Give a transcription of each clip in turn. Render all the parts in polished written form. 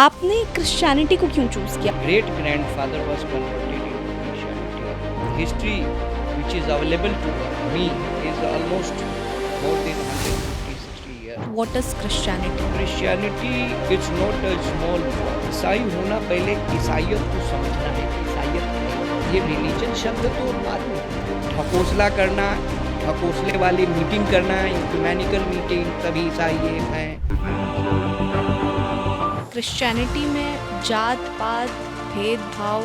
आपने क्रिश्चियनिटी को क्यों चूज किया? Great grandfather was converted into Christianity. History which is available to me is almost more than 150-60 years. What is Christianity? Christianity is not a small word. ईसाई होना पहले ईसाइयत को समझना है कि ईसाइयत क्या है। ये रिलीजन शब्द तो बाद में ढकोसला करना, ढकोसले वाली मीटिंग करना, इक्यूमेनिकल मीटिंग, तभी ईसाई ये हैं। क्रिश्चियनिटी में जात पात भेदभाव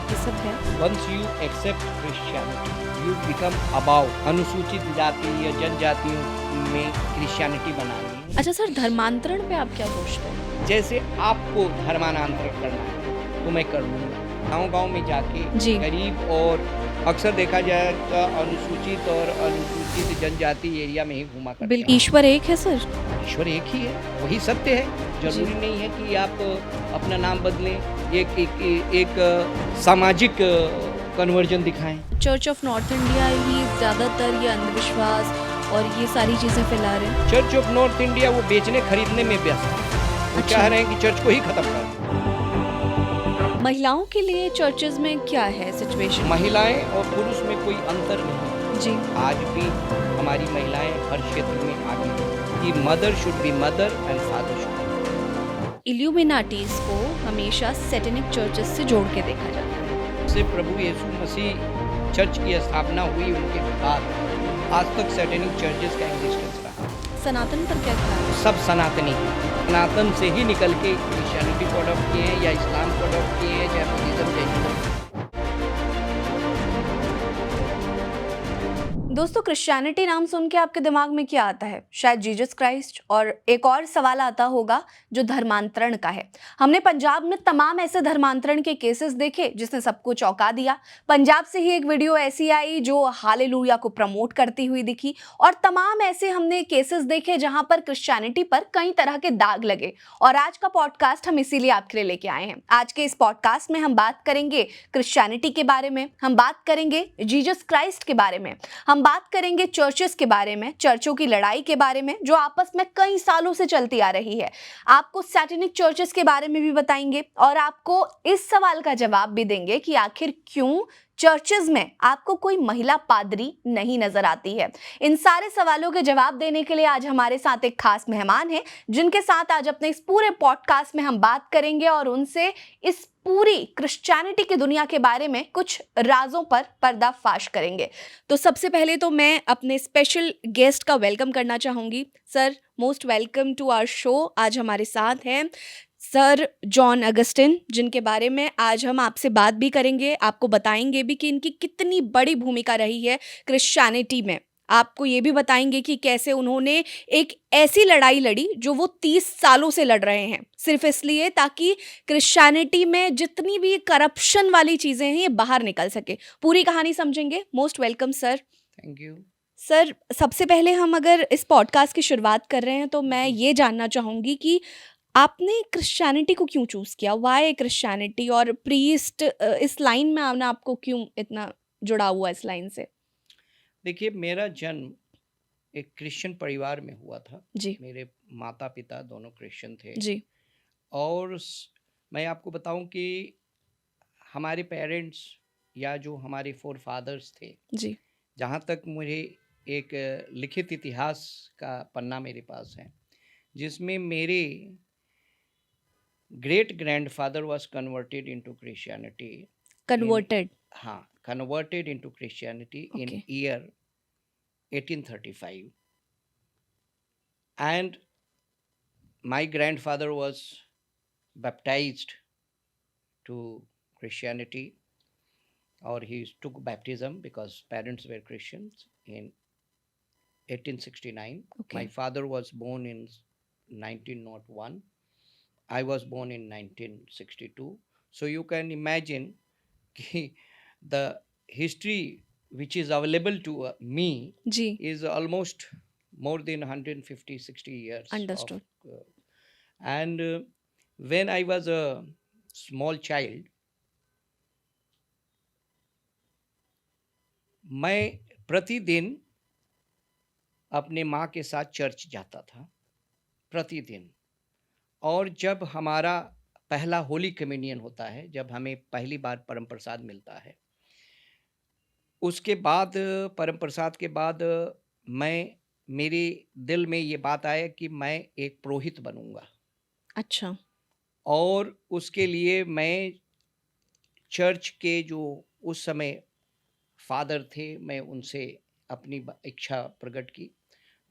ये सब है? Once you accept Christianity, you become above अनुसूचित जाति या जनजातियों में क्रिश्चियनिटी बनानी है। अच्छा सर, धर्मांतरण पे आप क्या सोचते हैं? जैसे आपको धर्मांतरण करना है तो मैं कर लूँगा। गाँव-गाँव में जाके जी। गरीब और अक्सर देखा जाए तो अनुसूचित और अनुसूचित जनजाति एरिया में ही घूमा करते बिल्कुल। हैं। ईश्वर एक है सर? ईश्वर एक ही है, वही सत्य है। जरूरी नहीं है कि आप अपना नाम बदलें, एक सामाजिक कन्वर्जन दिखाएं। चर्च ऑफ नॉर्थ इंडिया ही ज़्यादातर ये अंधविश्वास और ये सारी चीज़ें फैला रहे हैं। चर्च ऑफ नॉर्थ इंडिया वो बेचने खरीदने में व्यस्त है। वो अच्छा। चाह रहे हैं कि चर्च को ही खत्म कर। महिलाओं के लिए चर्चेज में क्या है सिचुएशन? महिलाएं और पुरुष में कोई अंतर नहीं। जी। आज भी हमारी महिलाएं हर क्षेत्र में आगे हैं कि mother should be mother and father should. Illuminatis को हमेशा सैटेनिक चर्चेस से जोड़ के देखा जाता है। से प्रभु यीशु मसीह चर्च की स्थापना हुई, उनके बाद आज तक सैटेनिक चर्चेस का एग्जिस्टेंस रहा। सनातन पर क्या ख्याल है? सब सनातनी हैं। सनातन से ही निकल के क्रिश्चियनिटी को अडॉप्ट किए हैं या इस्लाम को अडॉप्ट किए हैं, चाहे बुद्धिज्म, जैनिज्म। दोस्तों, क्रिश्चियनिटी नाम सुन के आपके दिमाग में क्या आता है? शायद जीसस क्राइस्ट। और एक और सवाल आता होगा जो धर्मांतरण का है। हमने पंजाब में तमाम ऐसे धर्मांतरण के केसेस देखे जिसने सबको चौंका दिया। पंजाब से ही एक वीडियो ऐसी आई जो हालेलुया को प्रमोट करती हुई दिखी, और तमाम ऐसे हमने केसेस देखे जहां पर क्रिश्चियनिटी पर कई तरह के दाग लगे। और आज का पॉडकास्ट हम इसीलिए आपके लिए लेके आए हैं। आज के इस पॉडकास्ट में हम बात करेंगे क्रिश्चियनिटी के बारे में, हम बात करेंगे जीसस क्राइस्ट के बारे में, हम बात करेंगे चर्चेस के बारे में, चर्चों की लड़ाई के बारे में जो आपस में कई सालों से चलती आ रही है। आपको सैटेनिक चर्चेस के बारे में भी बताएंगे और आपको इस सवाल का जवाब भी देंगे कि आखिर क्यों चर्चेस में आपको कोई महिला पादरी नहीं नजर आती है। इन सारे सवालों के जवाब देने के लिए आज हमारे साथ एक खास मेहमान है जिनके साथ आज अपने इस पूरे पॉडकास्ट में हम बात करेंगे और उनसे इस पूरी क्रिश्चियनिटी की दुनिया के बारे में कुछ राजों पर पर्दाफाश करेंगे। तो सबसे पहले तो मैं अपने स्पेशल गेस्ट का वेलकम करना चाहूंगी। Sir, most welcome to our show. आज हमारे साथ हैं सर जॉन अगस्टिन, जिनके बारे में आज हम आपसे बात भी करेंगे, आपको बताएंगे भी कि इनकी कितनी बड़ी भूमिका रही है क्रिश्चियनिटी में। आपको ये भी बताएंगे कि कैसे उन्होंने एक ऐसी लड़ाई लड़ी जो वो 30 सालों से लड़ रहे हैं, सिर्फ इसलिए ताकि क्रिश्चियनिटी में जितनी भी करप्शन वाली चीज़ें हैं ये बाहर निकल सके। पूरी कहानी समझेंगे। Most welcome sir. Thank you. Sir, सबसे पहले हम अगर इस पॉडकास्ट की शुरुआत कर रहे हैं तो मैं ये जानना चाहूँगी कि आपने क्रिश्चियनिटी को क्यों चूज़ किया? Why Christianity? और प्रीस्ट इस लाइन में आना आपको क्यों इतना जुड़ा हुआ इस लाइन से? देखिए, मेरा जन्म एक क्रिश्चियन परिवार में हुआ था। जी। मेरे माता पिता दोनों क्रिश्चियन थे। जी। और मैं आपको बताऊं कि हमारे पेरेंट्स या जो हमारे फोर फादर्स थे, जी। जहाँ तक मुझे एक लिखित इतिहास का पन्ना मेरे पास है जिसमें मेरे great grandfather was converted into Christianity. Converted? हाँ, converted into Christianity in Okay. Year 1835, and my grandfather was baptized to Christianity, or he took baptism because parents were Christians in 1869. Okay. My father was born in 1901. I was born in 1962. So you can imagine the history which is available to me जी। is almost more than 150-60 years. Understood. And when I was a small child, मैं प्रतिदिन अपने माँ के साथ church जाता था, प्रतिदिन। और जब हमारा पहला होली कम्युनियन होता है, जब हमें पहली बार परम प्रसाद मिलता है। उसके बाद परम प्रसाद के बाद मैं मेरे दिल में ये बात आया कि मैं एक पुरोहित बनूँगा अच्छा, और उसके लिए मैं चर्च के जो उस समय फ़ादर थे, मैं उनसे अपनी इच्छा प्रकट की।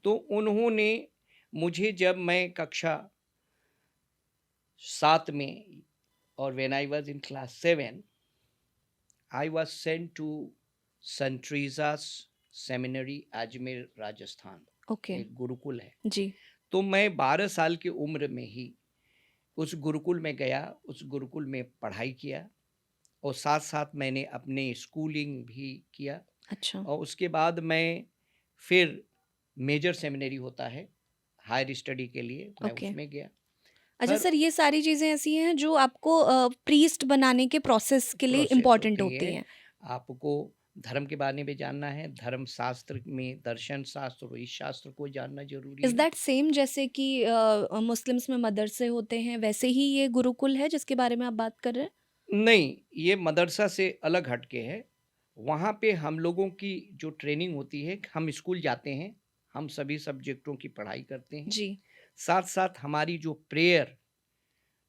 तो उन्होंने मुझे, जब मैं कक्षा 7 में और when I was in class 7, I was sent to Saint Teresa's seminary Ajmer Rajasthan, okay, एक गुरुकुल है। जी, तो मैं 12 साल की उम्र में ही उस गुरुकुल में गया, उस गुरुकुल में पढ़ाई किया और साथ-साथ मैंने अपने स्कूलिंग भी किया अच्छा, और उसके बाद मैं फिर मेजर सेमिनरी होता है, हायर स्टडी के लिए, मैं ओके। उसमें गया। अच्छा हर सर, ये सारी चीज़ें ऐसी हैं जो आपको प्रीस्ट बनाने के प्रोसेस के लिए प्रोसेस इम्पोर्टेंट होती होती है, हैं। आपको धर्म के बारे में जानना है, धर्म शास्त्र में दर्शन शास्त्र और इस शास्त्र को जानना ज़रूरी इज़ है। दैट सेम जैसे कि मुस्लिम्स में मदरसे होते हैं, वैसे ही ये गुरुकुल है जिसके बारे में आप बात कर रहे हैं? नहीं, ये मदरसा से अलग हट के है। वहाँ पे हम लोगों की जो ट्रेनिंग होती है, हम स्कूल जाते हैं, हम सभी सब्जेक्टों की पढ़ाई करते हैं। जी, साथ-साथ हमारी जो प्रेयर,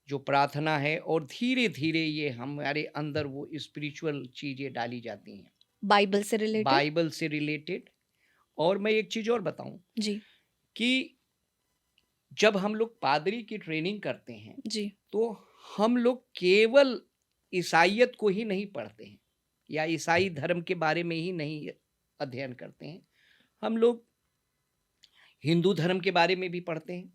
जो प्रार्थना है और धीरे-धीरे ये हमारे अंदर वो स्पिरिचुअल चीज़ें डाली जाती हैं, बाइबल से रिलेटेड? बाइबल से रिलेटेड। और मैं एक चीज़ और बताऊँ जी, कि जब हम लोग पादरी की ट्रेनिंग करते हैं, जी, तो हम लोग केवल ईसाईयत को ही नहीं पढ़ते हैं या ईसाई धर्म के बारे में ही नहीं अध्ययन करते हैं। हम लोग हिंदू धर्म के बारे में भी पढ़ते हैं,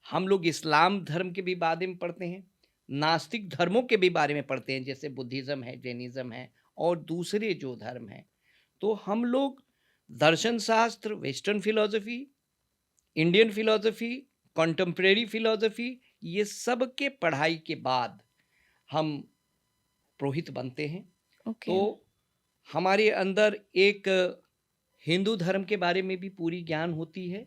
हम लोग इस्लाम धर्म के भी बारे में पढ़ते हैं, नास्तिक धर्मों के भी बारे में पढ़ते हैं, जैसे बुद्धिज़्म है, जैनिज़्म है और दूसरे जो धर्म हैं। तो हम लोग दर्शन शास्त्र, western philosophy, Indian philosophy, contemporary philosophy, ये सब के पढ़ाई के बाद हम पुरोहित बनते हैं। ओके। तो हमारे अंदर एक हिंदू धर्म के बारे में भी पूरी ज्ञान होती है,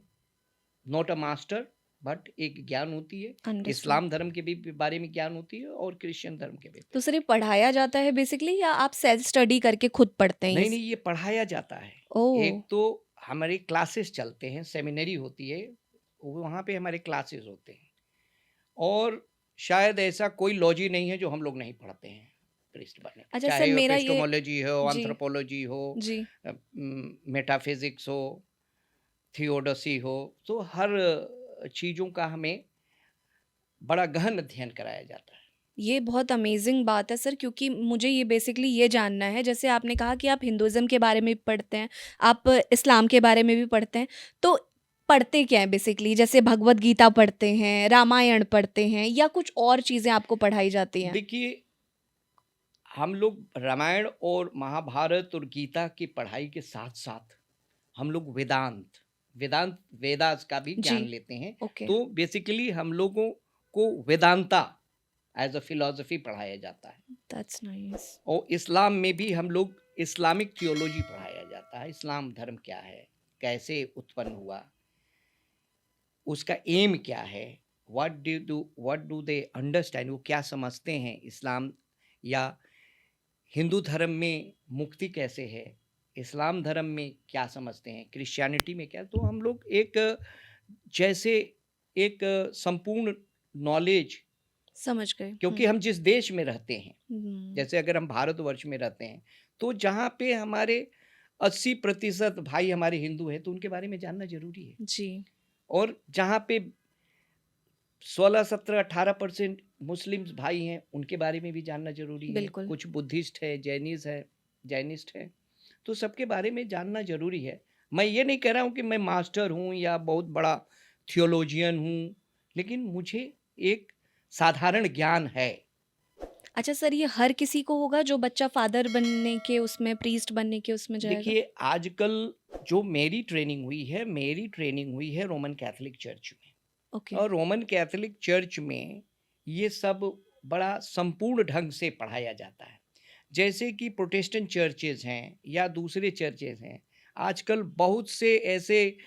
नॉट अ मास्टर बट एक ज्ञान होती है। अंडरस्टूड। इस्लाम धर्म के भी बारे में ज्ञान होती है और क्रिश्चियन धर्म के भी। तो सर ये पढ़ाया जाता है बेसिकली या आप सेल्फ स्टडी करके खुद पढ़ते हैं नहीं, नहीं, ये पढ़ाया जाता है। ओह! एक तो हमारे क्लासेस चलते हैं, सेमिनरी होती है, वहाँ पे हमारे क्लासेस होते हैं और शायद ऐसा कोई लॉजी नहीं है जो हम लोग नहीं पढ़ते हैं प्रीस्ट बनने में। अच्छा सर चाहे मेरा ये एपिस्टोमोलॉजी हो, जी, एंथ्रोपोलॉजी हो, जी। मेटाफिज़िक्स हो, थियोडोसी हो, तो हर चीज़ों का हमें बड़ा गहन अध्ययन कराया जाता है। ये बहुत अमेज़िंग बात है सर, क्योंकि मुझे ये बेसिकली ये जानना है, जैसे आपने कहा कि आप हिंदुइज़्म के बारे में भी पढ़ते हैं, आप इस्लाम के बारे में भी पढ़ते हैं, तो पढ़ते क्या हैं बेसिकली? जैसे भगवद गीता पढ़ते हैं, रामायण पढ़ते हैं या कुछ और चीज़ें आपको पढ़ाई जाती हैं? देखिए, हम लोग रामायण और महाभारत और गीता की पढ़ाई के साथ-साथ हम लोग वेदांत वेदास का भी जी, ज्ञान लेते हैं। ओके, तो बेसिकली हम लोगों को वेदांता एज़ अ फिलॉसफी पढ़ाया जाता है दैट्स नाइस। और इस्लाम में भी हम लोग इस्लामिक थियोलॉजी पढ़ाया जाता है। इस्लाम धर्म क्या है? कैसे उत्पन्न हुआ? उसका एम क्या है? What do they understand? वो क्या समझते हैं इस्लाम या हिंदू धर्म में मुक्ति कैसे है? इस्लाम धर्म में क्या समझते हैं? क्रिश्चियनिटी में क्या? तो हम लोग एक जैसे एक संपूर्ण नॉलेज, समझ गए। क्योंकि हम जिस देश में रहते हैं, हुँ, जैसे अगर हम भारतवर्ष में रहते हैं, तो जहाँ पे हमारे 80% भाई हमारे हिंदू हैं, तो उनके बारे में जानना ज़रूरी है। जी, और जहाँ पे 16, 17, 18% मुस्लिम्स भाई हैं, उनके बारे में भी जानना ज़रूरी है। बिल्कुल। कुछ बुद्धिस्ट है, जैनिस्ट हैं, तो सबके बारे में जानना ज़रूरी है। मैं ये नहीं कह रहा हूँ कि मैं मास्टर हूँ या बहुत बड़ा थियोलॉजियन हूँ, लेकिन मुझे एक साधारण ज्ञान है। अच्छा सर, ये हर किसी को होगा जो बच्चा फादर बनने के उसमें, प्रीस्ट बनने के उसमें जाएगा? देखिए, आजकल जो मेरी ट्रेनिंग हुई है रोमन कैथोलिक चर्च में। ओके, और रोमन कैथोलिक चर्च में ये सब बड़ा संपूर्ण ढंग से पढ़ाया जाता है। जैसे कि प्रोटेस्टेंट चर्चेज़ हैं या दूसरे चर्चेज़ हैं, आजकल बहुत से ऐसे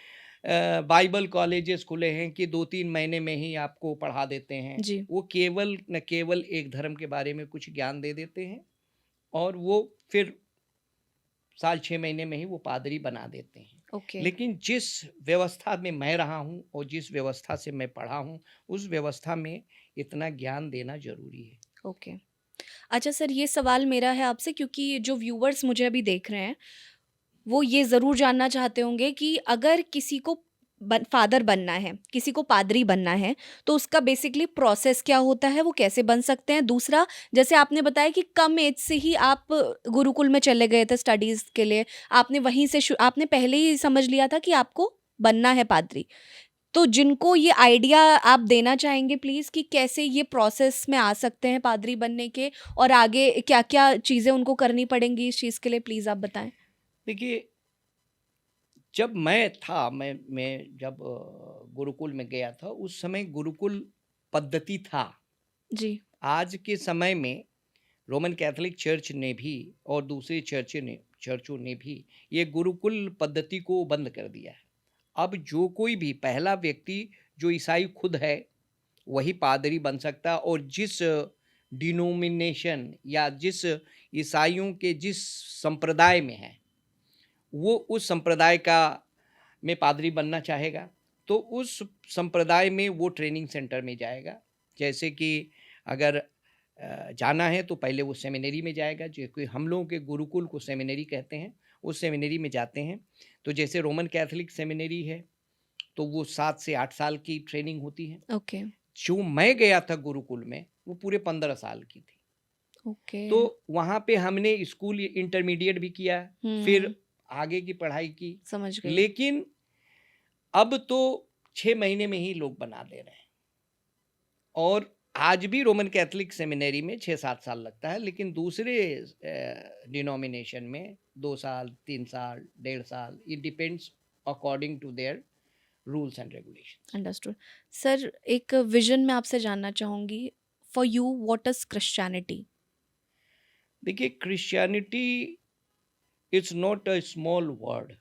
बाइबल कॉलेजेस खुले हैं कि 2-3 महीने में ही आपको पढ़ा देते हैं। जी। वो केवल न केवल एक धर्म के बारे में कुछ ज्ञान दे देते हैं और वो फिर साल 6 महीने में ही वो पादरी बना देते हैं। ओके। लेकिन जिस व्यवस्था में मैं रहा हूँ और जिस व्यवस्था से मैं पढ़ा हूँ, उस व्यवस्था में इतना ज्ञान देना ज़रूरी है। ओके। अच्छा सर, ये सवाल मेरा है आपसे, क्योंकि जो व्यूअर्स मुझे अभी देख रहे हैं, वो ये ज़रूर जानना चाहते होंगे कि अगर किसी को फादर बनना है, किसी को पादरी बनना है, तो उसका बेसिकली प्रोसेस क्या होता है, वो कैसे बन सकते हैं? दूसरा, जैसे आपने बताया कि कम एज से ही आप गुरुकुल में चले गए थे स्टडीज़ के लिए, आपने वहीं से आपने पहले ही समझ लिया था कि आपको बनना है पादरी। तो जिनको ये आइडिया आप देना चाहेंगे प्लीज़, कि कैसे ये प्रोसेस में आ सकते हैं पादरी बनने के, और आगे क्या-क्या चीज़ें उनको करनी पड़ेंगी इस चीज़ के लिए, प्लीज़ आप बताएँ? देखिए, जब मैं था मैं जब गुरुकुल में गया था, उस समय गुरुकुल पद्धति था। जी। आज के समय में रोमन कैथोलिक चर्च ने भी और दूसरी चर्चों ने भी ये गुरुकुल पद्धति को बंद कर दिया है। अब जो कोई भी पहला व्यक्ति जो ईसाई खुद है, वही पादरी बन सकता है और जिस डिनोमिनेशन या जिस ईसाइयों के जिस संप्रदाय में है, वो उस संप्रदाय का में पादरी बनना चाहेगा, तो उस संप्रदाय में वो ट्रेनिंग सेंटर में जाएगा। जैसे कि अगर जाना है तो पहले वो सेमिनरी में जाएगा, जो कि हम लोगों के गुरुकुल को सेमिनरी कहते हैं, उस सेमिनरी में जाते हैं। तो जैसे रोमन कैथोलिक सेमिनरी है, तो वो 7 से 8 साल की ट्रेनिंग होती है। ओके। जो मैं गया था गुरुकुल में, वो पूरे 15 साल की थी। ओके। तो वहाँ पे हमने स्कूल इंटरमीडिएट भी किया, फिर हुँ, आगे की पढ़ाई की। समझ गई। लेकिन अब तो 6 महीने में ही लोग बना दे रहे हैं और आज भी रोमन कैथोलिक सेमिनरी में 6-7 साल लगता है, लेकिन दूसरे डिनोमिनेशन में 2 साल, 3 साल, 1.5 साल, it depends according to their rules and regulations. Understood. Sir, एक विज़न मैं आपसे जानना चाहूँगी, for you what is Christianity? देखिए, Christianity it's not a small word.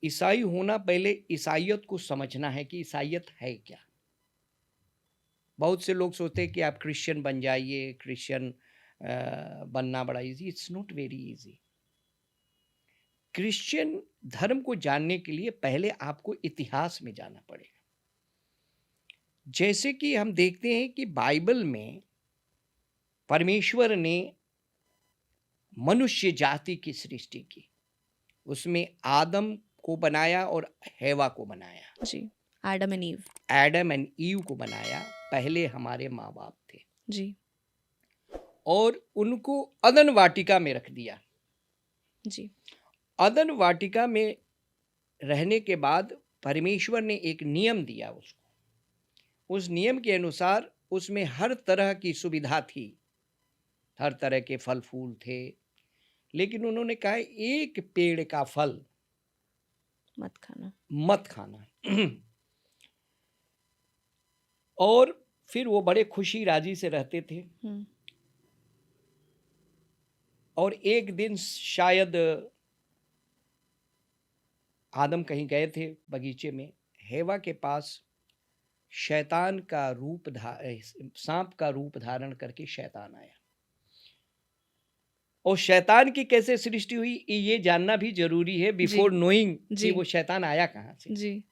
ईसाई होना पहले ईसाइयत को समझना है कि ईसाइयत है क्या। बहुत से लोग सोचते हैं कि आप क्रिश्चियन बन जाइए, क्रिश्चियन बनना बड़ा easy. It's not very easy. Christian धर्म को जानने के लिए पहले आपको इतिहास में जाना पड़ेगा। जैसे कि हम देखते हैं कि बाइबल में परमेश्वर ने मनुष्य जाति की सृष्टि की, उसमें आदम को बनाया और हेवा को बनाया, जी, Adam and Eve. Adam and Eve को बनाया। पहले हमारे माँ बाप थे जी। और उनको अदन वाटिका में रख दिया। जी। अदन वाटिका में रहने के बाद परमेश्वर ने एक नियम दिया उसको। उस नियम के अनुसार उसमें हर तरह की सुविधा थी, हर तरह के फल फूल थे, लेकिन उन्होंने कहा एक पेड़ का फल मत खाना। मत खाना। और फिर वो बड़े खुशी राजी से रहते थे। हुँ। और एक दिन शायद आदम कहीं गए थे बगीचे में, हेवा के पास शैतान का रूप सांप का रूप धारण करके शैतान आया। और शैतान की कैसे सृष्टि हुई ये जानना भी जरूरी है, बिफोर नोइंग कि जी। वो शैतान आया कहाँ से। जी।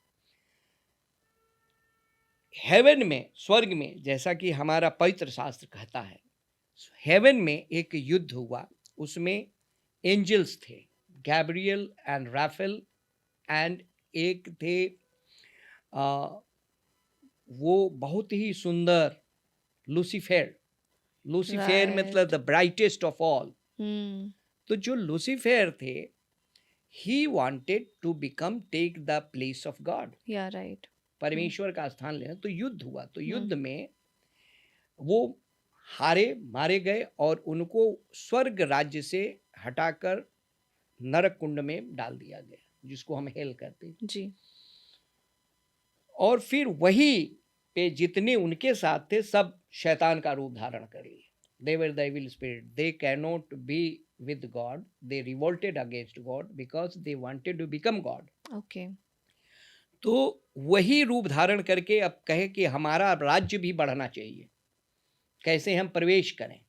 हेवन में, स्वर्ग में, जैसा कि हमारा पवित्र शास्त्र कहता है, हेवन में एक युद्ध हुआ। उसमें एंजल्स थे, गैब्रियल एंड राफेल, एंड एक थे वो बहुत ही सुंदर लूसीफेर। लूसीफेर मतलब द ब्राइटेस्ट ऑफ ऑल। हुँ। तो जो लूसीफेर थे, he wanted to become take the place of God, yeah right. परमेश्वर का स्थान लेना। तो युद्ध हुआ, तो युद्ध हुँ। में वो हारे, मारे गए और उनको स्वर्ग राज्य से हटाकर नरक कुंड में डाल दिया गया, जिसको हम हेल कहते हैं। जी। और फिर वही पे जितने उनके साथ थे सब शैतान का रूप धारण कर लिए। They were the evil spirit, they cannot be with God, they revolted against God because they wanted to become God. Okay. तो वही रूप धारण करके अब कहे कि हमारा राज्य भी बढ़ना चाहिए, कैसे हम प्रवेश करें।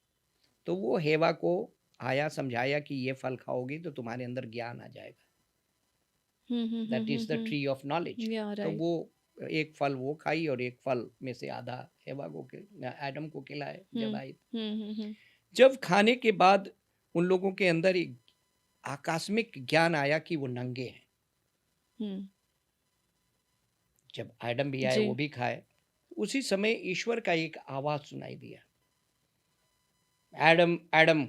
तो वो हेवा को आया, समझाया कि ये फल खाओगी तो तुम्हारे अंदर ज्ञान आ जाएगा, that is the tree of knowledge. या तो राइट। वो एक फल वो खाई और एक फल में से आधा हेवा को एडम को खिलाए जब आई। हम्म। जब खाने के बाद उन लोगों के अंदर एक आकस्मिक ज्ञान आया कि वो नंगे हैं। हम्म। जब एडम भी आए, जी। वो भी खाए, उसी समय ईश्वर का एक आवाज सुनाई दिया, एडम एडम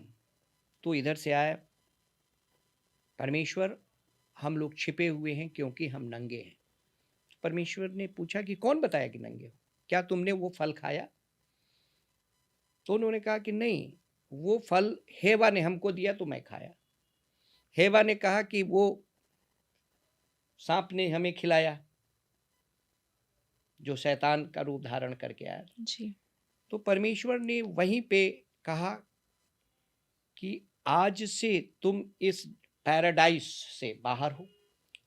तू इधर से आया। परमेश्वर, हम लोग छिपे हुए हैं क्योंकि हम नंगे हैं। परमेश्वर ने पूछा कि कौन बताया कि नंगे हो, क्या तुमने वो फल खाया? तो उन्होंने कहा कि नहीं, वो फल हेवा ने हमको दिया तो मैं खाया। हेवा ने कहा कि वो सांप ने हमें खिलाया, जो शैतान का रूप धारण करके आया। जी। तो परमेश्वर ने वहीं पे कहा कि आज से तुम इस पैराडाइस से बाहर हो,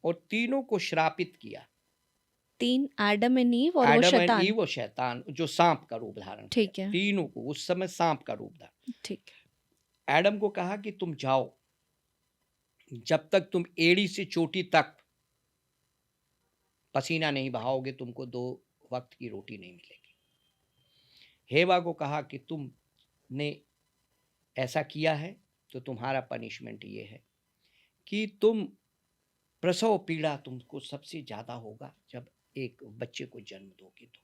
और तीनों को श्रापित किया, 3 एडम एंड ईव और वो एडम एंड शैतान। ईव और शैतान जो सांप का रूप धारण किया, ठीक है। तीनों को उस समय सांप का रूप धारण। ठीक है। एडम को कहा कि तुम जाओ, जब तक तुम एड़ी से चोटी तक पसीना नहीं बहाओगे तुमको 2 वक्त की रोटी नहीं मिलेगी। हेवा को कहा कि तुमने ऐसा किया है तो तुम्हारा पनिशमेंट ये है कि तुम प्रसव पीड़ा तुमको सबसे ज्यादा होगा जब एक बच्चे को जन्म दोगे। तो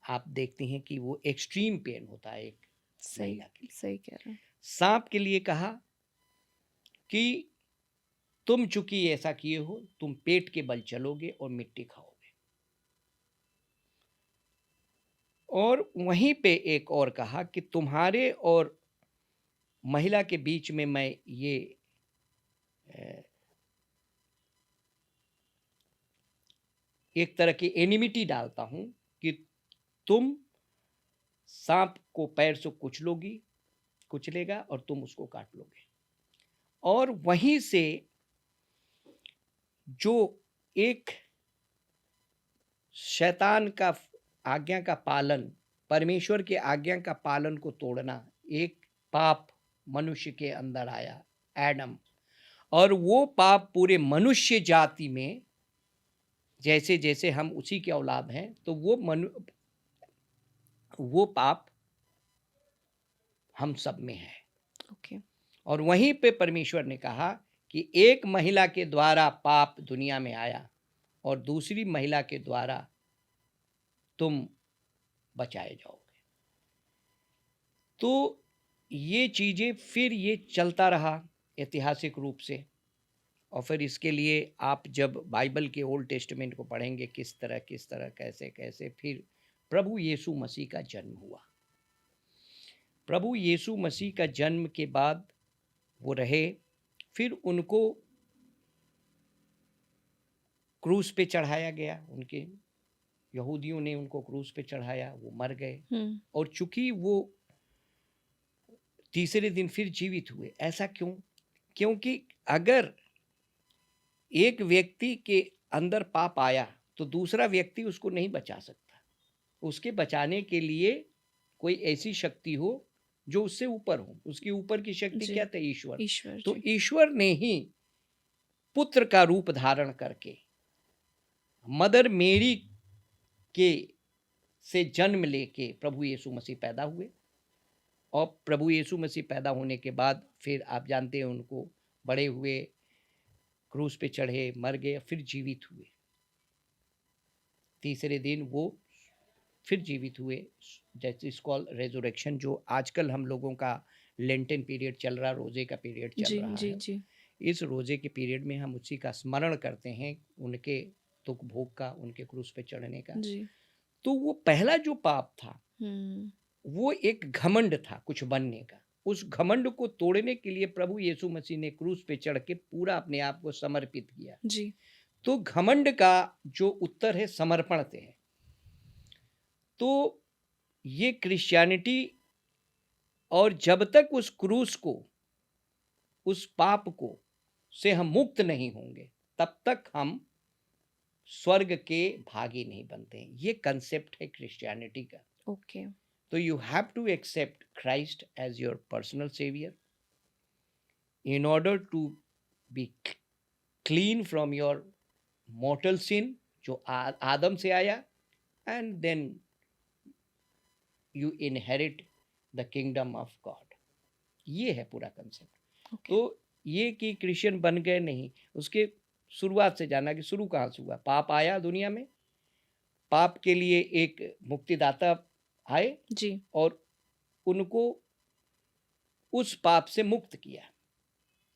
आप देखते हैं कि वो एक्सट्रीम पेन होता है एक सही महिला के लिए। सही कह रहे हैं। सांप के लिए कहा कि तुम चूंकि ऐसा किए हो, तुम पेट के बल चलोगे और मिट्टी खाओगे। और वहीं पे एक और कहा कि तुम्हारे और महिला के बीच में मैं ये एक तरह की एनिमिटी डालता हूं कि तुम सांप को पैर से कुचलेगा और तुम उसको काट लोगे। और वहीं से जो एक शैतान का आज्ञा का पालन, परमेश्वर के आज्ञा का पालन को तोड़ना, एक पाप मनुष्य के अंदर आया, एडम। और वो पाप पूरे मनुष्य जाति में, जैसे जैसे हम उसी के औलाद हैं, तो वो पाप हम सब में है। ओके। और वहीं पे परमेश्वर ने कहा कि एक महिला के द्वारा पाप दुनिया में आया और दूसरी महिला के द्वारा तुम बचाए जाओगे। तो ये चीजें फिर ये चलता रहा ऐतिहासिक रूप से। और फिर इसके लिए आप जब बाइबल के ओल्ड टेस्टमेंट को पढ़ेंगे, किस तरह कैसे कैसे फिर प्रभु यीशु मसीह का जन्म हुआ। प्रभु यीशु मसीह का जन्म के बाद वो रहे, फिर उनको क्रूस पे चढ़ाया गया, उनके यहूदियों ने उनको क्रूस पे चढ़ाया, वो मर गए। और चूंकि वो तीसरे दिन फिर जीवित हुए। ऐसा क्यों? क्योंकि अगर एक व्यक्ति के अंदर पाप आया तो दूसरा व्यक्ति उसको नहीं बचा सकता। उसके बचाने के लिए कोई ऐसी शक्ति हो जो उससे ऊपर हो। उसके ऊपर की शक्ति क्या था? ईश्वर। तो ईश्वर ने ही पुत्र का रूप धारण करके मदर मेरी के से जन्म लेके प्रभु यीशु मसीह पैदा हुए। और प्रभु यीशु मसीह पैदा होने के बाद फिर आप जानते हैं उनको बड़े हुए, क्रूस पे चढ़े, मर गए, फिर जीवित हुए। तीसरे दिन वो फिर जीवित हुए, जैसे इस कॉल रेजोरेक्शन, जो आजकल हम लोगों का लेंटेन पीरियड चल रहा, रोजे का पीरियड चल रहा है। जी। इस रोजे के पीरियड में हम उसी का स्मरण करते हैं, उनके दुख भोग का, उनके क्रूस पे चढ़ने का। जी। तो वो पहला जो पाप था वो एक घमंड था कुछ बनने का। उस घमंड को तोड़ने के लिए प्रभु यीशु मसीह ने क्रूस पे चढ़ के पूरा अपने आप को समर्पित किया। जी। तो घमंड का जो उत्तर है समर्पण से है। तो ये क्रिश्चियनिटी, और जब तक उस क्रूस को, उस पाप को से हम मुक्त नहीं होंगे, तब तक हम स्वर्ग के भागी नहीं बनते हैं। ये कंसेप्ट है क्रिश्चियनिटी का। ओके। तो you have to accept Christ as your personal saviour in order to be clean from your mortal sin जो आदम से आया, and then you inherit the kingdom of God। ये है पूरा कंसेप्ट। ओके। तो ये कि क्रिश्चियन बन गए नहीं, उसके शुरुआत से जाना कि शुरू कहाँ से हुआ। पाप आया दुनिया में, पाप के लिए एक मुक्तिदाता आए जी। और उनको उस पाप से मुक्त किया।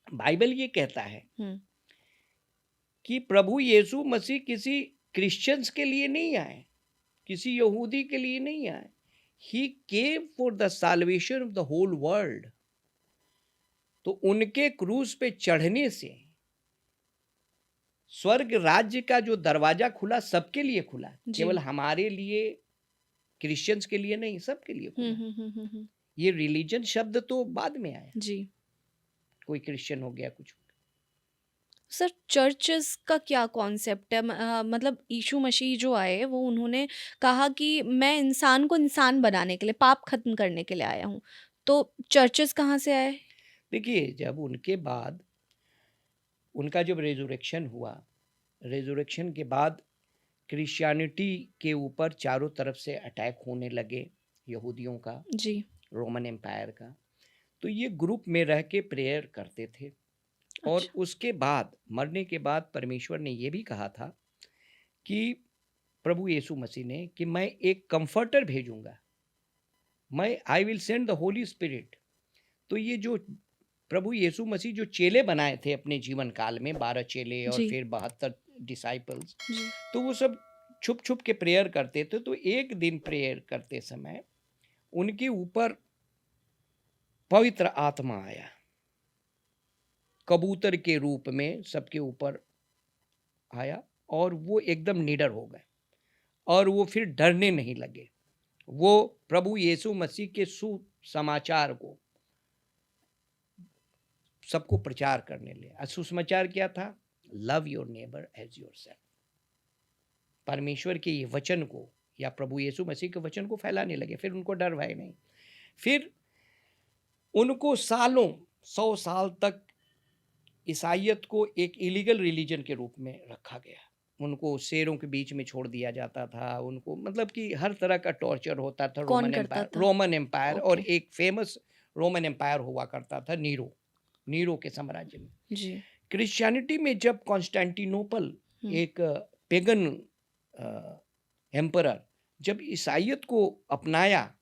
बाइबल ये कहता है हम्म। कि प्रभु यीशु मसीह किसी क्रिश्चियंस के लिए नहीं आए, किसी यहूदी के लिए नहीं आए। He came for the salvation of the whole world. तो उनके क्रूस पे चढ़ने से स्वर्ग राज्य का जो दरवाजा खुला, सबके लिए खुला, जी। केवल हमारे लिए, क्रिश्चियंस के लिए नहीं, सबके लिए खुला। ये रिलीजन शब्द तो बाद में आया, जी। कोई क्रिश्चियन हो गया, कुछ हो गया। सर, चर्चेस का क्या कॉन्सेप्ट है? मतलब यीशु मसीह जो आए वो उन्होंने कहा कि मैं इंसान को इंसान बनाने के लिए, पाप खत्म करने के लिए आया हूँ। तो चर्चेस कहाँ से आए? देखिए, जब उनके बाद उनका जब रेजुरेक्शन हुआ, रेजुरेक्शन के बाद क्रिश्चियनिटी के ऊपर चारों तरफ से अटैक होने लगे, यहूदियों का, जी। रोमन एम्पायर का। तो ये ग्रुप में रह के प्रेयर करते थे। और अच्छा। उसके बाद, मरने के बाद, परमेश्वर ने ये भी कहा था कि प्रभु यीशु मसीह ने कि मैं एक कंफर्टर भेजूंगा, मैं I will send the Holi spirit. तो ये जो प्रभु यीशु मसीह जो चेले बनाए थे अपने जीवन काल में, 12 चेले और जी। फिर 72 डिसाइपल्स, जी। तो वो सब छुप छुप के प्रेयर करते थे। तो एक दिन प्रेयर करते समय उनके ऊपर पवित्र आत्मा आया, कबूतर के रूप में सबके ऊपर आया, और वो एकदम निडर हो गए और वो फिर डरने नहीं लगे। वो प्रभु यीशु मसीह के सुसमाचार को सबको प्रचार करने लगे। सुसमाचार क्या था? Love your neighbour as yourself. परमेश्वर के ये वचन को, या प्रभु यीशु मसीह के वचन को फैलाने लगे। फिर उनको डर भय नहीं। फिर उनको सालों, 100 साल तक ईसाइयत को एक इलीगल रिलीजन के रूप में रखा गया। उनको शेरों के बीच में छोड़ दिया जाता था। उनको मतलब कि हर तरह का टॉर्चर होता था। कौन करता था? Roman empire. और ओके। एक फेमस रोमन एम्पायर हुआ करता था, नीरो के साम्राज्य में। जी। क्रिश्चियनिटी में जब कॉन्स्टेंटिनोपल, एक पेगन एम्परर, जब ईसाइयत को अपनाया,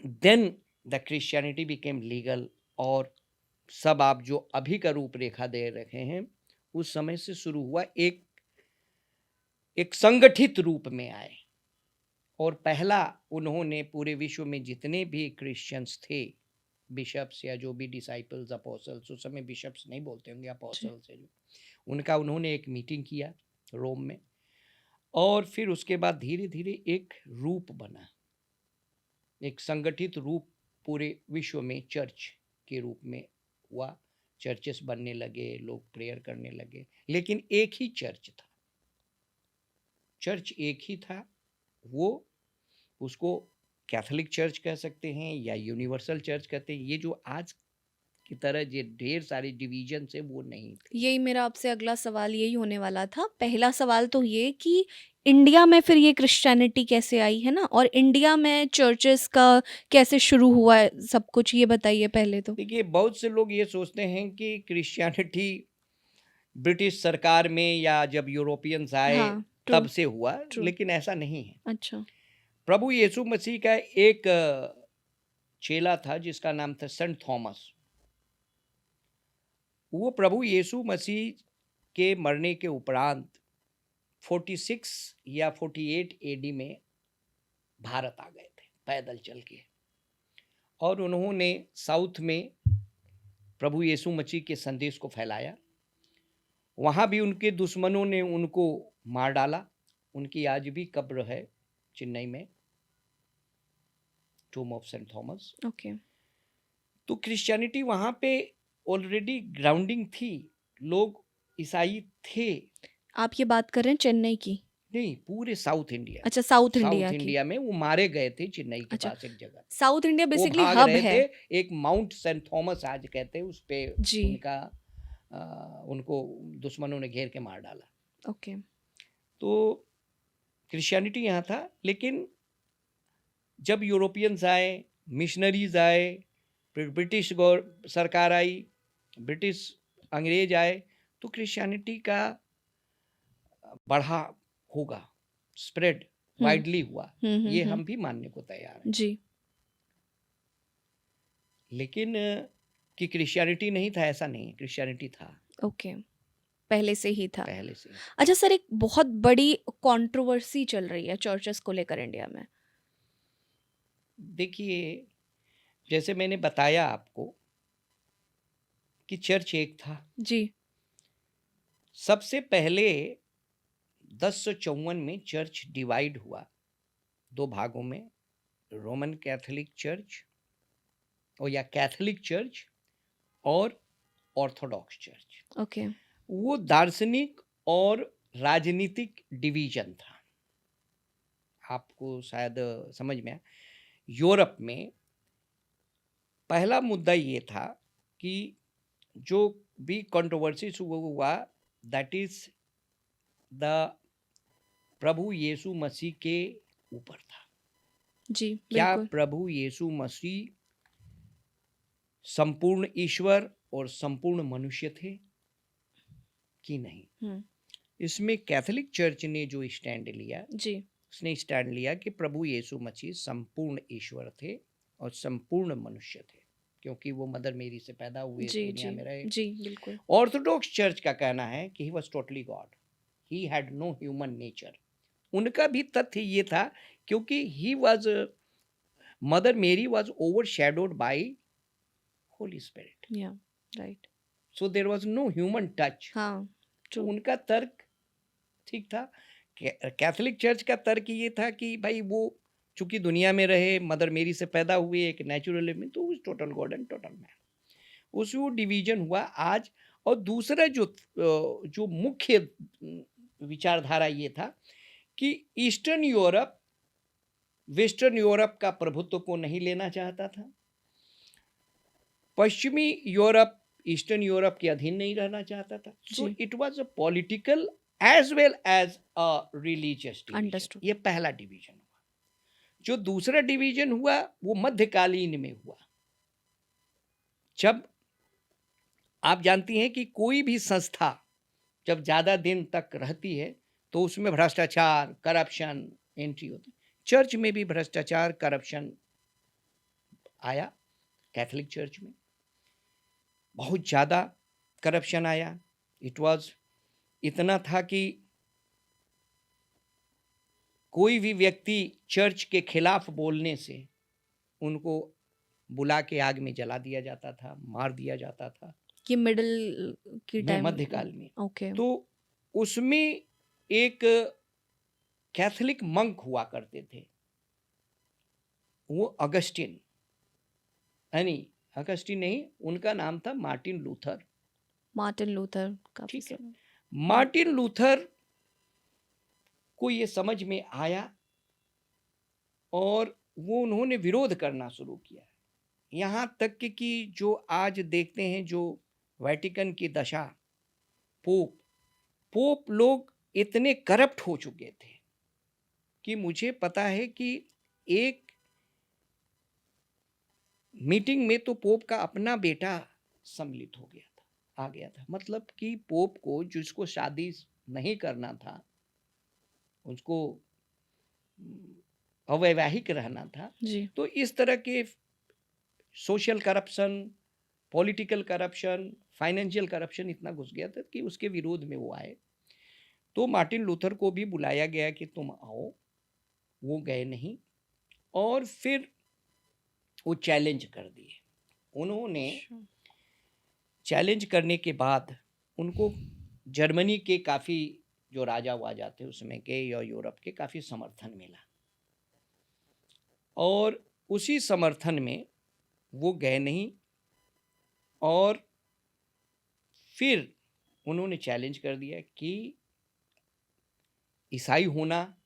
then the Christianity became legal. और सब आप जो अभी का रूपरेखा दे रहे हैं, उस समय से शुरू हुआ, एक संगठित रूप में आए। और पहला उन्होंने पूरे विश्व में जितने भी क्रिश्चियंस थे, बिशप्स या जो भी डिसाइपल्स, अपोस्टल्स, उस समय बिशप्स नहीं बोलते होंगे, अपोस्टल्स है जो, उनका उन्होंने एक मीटिंग किया रोम में। और फिर उसके बाद धीरे धीरे एक रूप बना, एक संगठित रूप पूरे विश्व में चर्च के रूप में हुआ। चर्चेस बनने लगे, लोग प्रेयर करने लगे। लेकिन एक ही चर्च था, चर्च एक ही था। वो, उसको कैथोलिक चर्च कह सकते हैं या यूनिवर्सल चर्च कहते हैं। ये जो आज की तरह ये ढेर सारे डिवीजन है, वो नहीं थे। यही मेरा आपसे अगला सवाल यही होने वाला था। पहला सवाल तो ये कि इंडिया में फिर ये क्रिश्चियनिटी कैसे आई, है ना? और इंडिया में चर्चेस का कैसे शुरू हुआ है सब कुछ, ये बताइए पहले तो। देखिए, बहुत से लोग ये सोचते हैं कि क्रिश्चियनिटी ब्रिटिश सरकार में या जब यूरोपियंस आए हाँ, तब से हुआ, ट्रू। लेकिन ऐसा नहीं है। अच्छा। प्रभु यीशु मसीह का एक चेला था जिसका नाम था सेंट थॉमस। वो प्रभु यीशु मसीह के मरने के उपरांत 46 या 48 एडी में भारत आ गए थे पैदल चल के। और उन्होंने साउथ में प्रभु यीशु मसीह के संदेश को फैलाया। वहाँ भी उनके दुश्मनों ने उनको मार डाला। उनकी आज भी कब्र है चेन्नई में, tomb of Saint Thomas. Okay. तो क्रिश्चियनिटी वहाँ पे ऑलरेडी ग्राउंडिंग थी। लोग ईसाई थे। आप ये बात कर रहे हैं चेन्नई की? नहीं, पूरे साउथ इंडिया। अच्छा, साउथ साउथ इंडिया की। इंडिया में वो मारे गए थे चेन्नई के अच्छा, पास एक जगह। साउथ इंडिया वो बेसिकली भाग हब रहे है। थे, एक माउंट सेंट थॉमस आज कहते हैं, उस पे जी। उनका उनको दुश्मनों ने घेर के मार डाला। ओके। तो क्रिश्चियनिटी यहाँ था, लेकिन जब यूरोपियंस आए, मिशनरीज आए, फिर ब्रिटिश सरकार आई, ब्रिटिश अंग्रेज आए, तो क्रिश्चियनिटी का बढ़ा होगा, स्प्रेड वाइडली हुआ, ये हम भी मानने को तैयार हैं। जी। लेकिन कि क्रिश्चियनिटी नहीं था ऐसा नहीं है, क्रिश्चियनिटी था ओके, पहले से ही था। पहले से। अच्छा सर, एक बहुत बड़ी कंट्रोवर्सी चल रही है चर्चेस को लेकर इंडिया में। देखिए, जैसे मैंने बताया आपको कि चर्च एक था। जी। सबसे पहले 1054 में चर्च डिवाइड हुआ 2 भागों में, रोमन कैथोलिक चर्च और या कैथोलिक चर्च और ऑर्थोडॉक्स चर्च। ओके। वो दार्शनिक और राजनीतिक डिवीजन था। आपको शायद समझ में आए। यूरोप में पहला मुद्दा ये था कि जो भी कंट्रोवर्सी हुआ, दैट इज द प्रभु यीशु मसीह के ऊपर था। जी, क्या बिल्कुल। प्रभु यीशु मसीह संपूर्ण ईश्वर और संपूर्ण मनुष्य थे कि नहीं? इसमें कैथोलिक चर्च ने जो स्टैंड लिया, जी। उसने स्टैंड लिया कि प्रभु यीशु मसीह संपूर्ण ईश्वर थे और संपूर्ण मनुष्य थे, क्योंकि वो मदर मेरी से पैदा हुए, जी, दुनिया जी, में रहे। जी, बिल्कुल। ऑर्थोडॉक्स चर्च का कहना है कि he was totally God, he had no human nature. उनका भी तथ्य ये था, क्योंकि he was mother Mary was overshadowed by holy spirit, या right. So there was no human touch. हाँ, तो ट्रू। उनका तर्क ठीक था। कैथोलिक चर्च का तर्क ये था कि भाई वो चूंकि दुनिया में रहे, मदर मेरी से पैदा हुए, एक नेचुरल में, तो total God and total man. उस वो डिवीजन हुआ आज। और दूसरा जो मुख्य विचारधारा ये था कि ईस्टर्न यूरोप वेस्टर्न यूरोप का प्रभुत्व को नहीं लेना चाहता था, पश्चिमी यूरोप ईस्टर्न यूरोप के अधीन नहीं रहना चाहता था। सो जी। It was a political as well as a religious division. Understood. ये पहला डिवीजन हुआ। जो दूसरा डिवीजन हुआ वो मध्यकालीन में हुआ, जब आप जानती हैं कि कोई भी संस्था जब ज्यादा दिन तक रहती है तो उसमें भ्रष्टाचार, करप्शन एंट्री होती है। चर्च में भी भ्रष्टाचार, करप्शन आया। कैथोलिक चर्च में बहुत ज्यादा करप्शन आया। इट वाज इतना था कि कोई भी व्यक्ति चर्च के खिलाफ बोलने से उनको बुला के आग में जला दिया जाता था, मार दिया जाता था। ये मिडिल की में टाइम। मध्यकाल में। ओके। तो उसमें एक कैथोलिक मंक हुआ करते थे, वो अगस्टिन, यानी अगस्टिन नहीं, उनका नाम था मार्टिन लूथर। मार्टिन लूथर का। ठीक है। मार्टिन लूथर को ये समझ में आया और वो उन्होंने विरोध करना शुरू किया। यहाँ तक कि जो आज देखते हैं जो वेटिकन की दशा, पोप लोग इतने करप्ट हो चुके थे कि मुझे पता है कि एक मीटिंग में तो पोप का अपना बेटा सम्मिलित हो गया था, आ गया था। मतलब कि पोप को जिसको शादी नहीं करना था, उसको अवैवाहिक रहना था, जी। तो इस तरह के social corruption, political corruption, financial corruption इतना घुस गया था कि उसके विरोध में वो आए। तो मार्टिन लूथर को भी बुलाया गया कि तुम आओ, वो गए नहीं। और फिर वो चैलेंज कर दिए। उन्होंने चैलेंज करने के बाद उनको जर्मनी के काफ़ी जो राजा वाजा थे उसमें के या यूरोप के काफ़ी समर्थन मिला, और उसी समर्थन में वो गए नहीं। और फिर उन्होंने चैलेंज कर दिया कि ईसाई होना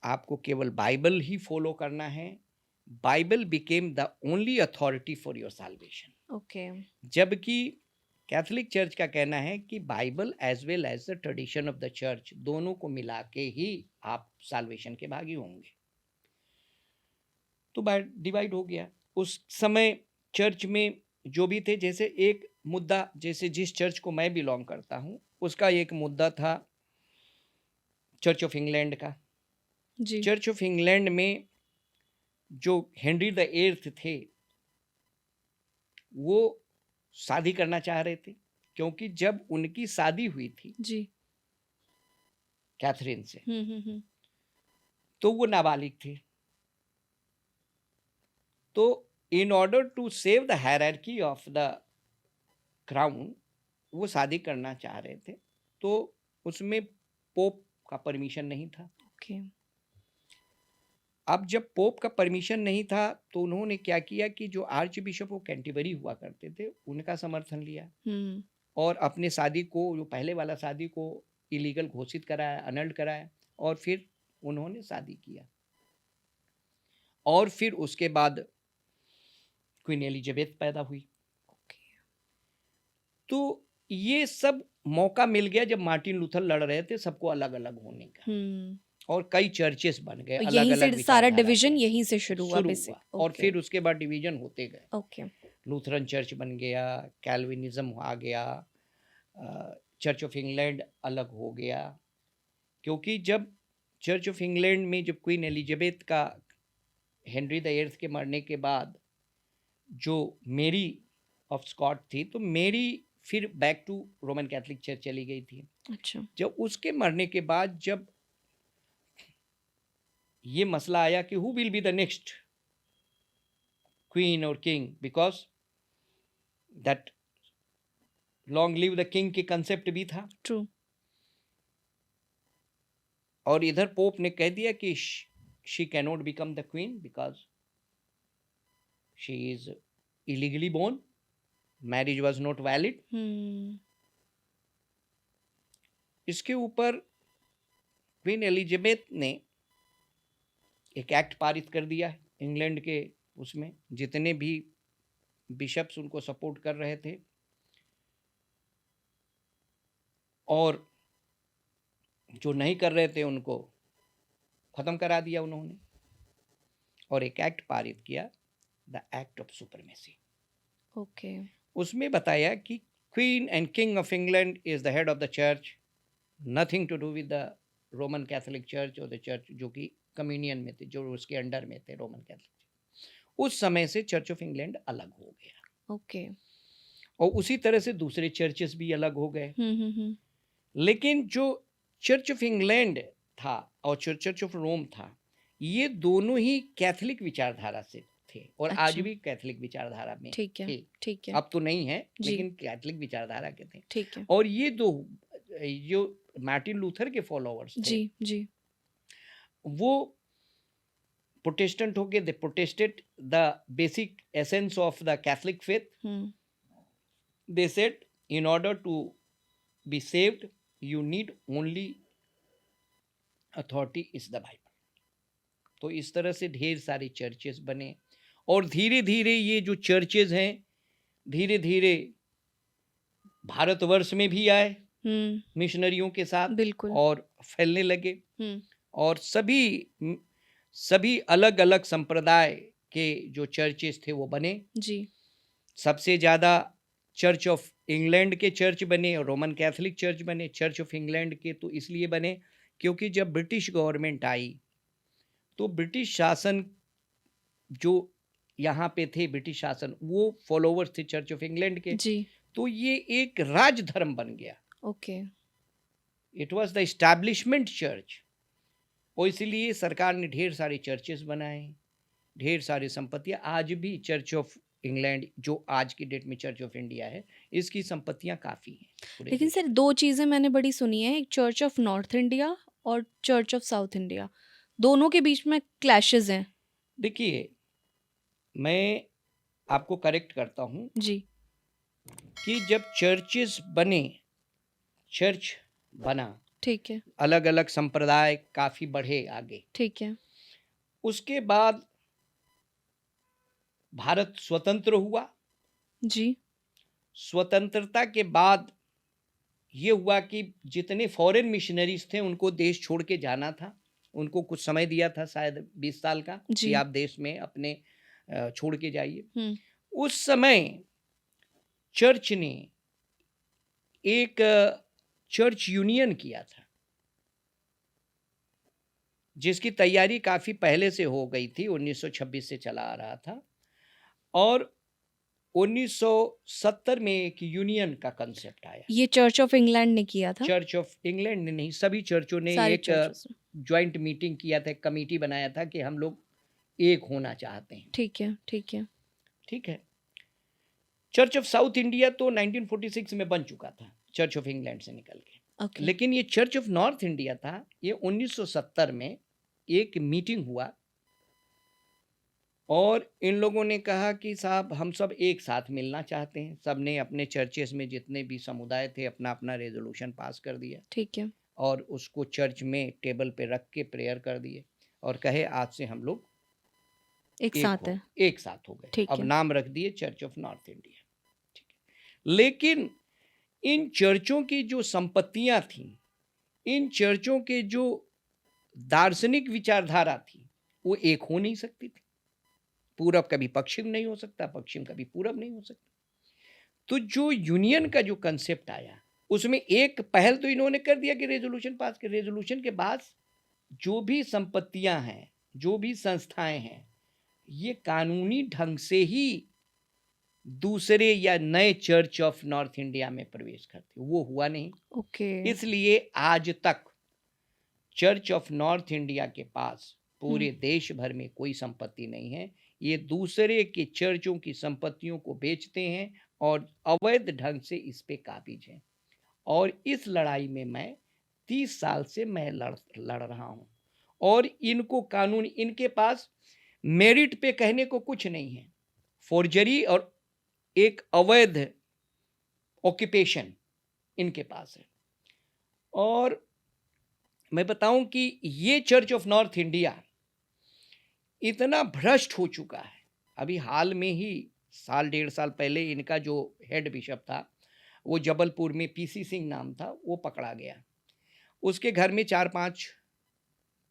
आपको केवल बाइबल ही फॉलो करना है, Bible became the only authority for your salvation. Okay. जबकि कैथोलिक चर्च का कहना है कि Bible as well as the tradition of the church दोनों को मिला के ही आप साल्वेशन के भागी होंगे। तो डिवाइड हो गया। उस समय चर्च में जो भी थे, जैसे एक मुद्दा, जैसे जिस चर्च को मैं बिलोंग करता हूँ उसका एक मुद्दा था चर्च ऑफ इंग्लैंड का। जी। चर्च ऑफ इंग्लैंड में जो हेनरी द एट्थ थे वो शादी करना चाह रहे थे, क्योंकि जब उनकी शादी हुई थी जी। कैथरीन से हम्म। तो वो नाबालिग थे। तो in order to save the hierarchy of the crown वो शादी करना चाह रहे थे, तो उसमें पोप का परमिशन नहीं था। ओके। अब जब पोप का परमिशन नहीं था तो उन्होंने क्या किया कि जो आर्च बिशप ऑफ कैंटरबरी हुआ करते थे उनका समर्थन लिया हम्म। और अपने शादी को, जो पहले वाला शादी को इलीगल घोषित कराया, अनल्ड कराया, और फिर उन्होंने शादी किया। और फिर उसके बाद क्वीन एलिजाबेथ पैदा हुई। तो ये सब मौका मिल गया जब मार्टिन लूथर लड़ रहे थे सबको अलग अलग होने का, और कई चर्चेस बन गए अलग यहीं अलग से सारा विचारधारा डिवीजन के। यहीं से शुरू हुआ बेसिक। और फिर उसके बाद डिवीजन होते गए। ओके। लूथरन चर्च बन गया, कैल्विनिज्म आ गया, चर्च ऑफ इंग्लैंड अलग हो गया। क्योंकि जब चर्च ऑफ इंग्लैंड में जब क्वीन एलिजाबेथ का हेनरी द एट्थ के मरने के बाद जो मेरी ऑफ स्कॉट थी, तो मेरी फिर back to Roman Catholic church चली गई थी। अच्छा। जब उसके मरने के बाद जब ये मसला आया कि who will be the next queen और king, because that long live the king के कंसेप्ट भी था। ट्रू। और इधर पोप ने कह दिया कि she can not become the queen because she is illegally born, marriage was not valid. इसके ऊपर क्वीन एलिजाबेथ ने एक एक्ट पारित कर दिया है इंग्लैंड के, उसमें जितने भी बिशप्स उनको सपोर्ट कर रहे थे, और जो नहीं कर रहे थे उनको खत्म करा दिया उन्होंने, और एक एक्ट पारित किया, the act of supremacy. Okay. उसमें बताया कि queen and king of England is the head of the church, nothing to do with the Roman Catholic church और द चर्च जो कि कम्युनियन में थे, जो उसके अंडर में थे रोमन कैथोलिक। उस समय से चर्च ऑफ इंग्लैंड अलग हो गया। ओके। और उसी तरह से दूसरे चर्चेस भी अलग हो गए। लेकिन जो चर्च ऑफ इंग्लैंड था और चर्च ऑफ रोम था, ये दोनों ही कैथोलिक विचारधारा से थे और अच्छा। आज भी कैथोलिक विचारधारा में ठीक है। थे। ठीक है। अब तो नहीं है, जी। लेकिन कैथोलिक विचारधारा के थे। ठीक है। और ये दो जो मार्टिन लूथर के फॉलोअर्स थे, जी जी। वो प्रोटेस्टेंट हो गए। They protested the basic essence of the Catholic faith. They said in order to be saved you need only authority is the Bible. तो इस तरह से ढेर सारे चर्चेस बने, और धीरे धीरे ये जो चर्चेस हैं धीरे धीरे भारतवर्ष में भी आए मिशनरियों के साथ, बिल्कुल। और फैलने लगे। और सभी अलग अलग संप्रदाय के जो चर्चेस थे वो बने। जी। सबसे ज़्यादा चर्च ऑफ इंग्लैंड के चर्च बने और रोमन कैथोलिक चर्च बने। चर्च ऑफ इंग्लैंड के तो इसलिए बने क्योंकि जब ब्रिटिश गवर्नमेंट आई तो ब्रिटिश शासन जो यहाँ पे थे, ब्रिटिश शासन, वो फॉलोवर्स थे चर्च ऑफ इंग्लैंड के। जी। तो ये एक राज धर्म बन गया। Okay. It was the establishment church. और इसलिए सरकार ने ढेर सारे चर्चेस बनाए, ढेर सारी संपत्तियां। आज भी चर्च ऑफ इंग्लैंड जो आज की डेट में चर्च ऑफ इंडिया है, इसकी संपत्तियां काफ़ी हैं। लेकिन सर दो चीज़ें मैंने बड़ी सुनी है, एक चर्च ऑफ नॉर्थ इंडिया और चर्च ऑफ साउथ इंडिया, दोनों के बीच में क्लैशेस हैं। देखिए, मैं आपको करेक्ट करता हूँ जी। कि जब चर्चेस बने चर्च बना, ठीक है, अलग अलग संप्रदाय काफी बढ़े आगे। ठीक है। उसके बाद भारत स्वतंत्र हुआ। जी, स्वतंत्रता के बाद ये हुआ कि जितने फॉरेन मिशनरीज थे उनको देश छोड़ के जाना था। उनको कुछ समय दिया था, शायद 20 साल का, कि जी। आप देश में अपने छोड़ के जाइए। हुँ, उस समय चर्च ने एक चर्च यूनियन किया था, जिसकी तैयारी काफी पहले से हो गई थी, 1926 से चला आ रहा था। और 1970 में एक यूनियन का कंसेप्ट आया। ये चर्च ऑफ इंग्लैंड ने किया था? चर्च ऑफ इंग्लैंड ने नहीं, सभी चर्चों ने सारे एक चर्चेस ने। ज्वाइंट मीटिंग किया था, एक कमेटी बनाया था कि हम लोग एक होना चाहते हैं। ठीक है, ठीक है। ठीक है। चर्च ऑफ साउथ इंडिया तो 1946 में बन चुका था, चर्च ऑफ इंग्लैंड से निकल के। ओके, लेकिन ये चर्च ऑफ नॉर्थ इंडिया था, ये 1970 में एक मीटिंग हुआ और इन लोगों ने कहा कि साहब हम सब एक साथ मिलना चाहते हैं। सब ने अपने चर्चेस में जितने भी समुदाय थे अपना अपना रेजोल्यूशन पास कर दिया ठीक है। और उसको चर्च में टेबल पे रख के प्रेयर कर दिए और कहे आज से हम लोग एक साथ है। एक साथ हो गए। ठीक अब है। नाम रख दिए चर्च ऑफ नॉर्थ इंडिया। ठीक है। लेकिन इन चर्चों की जो संपत्तियां थी, इन चर्चों के जो दार्शनिक विचारधारा थी, वो एक हो नहीं सकती थी। पूरब कभी पश्चिम नहीं हो सकता, पश्चिम कभी पूरब नहीं हो सकता। तो जो यूनियन का जो कंसेप्ट आया, उसमें एक पहल तो इन्होंने कर दिया कि रेजोल्यूशन पास कर। रेजोल्यूशन के बाद जो भी संपत्तियां हैं, जो भी संस्थाएं हैं, ये कानूनी ढंग से ही दूसरे या नए चर्च ऑफ नॉर्थ इंडिया में प्रवेश करते। वो हुआ नहीं। ओके। इसलिए आज तक चर्च ऑफ नॉर्थ इंडिया के पास पूरे देश भर में कोई संपत्ति नहीं है। ये दूसरे के चर्चों की संपत्तियों को बेचते हैं और अवैध ढंग से इस पे काबिज हैं। और इस लड़ाई में मैं 30 साल से मैं लड़ रहा हूं और इनको कानून, इनके पास मेरिट पे कहने को कुछ नहीं है। फोर्जरी और एक अवैध ऑक्यूपेशन इनके पास है। और मैं बताऊं कि ये चर्च ऑफ नॉर्थ इंडिया इतना भ्रष्ट हो चुका है। अभी हाल में ही साल 1.5 साल पहले इनका जो हेड बिशप था, वो जबलपुर में पीसी सिंह नाम था, वो पकड़ा गया। उसके घर में 4-5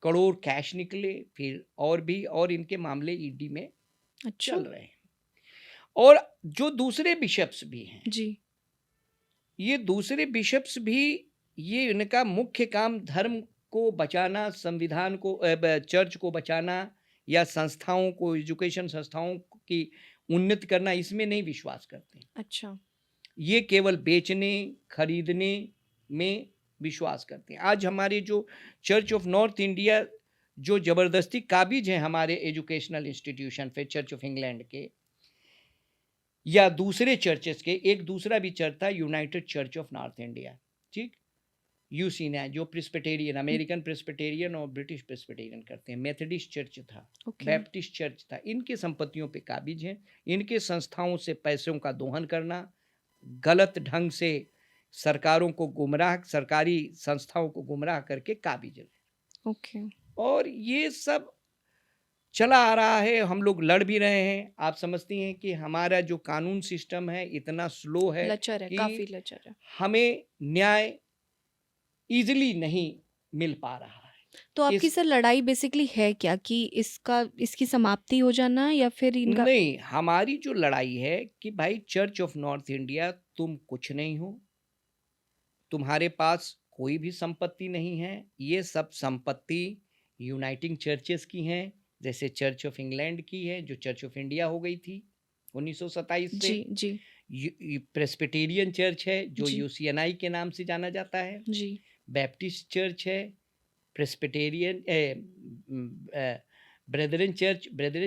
करोड़ कैश निकले, फिर और इनके मामले ईडी में अच्छा। चल रहे हैं। और जो दूसरे बिशप्स भी हैं, जी, ये दूसरे बिशप्स भी, ये इनका मुख्य काम धर्म को बचाना, संविधान को, चर्च को बचाना या संस्थाओं को, एजुकेशन संस्थाओं की उन्नति करना, इसमें नहीं विश्वास करते। अच्छा। ये केवल बेचने खरीदने में विश्वास करते हैं। आज हमारे जो चर्च ऑफ नॉर्थ इंडिया जो जबरदस्ती काबिज हैं हमारे एजुकेशनल इंस्टीट्यूशन पे, चर्च ऑफ इंग्लैंड के या दूसरे चर्चेस के, एक दूसरा भी चर्च था United church of north India, ठीक, यूसीना, जो प्रेस्बिटेरियन, अमेरिकन प्रेस्बिटेरियन और ब्रिटिश प्रेस्बिटेरियन करते हैं। मेथोडिस्ट चर्च था, ओके। बैप्टिस्ट चर्च था। इनके संपत्तियों पे काबिज हैं। इनके संस्थाओं से पैसों का दोहन करना, गलत ढंग से सरकारों को गुमराह, सरकारी संस्थाओं को गुमराह करके काबिज है। ओके। और ये सब चला आ रहा है, हम लोग लड़ भी रहे हैं। आप समझती हैं कि हमारा जो कानून सिस्टम है इतना स्लो है लचर है, कि काफी लचर है। हमें न्याय इजीली नहीं मिल पा रहा है। तो आपकी इस सर लड़ाई बेसिकली है क्या, कि इसकी समाप्ति हो जाना या फिर इनका? नहीं, हमारी जो लड़ाई है कि भाई चर्च ऑफ नॉर्थ इंडिया, तुम कुछ नहीं हो, तुम्हारे पास कोई भी संपत्ति नहीं है। ये सब संपत्ति यूनाइटिंग चर्चेस की हैं, जैसे चर्च ऑफ इंग्लैंड की है, जो चर्च ऑफ इंडिया हो गई थी 1927 से। जी, जी, प्रेस्बिटेरियन चर्च है जो जी। यूसीएनआई के नाम से जाना जाता है। जी। बैप्टिस्ट चर्च है, प्रेस्बिटेरियन, ब्रेदरन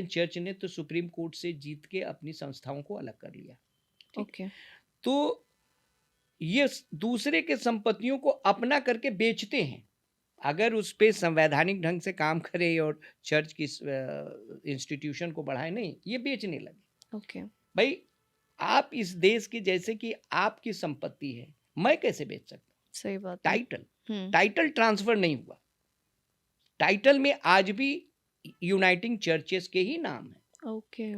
चर्च ने तो सुप्रीम कोर्ट से जीत के अपनी संस्थाओं को अलग कर लिया। ओके। तो ये दूसरे के संपत्तियों को अपना करके बेचते हैं। अगर उस पे संवैधानिक ढंग से काम करे और चर्च की इंस्टीट्यूशन को बढ़ाए, नहीं, ये बेचने लगे। ओके। भाई आप इस देश की, जैसे कि आपकी संपत्ति है, मैं कैसे बेच सकता हूँ? सही बात है। टाइटल हम्म। टाइटल ट्रांसफर नहीं हुआ। टाइटल में आज भी यूनाइटिंग चर्चेस के ही नाम है। ओके।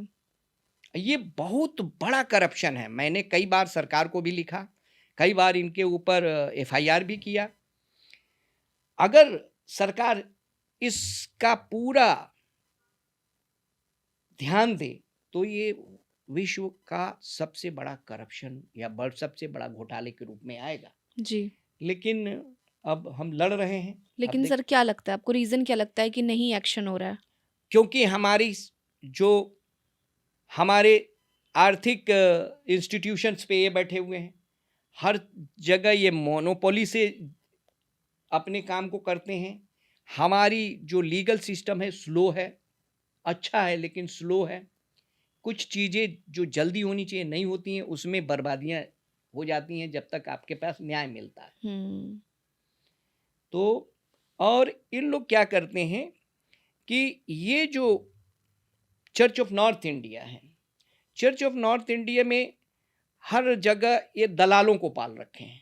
ये बहुत बड़ा करप्शन है। मैंने कई बार सरकार को भी लिखा, कई बार इनके ऊपर एफआईआर भी किया। अगर सरकार इसका पूरा ध्यान दे तो ये विश्व का सबसे बड़ा करप्शन या सबसे बड़ा घोटाले के रूप में आएगा। जी। लेकिन अब हम लड़ रहे हैं। अब लेकिन सर क्या लगता है आपको, रीजन क्या लगता है कि नहीं एक्शन हो रहा है? क्योंकि जो हमारे आर्थिक इंस्टीट्यूशंस पे ये बैठे हुए हैं, हर जगह ये मोनोपोली से अपने काम को करते हैं। हमारी जो लीगल सिस्टम है स्लो है, अच्छा है लेकिन स्लो है। कुछ चीज़ें जो जल्दी होनी चाहिए नहीं होती हैं, उसमें बर्बादियां हो जाती हैं जब तक आपके पास न्याय मिलता है। तो और इन लोग क्या करते हैं कि ये जो चर्च ऑफ नॉर्थ इंडिया है, चर्च ऑफ नॉर्थ इंडिया में हर जगह ये दलालों को पाल रखे हैं।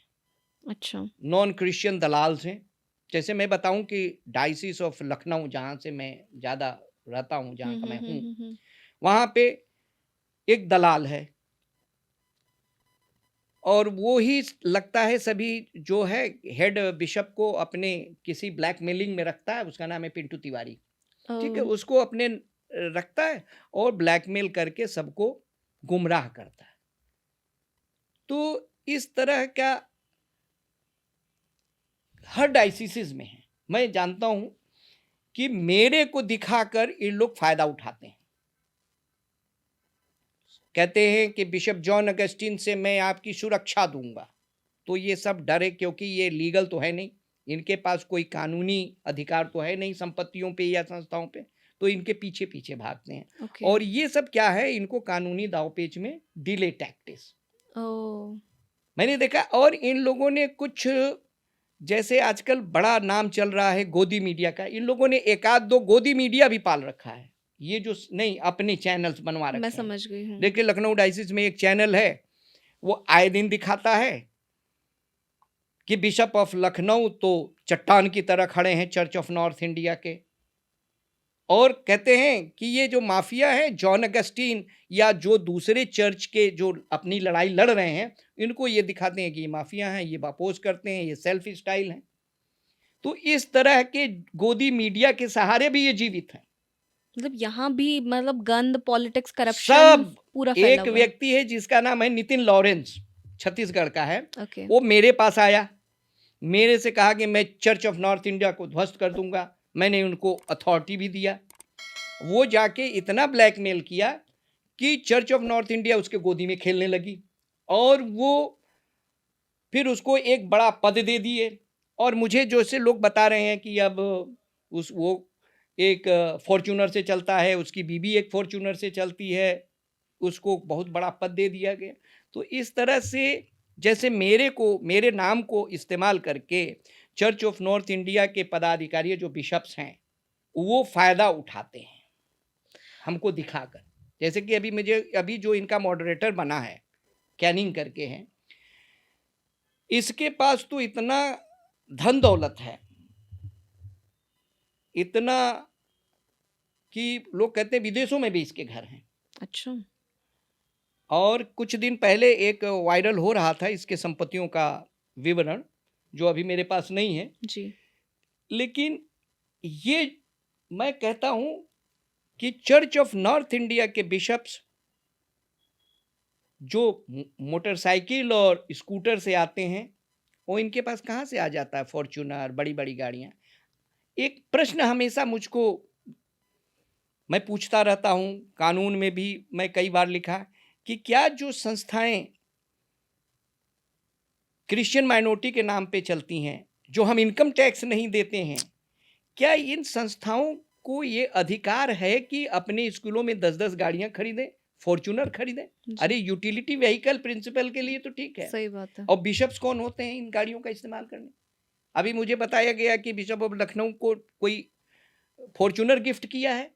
अच्छा। नॉन क्रिश्चियन दलाल हैं। जैसे मैं बताऊं कि डायसिस ऑफ लखनऊ, जहाँ से मैं ज़्यादा रहता हूँ, जहाँ का मैं हूँ, वहाँ पे एक दलाल है और वो ही लगता है सभी जो है हेड बिशप को अपने किसी ब्लैकमेलिंग में रखता है। उसका नाम है पिंटू तिवारी। ठीक है, उसको अपने रखता है और ब्लैकमेल करके सबको गुमराह करता है। तो इस तरह का हर डायसिस में है। मैं जानता हूं कि मेरे को दिखाकर इन लोग फायदा उठाते हैं। कहते हैं कि बिशप जॉन अगस्टिन से मैं आपकी सुरक्षा दूंगा। तो ये सब डर है, क्योंकि ये लीगल तो है नहीं, इनके पास कोई कानूनी अधिकार तो है नहीं संपत्तियों पे या संस्थाओं पे, तो इनके पीछे पीछे भागते हैं। और ये सब क्या है, इनको कानूनी दांवपेच में डिले टैक्टिस मैंने देखा। और इन लोगों ने कुछ, जैसे आजकल बड़ा नाम चल रहा है गोदी मीडिया का, इन लोगों ने एक आध दो गोदी मीडिया भी पाल रखा है। ये जो नहीं अपने चैनल्स बनवा रखे हैं। मैं समझ गई हूँ। देखिए लखनऊ डायसिस में एक चैनल है, वो आए दिन दिखाता है कि बिशप ऑफ लखनऊ तो चट्टान की तरह खड़े हैं चर्च ऑफ नॉर्थ इंडिया के, और कहते हैं कि ये जो माफिया है जॉन अगस्टीन या जो दूसरे चर्च के जो अपनी लड़ाई लड़ रहे हैं, इनको ये दिखाते हैं कि ये माफिया हैं, ये अपोज करते हैं, ये सेल्फ स्टाइल हैं। तो इस तरह के गोदी मीडिया के सहारे भी ये जीवित हैं। मतलब यहाँ भी मतलब गंद, पॉलिटिक्स, करप्शन सब पूरा फैला एक हुआ है। व्यक्ति है जिसका नाम है नितिन लॉरेंस, छत्तीसगढ़ का है। ओके। वो मेरे पास आया, मेरे से कहा कि मैं चर्च ऑफ नॉर्थ इंडिया को ध्वस्त कर दूंगा। मैंने उनको अथॉरिटी भी दिया। वो जाके इतना ब्लैकमेल किया कि चर्च ऑफ नॉर्थ इंडिया उसके गोदी में खेलने लगी, और वो फिर उसको एक बड़ा पद दे दिए। और मुझे जो से लोग बता रहे हैं कि अब वो एक फॉर्च्यूनर से चलता है, उसकी बीबी एक फॉर्च्यूनर से चलती है, उसको बहुत बड़ा पद दे दिया गया। तो इस तरह से जैसे मेरे नाम को इस्तेमाल करके चर्च ऑफ नॉर्थ इंडिया के पदाधिकारी जो बिशप्स हैं वो फायदा उठाते हैं हमको दिखाकर। जैसे कि अभी जो इनका मॉडरेटर बना है, कैनिंग करके हैं, इसके पास तो इतना धन दौलत है, इतना कि लोग कहते हैं विदेशों में भी इसके घर हैं। अच्छा। और कुछ दिन पहले एक वायरल हो रहा था इसके संपत्तियों का विवरण, जो अभी मेरे पास नहीं है जी। लेकिन ये मैं कहता हूं कि चर्च ऑफ नॉर्थ इंडिया के बिशप्स जो मोटरसाइकिल और स्कूटर से आते हैं, वो इनके पास कहाँ से आ जाता है फॉर्च्यूनर, बड़ी बड़ी गाड़ियाँ। एक प्रश्न हमेशा मुझको, मैं पूछता रहता हूँ, कानून में भी मैं कई बार लिखा कि क्या जो संस्थाएं क्रिश्चियन माइनॉरिटी के नाम पे चलती हैं, जो हम इनकम टैक्स नहीं देते हैं, क्या इन संस्थाओं को ये अधिकार है कि अपने स्कूलों में 10-10 गाड़ियां खरीदें, फॉर्च्यूनर खरीदें? अरे यूटिलिटी व्हीकल प्रिंसिपल के लिए तो ठीक है। सही बात है। और बिशप्स कौन होते हैं इन गाड़ियों का इस्तेमाल करने? अभी मुझे बताया गया कि बिशप ऑफ लखनऊ को कोई फॉर्च्यूनर गिफ्ट किया है।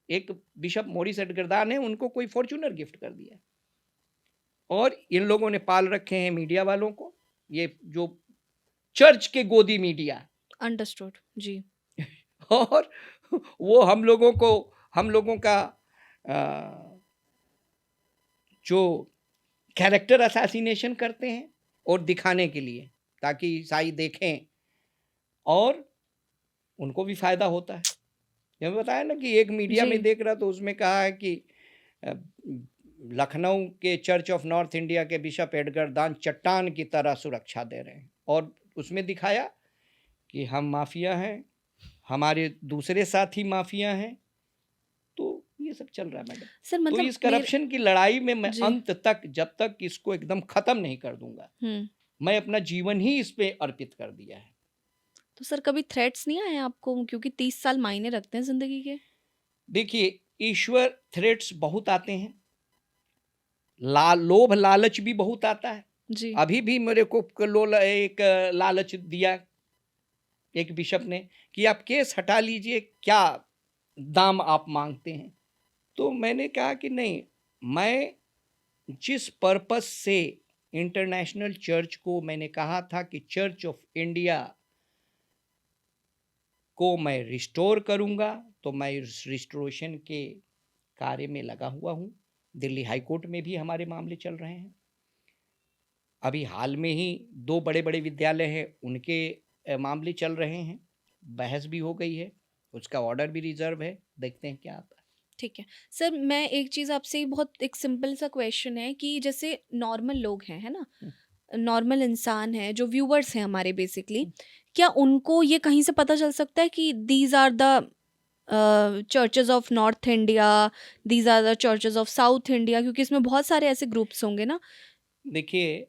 एक बिशप मोरिस एडगरदान है, उनको कोई फॉर्च्यूनर गिफ्ट कर दिया। और इन लोगों ने पाल रखे हैं मीडिया वालों को, ये जो चर्च के गोदी मीडिया। अंडरस्टूड जी। और वो हम लोगों का जो कैरेक्टर असैसिनेशन करते हैं और दिखाने के लिए, ताकि ईसाई देखें और उनको भी फायदा होता है। जब बताया ना कि एक मीडिया में जी। देख रहा तो उसमें कहा है कि अ, लखनऊ के चर्च ऑफ नॉर्थ इंडिया के बिशप एडगर दान चट्टान की तरह सुरक्षा दे रहे हैं, और उसमें दिखाया कि हम माफिया हैं, हमारे दूसरे साथी माफिया हैं। तो ये सब चल रहा है मैडम। सर तो मतलब इस करप्शन की लड़ाई में मैं जी। अंत तक, जब तक इसको एकदम खत्म नहीं कर दूंगा, मैं अपना जीवन ही इस पे अर्पित कर दिया है। तो सर कभी थ्रेट्स नहीं आए आपको, क्योंकि 30 साल मायने रखते हैं जिंदगी के? देखिए, ईश्वर थ्रेट्स बहुत आते हैं, लोभ लालच भी बहुत आता है। जी। अभी भी मेरे को एक लालच दिया एक बिशप ने कि आप केस हटा लीजिए, क्या दाम आप मांगते हैं। तो मैंने कहा कि नहीं, मैं जिस पर्पस से इंटरनेशनल चर्च को मैंने कहा था कि चर्च ऑफ इंडिया को मैं रिस्टोर करूंगा, तो मैं इस रिस्टोरेशन के कार्य में लगा हुआ हूं। दिल्ली हाई कोर्ट में भी हमारे मामले चल रहे हैं। अभी हाल में ही 2 बड़े-बड़े विद्यालय हैं, उनके मामले चल रहे हैं। बहस भी हो गई है, उसका ऑर्डर भी रिजर्व है, देखते हैं क्या आता है। ठीक है। सर मैं एक चीज़ आपसे, बहुत एक सिंपल सा क्वेश्चन है कि जैसे नॉर्मल लोग हैं, है ना? हुँ, नॉर्मल इंसान हैं, जो व्यूअर्स हैं हमारे बेसिकली, हुँ। क्या उनको ये कहीं से पता चल सकता है कि these are the churches of north India, these are the churches of south India, क्योंकि इसमें बहुत सारे ऐसे ग्रुप्स होंगे ना? देखिए,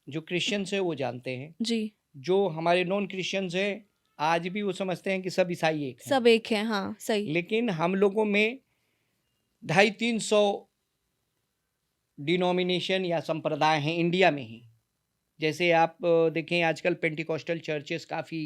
जो क्रिश्चियंस हैं वो जानते हैं, जी। जो हमारे नॉन क्रिश्चियंस हैं, आज भी वो समझते हैं कि सब ईसाई एक हैं। सब एक हैं, हाँ, सही। लेकिन हम लोगों में 250-300 डिनोमिनेशन या संप्रदाय हैं इंडिया में ही। जैसे आप देखें, आजकल पेंटिकॉस्टल चर्चेस काफ़ी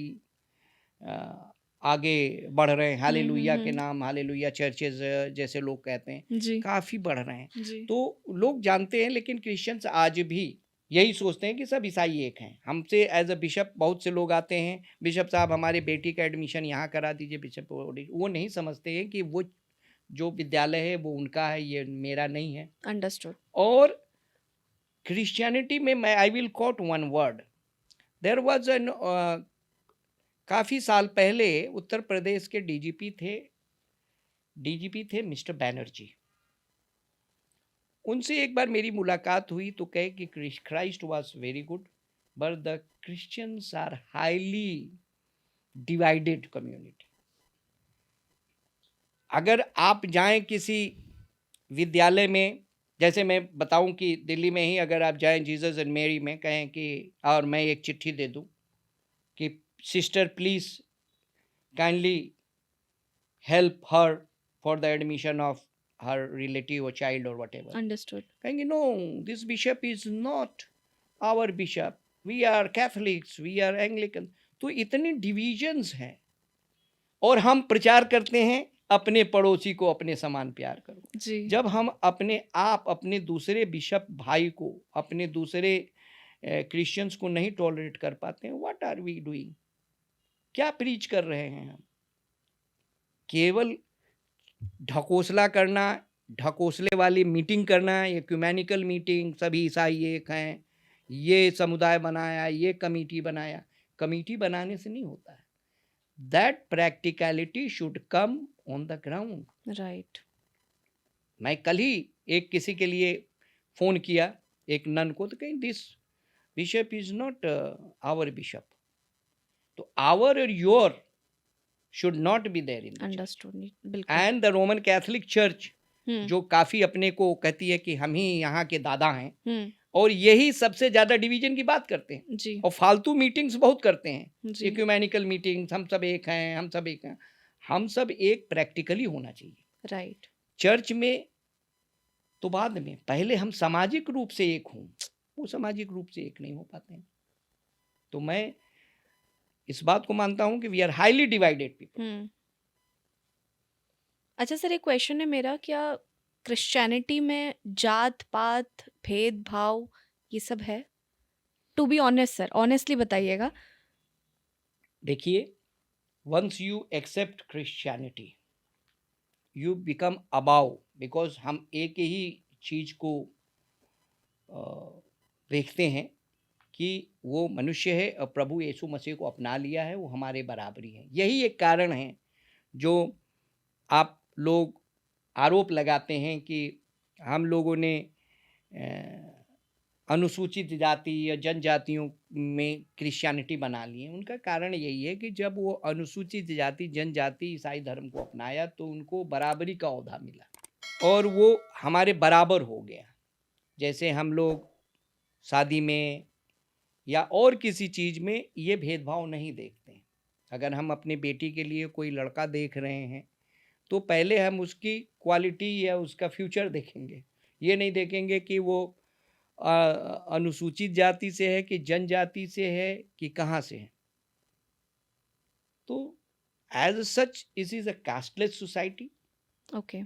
आगे बढ़ रहे हैं। हालेलुया के नाम, हालेलुया चर्चेस जैसे लोग कहते हैं, जी। काफ़ी बढ़ रहे हैं। जी। तो लोग जानते हैं, लेकिन क्रिश्चियंस आज भी यही सोचते हैं कि सब ईसाई एक हैं। हमसे एज अ बिशप बहुत से लोग आते हैं, बिशप साहब हमारे बेटी का एडमिशन यहाँ करा दीजिए। बिशप वो नहीं समझते हैं कि वो जो विद्यालय है वो उनका है, ये मेरा नहीं है। अंडरस्टूड। और क्रिश्चियनिटी में मैं I will quote one word. There was an काफ़ी साल पहले उत्तर प्रदेश के डीजीपी थे मिस्टर बैनर्जी। उनसे एक बार मेरी मुलाकात हुई तो कहे कि Christ was very good, but the Christians are highly divided community. अगर आप जाएं किसी विद्यालय में, जैसे मैं बताऊं कि दिल्ली में ही अगर आप जाएं जीसस एंड मेरी में, कहें कि और मैं एक चिट्ठी दे दूं कि sister please kindly help her for the admission of her relative और चाइल्ड और वट एवर, अंडरस्टूड। कहेंगे no, this bishop is not our bishop, we are Catholics, we are Anglican. तो इतने डिविजन्स हैं, और हम प्रचार करते हैं अपने पड़ोसी को अपने समान प्यार करो। जी। जब हम अपने दूसरे बिशप भाई को, अपने दूसरे क्रिश्चियंस को नहीं टॉलरेट कर पाते हैं, व्हाट आर वी डूइंग? क्या प्रीच कर रहे हैं हम? केवल ढकोसला करना, ढकोसले वाली मीटिंग करना, इक्यूमेनिकल मीटिंग, सभी ईसाई एक हैं, ये समुदाय बनाया, ये कमेटी बनाया। कमेटी बनाने से नहीं होता है। That practicality should come on the ground. Right. मैं कल ही एक किसी के लिए फोन किया, एक नन को, तो कहीं this bishop is not our bishop. तो आवर और your should not be there in understood. बिल्कुल। And the Roman Catholic church, hmm. जो काफी अपने को कहती है कि हम ही यहाँ के दादा हैं, हम्म। और यही सबसे ज्यादा डिवीजन की बात करते हैं, जी। और फालतू मीटिंग्स बहुत करते हैं, जी। इक्यूमेनिकल मीटिंग्स, हम सब एक हैं, हम सब एक हैं। हम सब एक प्रैक्टिकली होना चाहिए। राइट। चर्च में तो बाद में, पहले हम सामाजिक रूप से एक हों, वो सामाजिक रूप से एक नहीं हो पाते हैं। तो मैं इस बात को मानता हूं कि we are highly divided people. अच्छा सर, एक क्वेश्चन है मेरा, क्या क्रिश्चियनिटी में जात पात भेदभाव ये सब है? To be honest sir, honestly बताइएगा। देखिए, once you accept Christianity you become above, because हम एक ही चीज को देखते हैं कि वो मनुष्य है और प्रभु यीशु मसीह को अपना लिया है, वो हमारे बराबरी है। यही एक कारण है जो आप लोग आरोप लगाते हैं कि हम लोगों ने अनुसूचित जाति या जनजातियों में क्रिश्चियनिटी बना ली है। उनका कारण यही है कि जब वो अनुसूचित जाति जनजाति ईसाई धर्म को अपनाया तो उनको बराबरी का ओहदा मिला और वो हमारे बराबर हो गया। जैसे हम लोग शादी में या और किसी चीज़ में ये भेदभाव नहीं देखते हैं। अगर हम अपनी बेटी के लिए कोई लड़का देख रहे हैं तो पहले हम उसकी क्वालिटी या उसका फ्यूचर देखेंगे, ये नहीं देखेंगे कि वो अनुसूचित जाति से है कि जनजाति से है कि कहाँ से है। तो as such it is a casteless society, okay.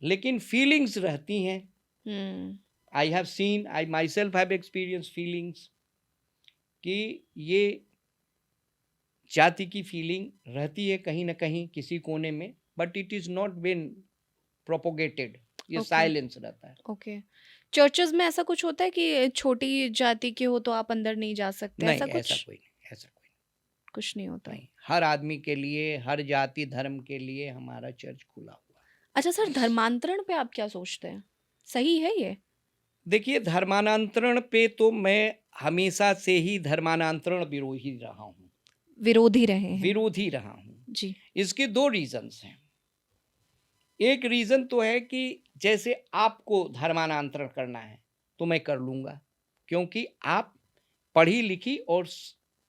लेकिन फीलिंग्स रहती हैं। Hmm. I have seen, I myself have experience feelings कि ये जाति की फीलिंग रहती है कहीं ना कहीं किसी कोने में, but it is not been propagated, ये Okay. साइलेंस रहता है। ओके। चर्चेस में ऐसा कुछ होता है कि छोटी जाति के हो तो आप अंदर नहीं जा सकते, नहीं, ऐसा ऐसा कुछ कोई नहीं, ऐसा कोई कुछ नहीं होता? नहीं। हर आदमी के लिए, हर जाति धर्म के लिए हमारा चर्च खुला हुआ है। अच्छा सर, धर्मांतरण पे आप क्या सोचते हैं? सही है ये? देखिए, धर्मांतरण पे तो मैं हमेशा से ही धर्मांतरण विरोधी रहा हूँ, विरोधी रहे हैं? विरोधी रहा हूँ। जी। इसके दो रीजंस हैं। एक रीजन तो है कि जैसे आपको धर्मांतरण करना है तो मैं कर लूंगा, क्योंकि आप पढ़ी लिखी और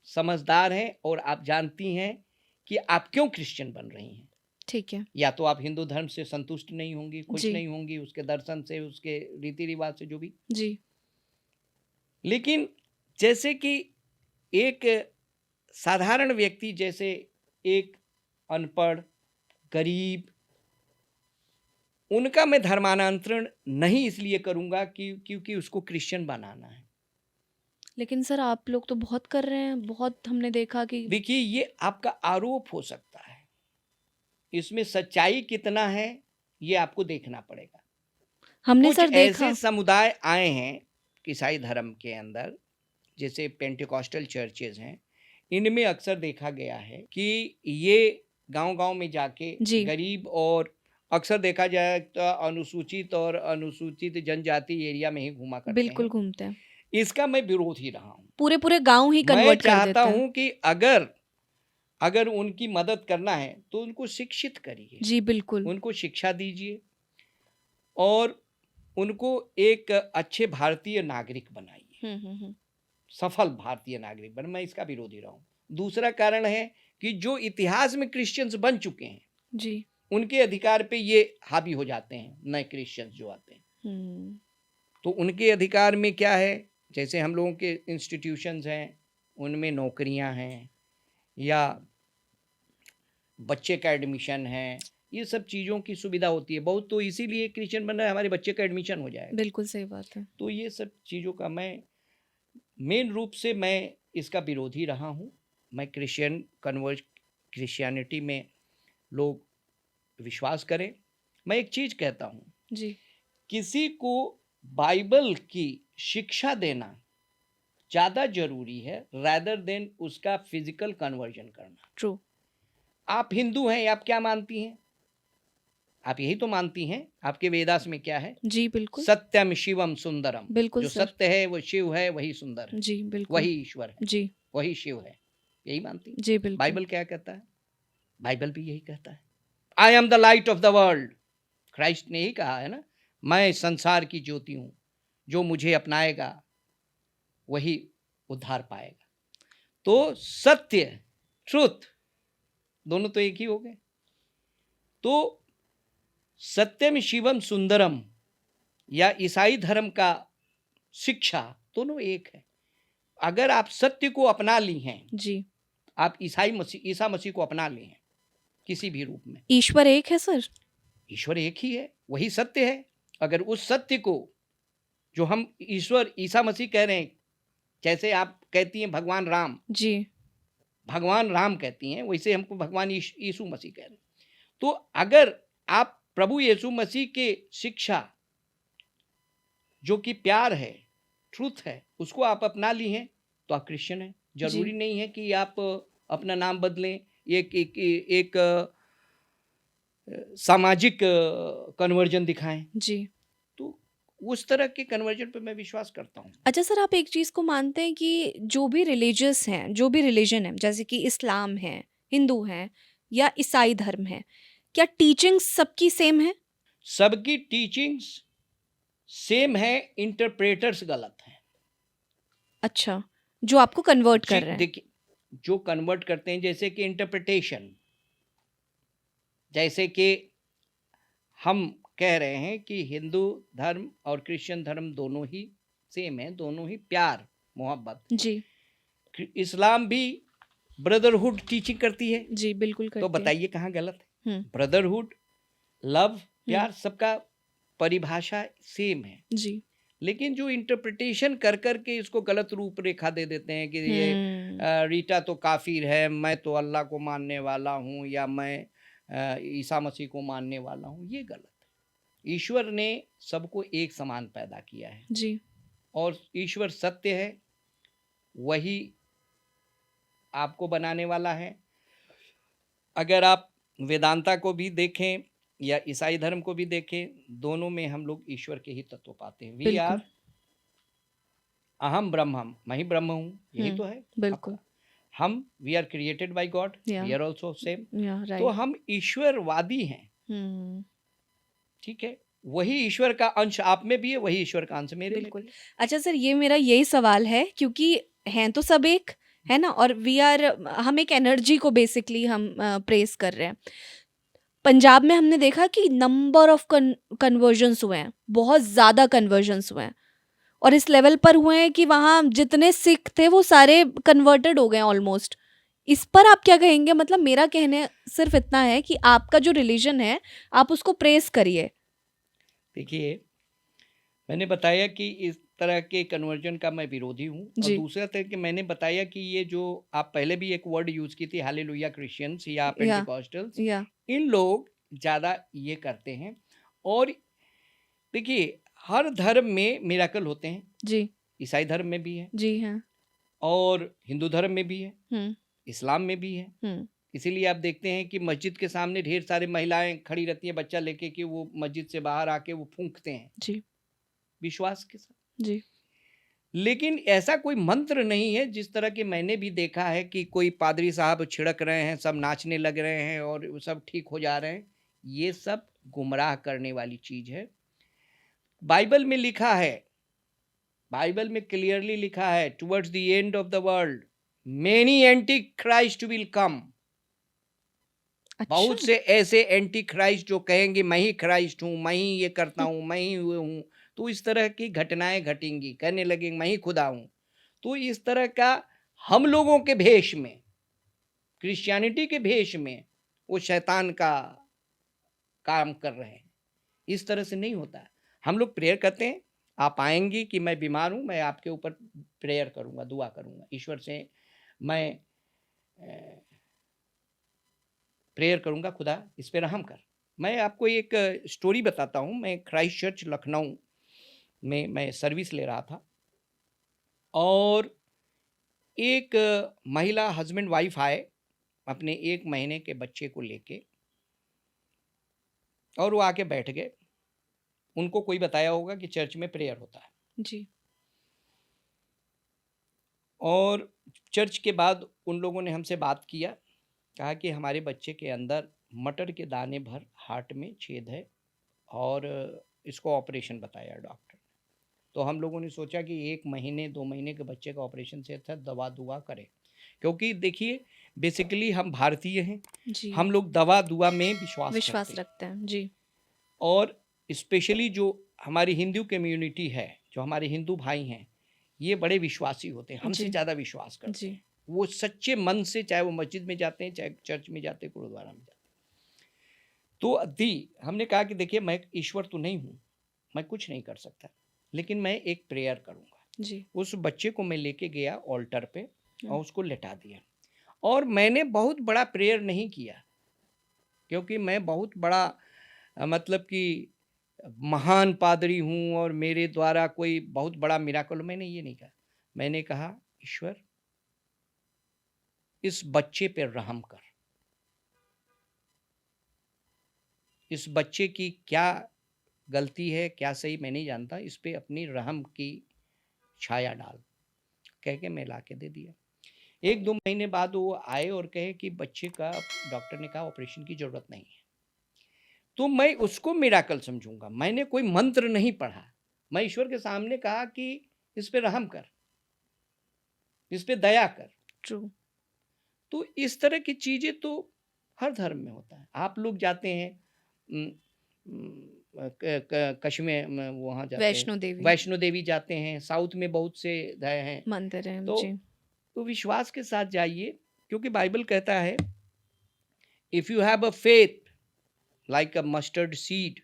समझदार हैं और आप जानती हैं कि आप क्यों क्रिश्चियन बन रही हैं। ठीक है। या तो आप हिंदू धर्म से संतुष्ट नहीं होंगी, खुश जी। नहीं होंगी, उसके दर्शन से, उसके रीति रिवाज से, जो भी। जी। लेकिन जैसे कि एक साधारण व्यक्ति, जैसे एक अनपढ़, गरीब, उनका मैं धर्मांतरण नहीं इसलिए करूंगा क्योंकि उसको क्रिश्चियन बनाना है। लेकिन सर आप लोग तो बहुत कर रहे हैं, बहुत हमने देखा कि देखिए, ये आपका आरोप हो सकता है, इसमें सच्चाई कितना है ये आपको देखना पड़ेगा। हमने कुछ सर देखा। ऐसे समुदाय आए हैं ईसाई धर्म के अंदर, जैसे पेंटिकॉस्टल चर्चेज हैं, इनमें अक्सर देखा गया है कि ये गांव-गांव में जाके जी। गरीब और अक्सर देखा जाए तो अनुसूचित जनजाति एरिया में ही घूमा करते बिल्कुल हैं। घूमते हैं, इसका मैं विरोधी रहा हूँ। पूरे पूरे गांव ही मैं कन्वर्ट कर चाहता देते हैं। हूँ कि अगर उनकी मदद करना है तो उनको शिक्षित करिए, जी बिल्कुल। उनको शिक्षा दीजिए और उनको एक अच्छे भारतीय नागरिक बनाइए, सफल भारतीय नागरिक बने। मैं इसका विरोधी रहा हूँ। दूसरा कारण है कि जो इतिहास में क्रिश्चियंस बन चुके हैं जी। उनके अधिकार पे ये हावी हो जाते हैं नए क्रिश्चियंस जो आते हैं। तो उनके अधिकार में क्या है, जैसे हम लोगों के इंस्टीट्यूशंस हैं, उनमें नौकरियां हैं या बच्चे का एडमिशन है, ये सब चीज़ों की सुविधा होती है। बहुत तो इसीलिए क्रिश्चियन बन रहा है, हमारे बच्चे का एडमिशन हो जाएगा। बिल्कुल सही बात है। तो ये सब चीज़ों का मैं मेन रूप से मैं इसका विरोधी रहा हूँ। मैं क्रिश्चियनिटी में लोग विश्वास करें। मैं एक चीज़ कहता हूँ जी। किसी को बाइबल की शिक्षा देना ज़्यादा जरूरी है रैदर देन उसका फिजिकल कन्वर्जन करना। ट्रू। आप हिंदू हैं, आप क्या मानती हैं? आप यही तो मानती हैं। आपके वेदास में क्या है? जी बिल्कुल। सत्यम शिवम सुंदरम। बिल्कुल जो सर। सत्य है वो शिव है, वही सुंदर है। जी बिल्कुल। वही ईश्वर है। जी। वही शिव है, यही मानती हैं। जी बिल्कुल। बाइबल क्या कहता है? बाइबल भी यही कहता है, I am the light of the world. Christ ने ही कहा है ना, मैं संसार की ज्योति हूं, जो मुझे अपनाएगा वही उद्धार पाएगा। तो सत्य, ट्रुथ, दोनों तो एक ही हो गए। तो सत्यम शिवम सुंदरम या ईसाई धर्म का शिक्षा दोनों एक है। अगर आप सत्य को अपना ली हैं जी, आप ईसा मसीह को अपना ली हैं किसी भी रूप में, ईश्वर एक है सर। ईश्वर एक ही है, वही सत्य है। अगर उस सत्य को जो हम ईश्वर ईसा मसीह कह रहे हैं, जैसे आप कहती हैं भगवान राम, जी भगवान राम कहती हैं, वैसे हमको भगवान यीशु मसीह कह रहे हैं। तो अगर आप प्रभु यीशु मसीह के शिक्षा जो कि प्यार है, ट्रूथ है, उसको आप अपना ली हैं तो आप क्रिश्चियन हैं। जरूरी जी। नहीं है कि आप अपना नाम बदलें, एक सामाजिक कन्वर्जन दिखाएं। जी। तो उस तरह के कन्वर्जन पे मैं विश्वास करता हूँ। अच्छा सर, आप एक चीज़ को मानते हैं कि जो भी रिलीजियस हैं, जो भी रिलीजन है, जैसे कि इस्लाम है, हिंदू हैं या ईसाई धर्म है, क्या टीचिंग्स सबकी सेम है? सबकी टीचिंग्स सेम है, इंटरप्रेटर्स गलत हैं। अच्छा, जो आपको कन्वर्ट कर रहे हैं। देखिए, जो कन्वर्ट करते हैं, जैसे कि इंटरप्रिटेशन, जैसे कि हम कह रहे हैं कि हिंदू धर्म और क्रिश्चियन धर्म दोनों ही सेम है, दोनों ही प्यार मोहब्बत। जी। इस्लाम भी ब्रदरहुड टीचिंग करती है, जी, बिल्कुल तो करती है। बताइए कहाँ गलत है? हुँ, ब्रदरहुड, लव, प्यार, सबका परिभाषा सेम है। जी। लेकिन जो इंटरप्रिटेशन कर कर के इसको गलत रूपरेखा दे देते हैं कि ये रीटा तो काफिर है, मैं तो अल्लाह को मानने वाला हूँ, या मैं ईसा मसीह को मानने वाला हूँ, ये गलत है। ईश्वर ने सबको एक समान पैदा किया है, जी। और ईश्वर सत्य है, वही आपको बनाने वाला है। अगर आप वेदांता को भी देखें या ईसाई धर्म को भी देखें, दोनों में हम लोग ईश्वर के ही तत्व पाते हैं। वी बिल्कुल। आर अहम ब्रह्मम, मैं ही ब्रह्म हूँ, यही तो है बिल्कुल। आपका। हम we are created by God, Yeah. We are also same. या तो राइट। हम ईश्वरवादी हैं, ठीक है। वही ईश्वर का अंश आप में भी है, वही ईश्वर का अंश मेरे में बिल्कुल। भी है। अच्छा सर, ये मेरा यही सवाल है, क्योंकि हैं तो सब एक, है ना, और हम एक एनर्जी को बेसिकली हम प्रेस कर रहे हैं। पंजाब में हमने देखा कि नंबर ऑफ कन्वर्जन्स हुए हैं, बहुत ज़्यादा कन्वर्जन्स हुए हैं, और इस लेवल पर हुए हैं कि वहाँ जितने सिख थे वो सारे कन्वर्टेड हो गए ऑलमोस्ट। इस पर आप क्या कहेंगे? मतलब मेरा कहने सिर्फ इतना है कि आपका जो रिलीजन है, आप उसको प्रेस करिए। देखिए, मैंने बताया कि इस तरह के कन्वर्जन का मैं विरोधी हूँ, और जी। दूसरा तरह कि मैंने बताया कि ये जो आप पहले भी एक वर्ड यूज की थी, हालेलुया क्रिश्चियंस या या पेंटिकॉस्टल्स, या इन लोग ज़्यादा ये करते हैं। और देखिए, हर धर्म में मिराकल होते हैं, जी। ईसाई धर्म में भी है, जी हाँ। और हिंदू धर्म में भी है, हुँ, इस्लाम में भी है। हुँ। इसीलिए आप देखते हैं कि मस्जिद के सामने ढेर सारी महिलाएं खड़ी रहती हैं बच्चा लेके, कि वो मस्जिद से बाहर आके वो फूंकते हैं जी। विश्वास के साथ। जी। लेकिन ऐसा कोई मंत्र नहीं है, जिस तरह कि मैंने भी देखा है कि कोई पादरी साहब छिड़क रहे हैं, सब नाचने लग रहे हैं और वो सब ठीक हो जा रहे हैं। ये सब गुमराह करने वाली चीज है। बाइबल में लिखा है, बाइबल में क्लियरली लिखा है, towards the end of the world many anti Christ will कम। बहुत अच्छा। से ऐसे एंटी क्राइस्ट जो कहेंगे मैं ही क्राइस्ट हूँ, मैं ही ये करता हूँ, मैं ही वो हूँ। तो इस तरह की घटनाएं घटेंगी, कहने लगेंगे मैं ही खुदा हूँ। तो इस तरह का हम लोगों के भेष में, क्रिश्चियनिटी के भेष में वो शैतान का काम कर रहे हैं। इस तरह से नहीं होता है। हम लोग प्रेयर करते हैं, आप आएंगी कि मैं बीमार हूँ, मैं आपके ऊपर प्रेयर करूँगा, दुआ करूँगा, ईश्वर से मैं प्रेयर करूँगा, खुदा इस पे रहम कर। मैं आपको एक स्टोरी बताता हूँ। मैं क्राइस्ट चर्च लखनऊ में मैं सर्विस ले रहा था, और एक महिला हस्बैंड वाइफ आए अपने 1 महीने के बच्चे को लेके, और वो आके बैठ गए। उनको कोई बताया होगा कि चर्च में प्रेयर होता है, जी। और चर्च के बाद उन लोगों ने हमसे बात किया, कहा कि हमारे बच्चे के अंदर मटर के दाने भर हार्ट में छेद है, और इसको ऑपरेशन बताया डॉक्टर। तो हम लोगों ने सोचा कि 1 महीने 2 महीने के बच्चे का ऑपरेशन से अच्छा दवा दुआ करें, क्योंकि देखिए बेसिकली हम भारतीय हैं, जी। हम लोग दवा दुआ में विश्वास करते हैं। रखते हैं। जी। और स्पेशली जो हमारी हिंदू कम्युनिटी है, जो हमारे हिंदू भाई हैं, ये बड़े विश्वासी होते हैं, हमसे जी। ज़्यादा विश्वास करते जी। हैं। वो सच्चे मन से, चाहे वो मस्जिद में जाते हैं, चाहे चर्च में जाते हैं, गुरुद्वारा में जाते हैं। तो हमने कहा कि देखिए मैं ईश्वर तो नहीं हूँ, मैं कुछ नहीं कर सकता, लेकिन मैं एक प्रेयर करूँगा। जी। उस बच्चे को मैं लेके गया ऑल्टर पे और उसको लेटा दिया, और मैंने बहुत बड़ा प्रेयर नहीं किया, क्योंकि मैं बहुत बड़ा मतलब कि महान पादरी हूँ और मेरे द्वारा कोई बहुत बड़ा मिराकल, मैंने ये नहीं कहा। मैंने कहा, ईश्वर इस बच्चे पे रहम कर, इस बच्चे की क्या गलती है क्या सही मैं नहीं जानता, इस पे अपनी रहम की छाया डाल, कह के मैं ला के दे दिया। 1-2 महीने बाद वो आए और कहे कि बच्चे का डॉक्टर ने कहा ऑपरेशन की जरूरत नहीं है। तो मैं उसको मिराकल समझूंगा, मैंने कोई मंत्र नहीं पढ़ा, मैं ईश्वर के सामने कहा कि इस पे रहम कर, इस पे दया कर। ट्रू। तो इस तरह की चीजें तो हर धर्म में होता है। आप लोग जाते हैं कश्मीर में, वहाँ जाते हैं वैष्णो देवी जाते हैं, साउथ में बहुत से हैं मंदिर हैं। तो, जी। तो विश्वास के साथ जाइए, क्योंकि बाइबल कहता है if you have a faith like a mustard seed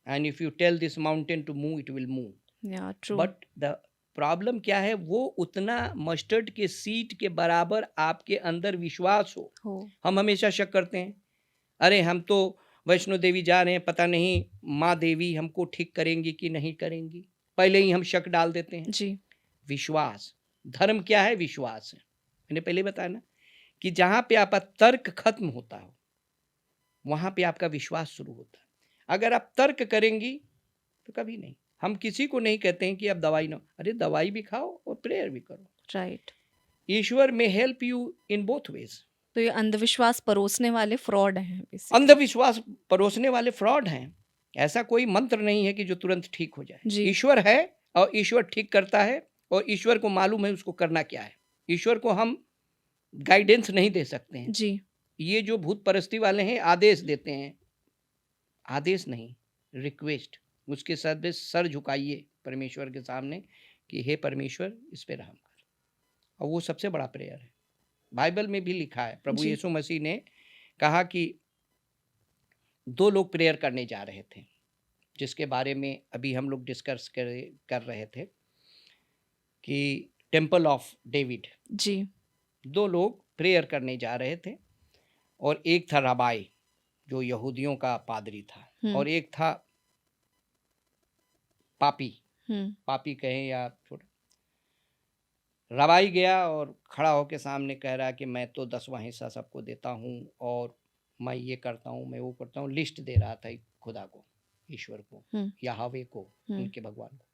and if you tell this mountain to move it will move. Yeah, true. But the problem क्या है, वो उतना मस्टर्ड के सीड के बराबर आपके अंदर विश्वास हो। हम हमेशा शक करते हैं, अरे हम तो वैष्णो देवी जा रहे हैं, पता नहीं माँ देवी हमको ठीक करेंगी कि नहीं करेंगी, पहले ही हम शक डाल देते हैं। जी। विश्वास, धर्म क्या है? विश्वास है। मैंने पहले बताया ना कि जहाँ पे आपका तर्क खत्म होता हो वहां पे आपका विश्वास शुरू होता है। अगर आप तर्क करेंगी तो कभी नहीं। हम किसी को नहीं कहते हैं कि आप दवाई ना, अरे दवाई भी खाओ और प्रेयर भी करो। राइट। ईश्वर में help you in both ways. तो ये अंधविश्वास परोसने वाले फ्रॉड हैं basically। अंधविश्वास परोसने वाले फ्रॉड हैं। ऐसा कोई मंत्र नहीं है कि जो तुरंत ठीक हो जाए। ईश्वर है और ईश्वर ठीक करता है और ईश्वर को मालूम है उसको करना क्या है। ईश्वर को हम गाइडेंस नहीं दे सकते हैं जी। ये जो भूत परस्ती वाले हैं आदेश देते हैं, आदेश नहीं, रिक्वेस्ट। उसके साथ सर झुकाइए परमेश्वर के सामने कि हे परमेश्वर इस पे रहम कर, और वो सबसे बड़ा प्रेयर है। बाइबल में भी लिखा है, प्रभु यीशु मसीह ने कहा कि 2 लोग प्रेयर करने जा रहे थे, जिसके बारे में अभी हम लोग डिस्कस कर रहे थे कि टेम्पल ऑफ डेविड। जी। 2 लोग प्रेयर करने जा रहे थे और एक था रबाई जो यहूदियों का पादरी था और एक था पापी, पापी कहें या छोटा। रबाई गया और खड़ा होकर सामने कह रहा कि मैं तो 10वां हिस्सा सबको देता हूँ और मैं ये करता हूँ, मैं वो करता हूँ, लिस्ट दे रहा था खुदा को, ईश्वर को, यहोवा को, उनके भगवान को।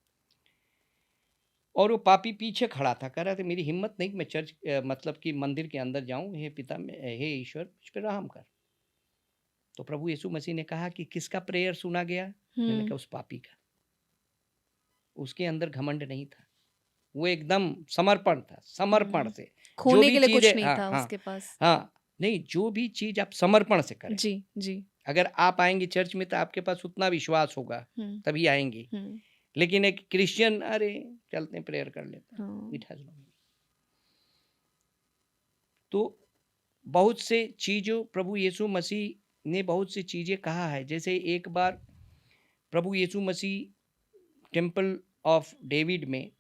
और वो पापी पीछे खड़ा था, कह रहा था मेरी हिम्मत नहीं कि मैं चर्च मतलब कि मंदिर के अंदर जाऊं, हे पिता, हे ईश्वर मुझ पर रहम कर। तो प्रभु यीशु मसीह ने कहा कि किसका प्रेयर सुना गया? मैंने कहा उस पापी का। उसके अंदर घमंड नहीं था, वो एकदम समर्पण था, समर्पण से खोने के लिए कुछ नहीं था उसके पास। हाँ, नहीं, जो भी चीज आप समर्पण से करें। जी जी। अगर आप आएंगे चर्च में तो आपके पास उतना विश्वास होगा तभी आएंगे, लेकिन एक क्रिश्चियन अरे चलते प्रेयर कर लेते हैं, इट हैज नो मीनिंग। तो बहुत से चीजों प्रभु यीशु मसीह ने बहुत सी चीजें कहा है। जैसे एक बार प्रभु यीशु मसीह टेम्पल ऑफ डेविड में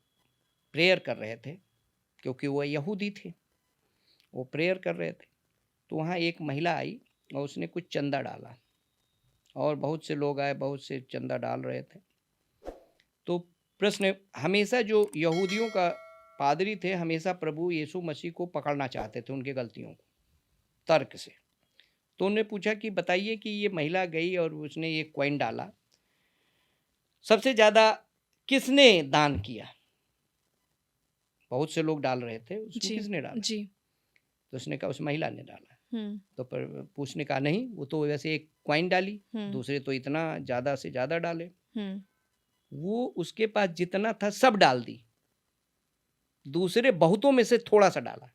प्रेयर कर रहे थे, क्योंकि वो यहूदी थे, वो प्रेयर कर रहे थे। तो वहाँ एक महिला आई और उसने कुछ चंदा डाला और बहुत से लोग आए, बहुत से चंदा डाल रहे थे। तो प्रश्न, हमेशा जो यहूदियों का पादरी थे हमेशा प्रभु यीशु मसीह को पकड़ना चाहते थे उनके गलतियों को तर्क से। तो उन्होंने पूछा कि बताइए कि ये महिला गई और उसने ये कॉइन डाला, सबसे ज्यादा किसने दान किया? बहुत से लोग डाल रहे थे, उसमें किसने डाला? जी। तो उसने कहा उस महिला ने डाला। तो पर पूछने का नहीं, वो तो वैसे एक कॉइन डाली, दूसरे तो इतना ज्यादा से ज्यादा डाले। वो उसके पास जितना था सब डाल दी, दूसरे बहुतों में से थोड़ा सा डाला।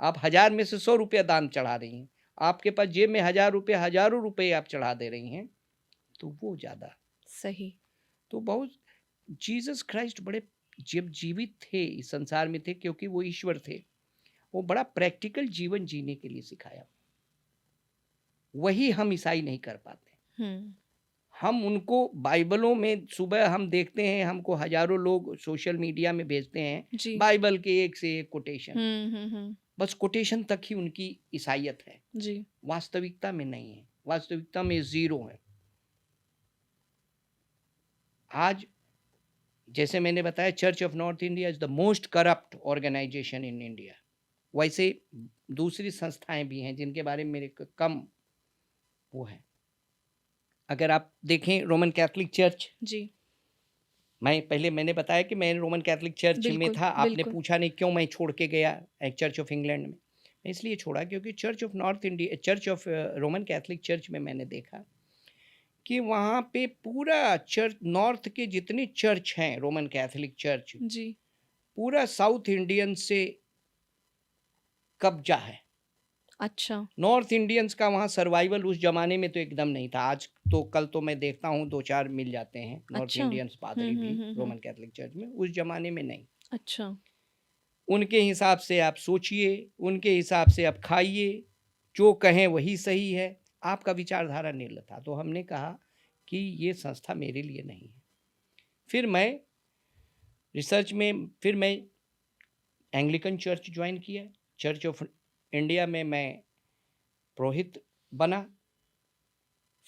आप 1000 में से 100 रुपया दान चढ़ा रही हैं, आपके पास जेब में 1000 रुपये, हजारों रुपये आप चढ़ा दे रही हैं, तो वो ज्यादा सही। तो बहुत जीसस क्राइस्ट बड़े जब जीवित थे इस संसार में थे, क्योंकि वो ईश्वर थे, वो बड़ा प्रैक्टिकल जीवन जीने के लिए सिखाया। वही हम ईसाई नहीं कर पाते। हम उनको बाइबलों में सुबह हम देखते हैं, हमको हजारों लोग सोशल मीडिया में भेजते हैं बाइबल के एक से एक कोटेशन, बस कोटेशन तक ही उनकी ईसाइयत है, जी। वास्तविकता में नहीं है, वास्तविकता में ज़ीरो है। आज जैसे मैंने बताया, Church of north India is the most corrupt organisation in India. वैसे दूसरी संस्थाएं भी हैं जिनके बारे में मेरे को कम वो है। अगर आप देखें रोमन कैथोलिक चर्च, जी। मैंने बताया कि मैं रोमन कैथोलिक चर्च में बिल्कुल, था। आपने बिल्कुल। पूछा नहीं क्यों मैं छोड़ के गया चर्च ऑफ इंग्लैंड में। मैं इसलिए छोड़ा क्योंकि church of Roman Catholic church में मैंने देखा कि वहाँ पे पूरा चर्च, नॉर्थ के जितने चर्च हैं रोमन कैथोलिक चर्च, जी। पूरा साउथ इंडियन से कब्जा है। अच्छा। नॉर्थ इंडियंस का वहाँ सर्वाइवल उस जमाने में तो एकदम नहीं था। आज तो कल तो मैं देखता हूँ 2-4 मिल जाते हैं नॉर्थ अच्छा। इंडियंस पादरी भी हुँ। रोमन कैथोलिक चर्च में, उस जमाने में नहीं। अच्छा। उनके हिसाब से आप सोचिए, उनके हिसाब से आप खाइए, जो कहें वही सही है, आपका विचारधारा निर्लज था। तो हमने कहा कि ये संस्था मेरे लिए नहीं है। फिर मैं रिसर्च में एंग्लिकन चर्च ज्वाइन किया। चर्च ऑफ इंडिया में मैं पुरोहित बना।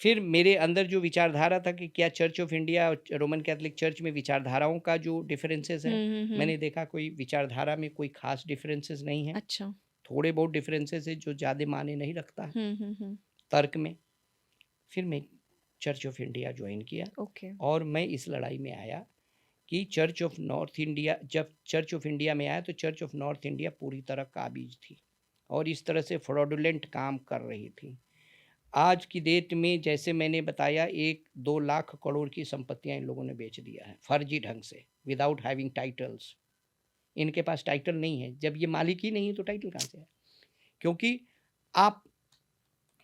फिर मेरे अंदर जो विचारधारा था कि क्या चर्च ऑफ इंडिया और रोमन कैथोलिक चर्च में विचारधाराओं का जो डिफरेंसेस है, मैंने देखा कोई विचारधारा में कोई खास डिफरेंसेस नहीं है। अच्छा। थोड़े बहुत डिफरेंसेस है जो ज़्यादा माने नहीं रखता है तर्क में। फिर मैं चर्च ऑफ इंडिया ज्वाइन किया ओके। और मैं इस लड़ाई में आया कि चर्च ऑफ नॉर्थ इंडिया, जब चर्च ऑफ इंडिया में आया तो चर्च ऑफ नॉर्थ इंडिया पूरी तरह काबिज थी और इस तरह से फ्रॉडुलेंट काम कर रही थी। आज की डेट में जैसे मैंने बताया 1-2 लाख करोड़ की संपत्तियां इन लोगों ने बेच दिया है फर्जी ढंग से, विदाउट हैविंग टाइटल्स। इनके पास टाइटल नहीं है। जब ये मालिक ही नहीं है तो टाइटल कहाँ से है? क्योंकि आप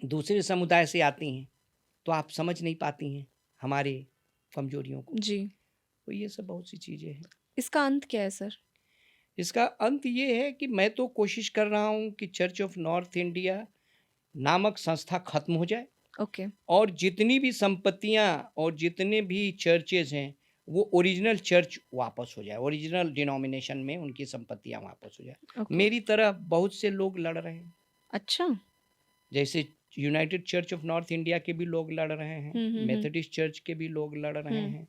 दूसरे समुदाय से आती हैं तो आप समझ नहीं पाती हैं हमारे कमजोरियों को। जी। तो ये सब बहुत सी चीज़ें हैं। इसका अंत क्या है सर? इसका अंत ये है कि मैं तो कोशिश कर रहा हूँ कि चर्च ऑफ नॉर्थ इंडिया नामक संस्था खत्म हो जाए ओके। और जितनी भी संपत्तियां और जितने भी चर्चेज हैं वो ओरिजिनल चर्च वापस हो जाए, ओरिजिनल डिनोमिनेशन में उनकी संपत्तियां वापस हो जाए। ओके। मेरी तरह बहुत से लोग लड़ रहे हैं, अच्छा। जैसे United church of north India के भी लोग लड़ रहे हैं, मेथोडिस्ट चर्च के भी लोग लड़ रहे हैं।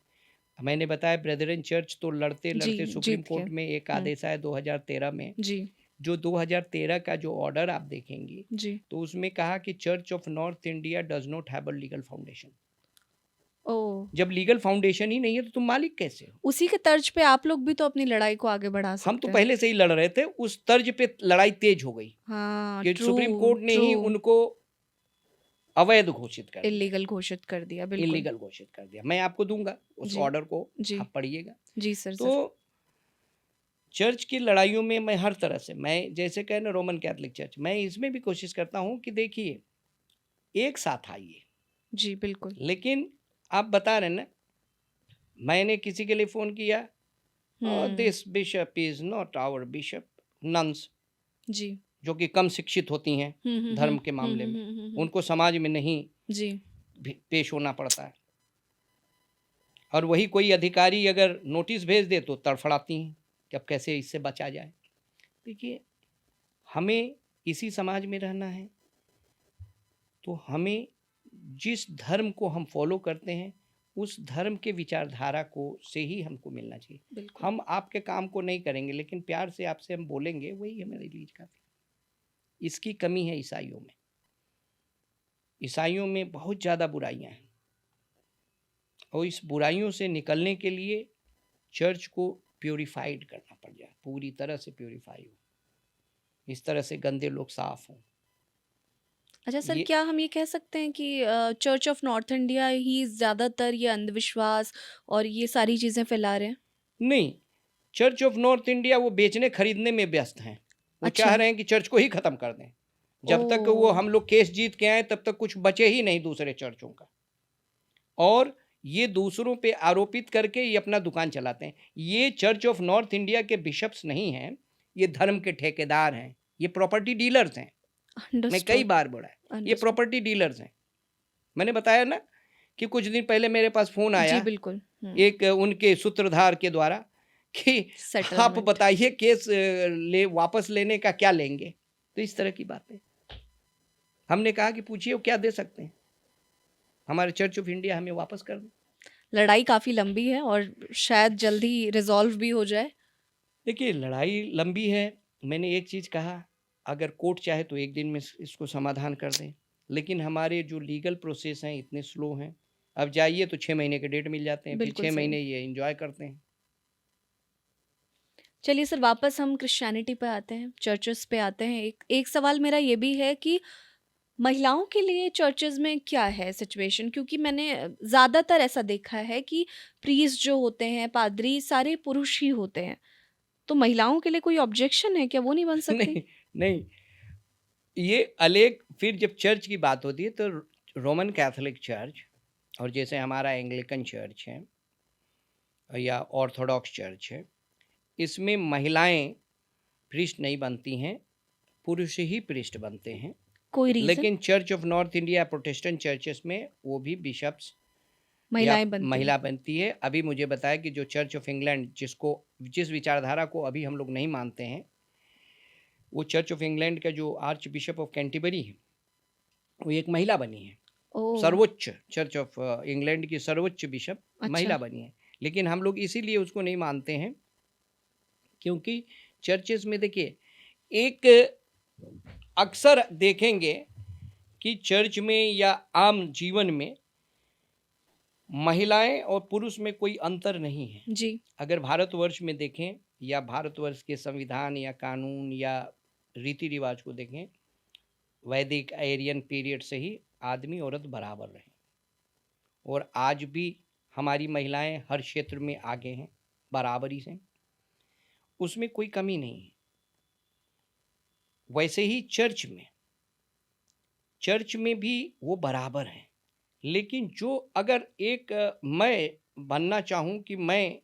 मैंने बताया ब्रेदरन चर्च तो लड़ते जी, लड़ते सुप्रीम जीत कोर्ट गए। में एक आदेश आया 2013 में, जी। जो 2013 का जो ऑर्डर आप देखेंगे जी। तो उसमें कहा कि Church of north India does not have a legal foundation. Oh! जब लीगल फाउंडेशन ही नहीं है तो तुम मालिक कैसे हो? उसी के तर्ज पे आप लोग भी तो अपनी लड़ाई को आगे बढ़ा हम सकते तो हैं। पहले से ही लड़ रहे थे, उस तर्ज पे लड़ाई तेज हो गई हाँ, कि सुप्रीम कोर्ट ने ही ट्रू। उनको अवैध घोषित कर दिया, इल्लीगल घोषित कर दिया, बिल्कुल। इलीगल घोषित कर दिया। मैं आपको दूंगा उस जी। ऑर्डर को, जी। आप पढ़िएगा। जी सर, तो ज़रूर। चर्च की लड़ाइयों में मैं हर तरह से, मैं जैसे कहे ना रोमन कैथोलिक चर्च, मैं इसमें भी कोशिश करता हूँ कि देखिए एक साथ आइए। जी, बिल्कुल। लेकिन आप बता रहे ना, मैंने किसी के लिए फ़ोन किया, this bishop is not our bishop, nuns, जी। जो कि कम शिक्षित होती हैं धर्म के मामले में, उनको समाज में नहीं जी। पेश होना पड़ता है। और वही कोई अधिकारी अगर नोटिस भेज दे तो तड़फड़ाती हैं कि अब कैसे इससे बचा जाए। देखिए, हमें इसी समाज में रहना है तो हमें जिस धर्म को हम फॉलो करते हैं उस धर्म के विचारधारा को से ही हमको मिलना चाहिए। बिल्कुल। हम आपके काम को नहीं करेंगे लेकिन प्यार से आपसे हम बोलेंगे, वही हमारे लिए काफ़ी। इसकी कमी है ईसाइयों में। ईसाइयों में बहुत ज़्यादा बुराइयां हैं और इस बुराइयों से निकलने के लिए चर्च को प्योरीफाइड करना पड़ जाए, पूरी तरह से प्योरीफाई हो, इस तरह से गंदे लोग साफ हों। अच्छा सर, ये क्या हम ये कह सकते हैं कि चर्च ऑफ नॉर्थ इंडिया ही ज़्यादातर ये अंधविश्वास और ये सारी चीज़ें फैला रहे हैं? नहीं, चर्च ऑफ नॉर्थ इंडिया वो बेचने खरीदने में व्यस्त हैं। वो अच्छा। चाह रहे हैं कि चर्च को ही खत्म कर दें। जब तक वो ओह! हम लोग केस जीत के आए तब तक कुछ बचे ही नहीं दूसरे चर्चों का, और ये दूसरों पे आरोपित करके ये अपना दुकान चलाते हैं। ये चर्च ऑफ नॉर्थ इंडिया के बिशप्स नहीं हैं, ये धर्म के ठेकेदार हैं, ये प्रॉपर्टी डीलर्स हैं। मैं कई अंडरस्टूड। बार बोला है, ये अंडरस्टूड। प्रॉपर्टी डीलर्स हैं। मैंने बताया ना कि कुछ दिन पहले मेरे पास फ़ोन जी, आया बिल्कुल। एक उनके सूत्रधार के द्वारा कि आप सेटलमेंट। बताइए केस वापस लेने का क्या लेंगे? तो इस तरह की बातें हमने कहा कि पूछिए वो क्या दे सकते हैं, हमारे चर्च ऑफ इंडिया हमें वापस कर दें। लड़ाई काफी लंबी है और शायद जल्दी रिजॉल्व भी हो जाए। देखिए लड़ाई लंबी है, मैंने एक चीज़ कहा, अगर कोर्ट चाहे तो एक दिन में इसको समाधान कर दें, लेकिन हमारे जो लीगल प्रोसेस हैं इतने स्लो हैं। अब जाइए तो 6 महीने के डेट मिल जाते हैं, फिर बिल्कुल 6 सही। महीने ये एंजॉय करते हैं। चलिए सर, वापस हम क्रिश्चियनिटी पे आते हैं, चर्चेस पे आते हैं। एक एक सवाल मेरा ये भी है कि महिलाओं के लिए चर्चेस में क्या है सिचुएशन? क्योंकि मैंने ज़्यादातर ऐसा देखा है कि प्रीस्ट जो होते हैं, पादरी, सारे पुरुष ही होते हैं। तो महिलाओं के लिए कोई ऑब्जेक्शन है क्या? वो नहीं बन सकती? नहीं, नहीं, ये अलेग फिर जब चर्च की बात होती है तो रोमन कैथोलिक चर्च और जैसे हमारा एंग्लिकन चर्च है या ऑर्थोडॉक्स चर्च है, इसमें महिलाएं प्रीस्ट नहीं बनती हैं, पुरुष ही प्रीस्ट बनते हैं। कोई रीज़न? लेकिन church of north India Protestant churches में वो भी बिशप्स या महिलाएं बनती हैं। महिला बनती है। अभी मुझे बताया कि जो चर्च ऑफ इंग्लैंड जिस विचारधारा को अभी हम लोग नहीं मानते हैं, वो चर्च ऑफ इंग्लैंड का जो आर्च बिशप ऑफ कैंटरबरी है वो एक महिला बनी है। ओह! सर्वोच्च चर्च ऑफ इंग्लैंड की सर्वोच्च बिशप अच्छा। महिला बनी है। लेकिन हम लोग इसीलिए उसको नहीं मानते हैं क्योंकि चर्चेस में देखिए एक अक्सर देखेंगे कि चर्च में या आम जीवन में महिलाएं और पुरुष में कोई अंतर नहीं है। जी। अगर भारतवर्ष में देखें या भारतवर्ष के संविधान या कानून या रीति रिवाज को देखें, वैदिक आर्यन पीरियड से ही आदमी औरत बराबर रहे और आज भी हमारी महिलाएं हर क्षेत्र में आगे हैं, बराबरी से, उसमें कोई कमी नहीं है। वैसे ही चर्च में भी वो बराबर हैं। लेकिन जो अगर एक मैं बनना चाहूँ कि मैं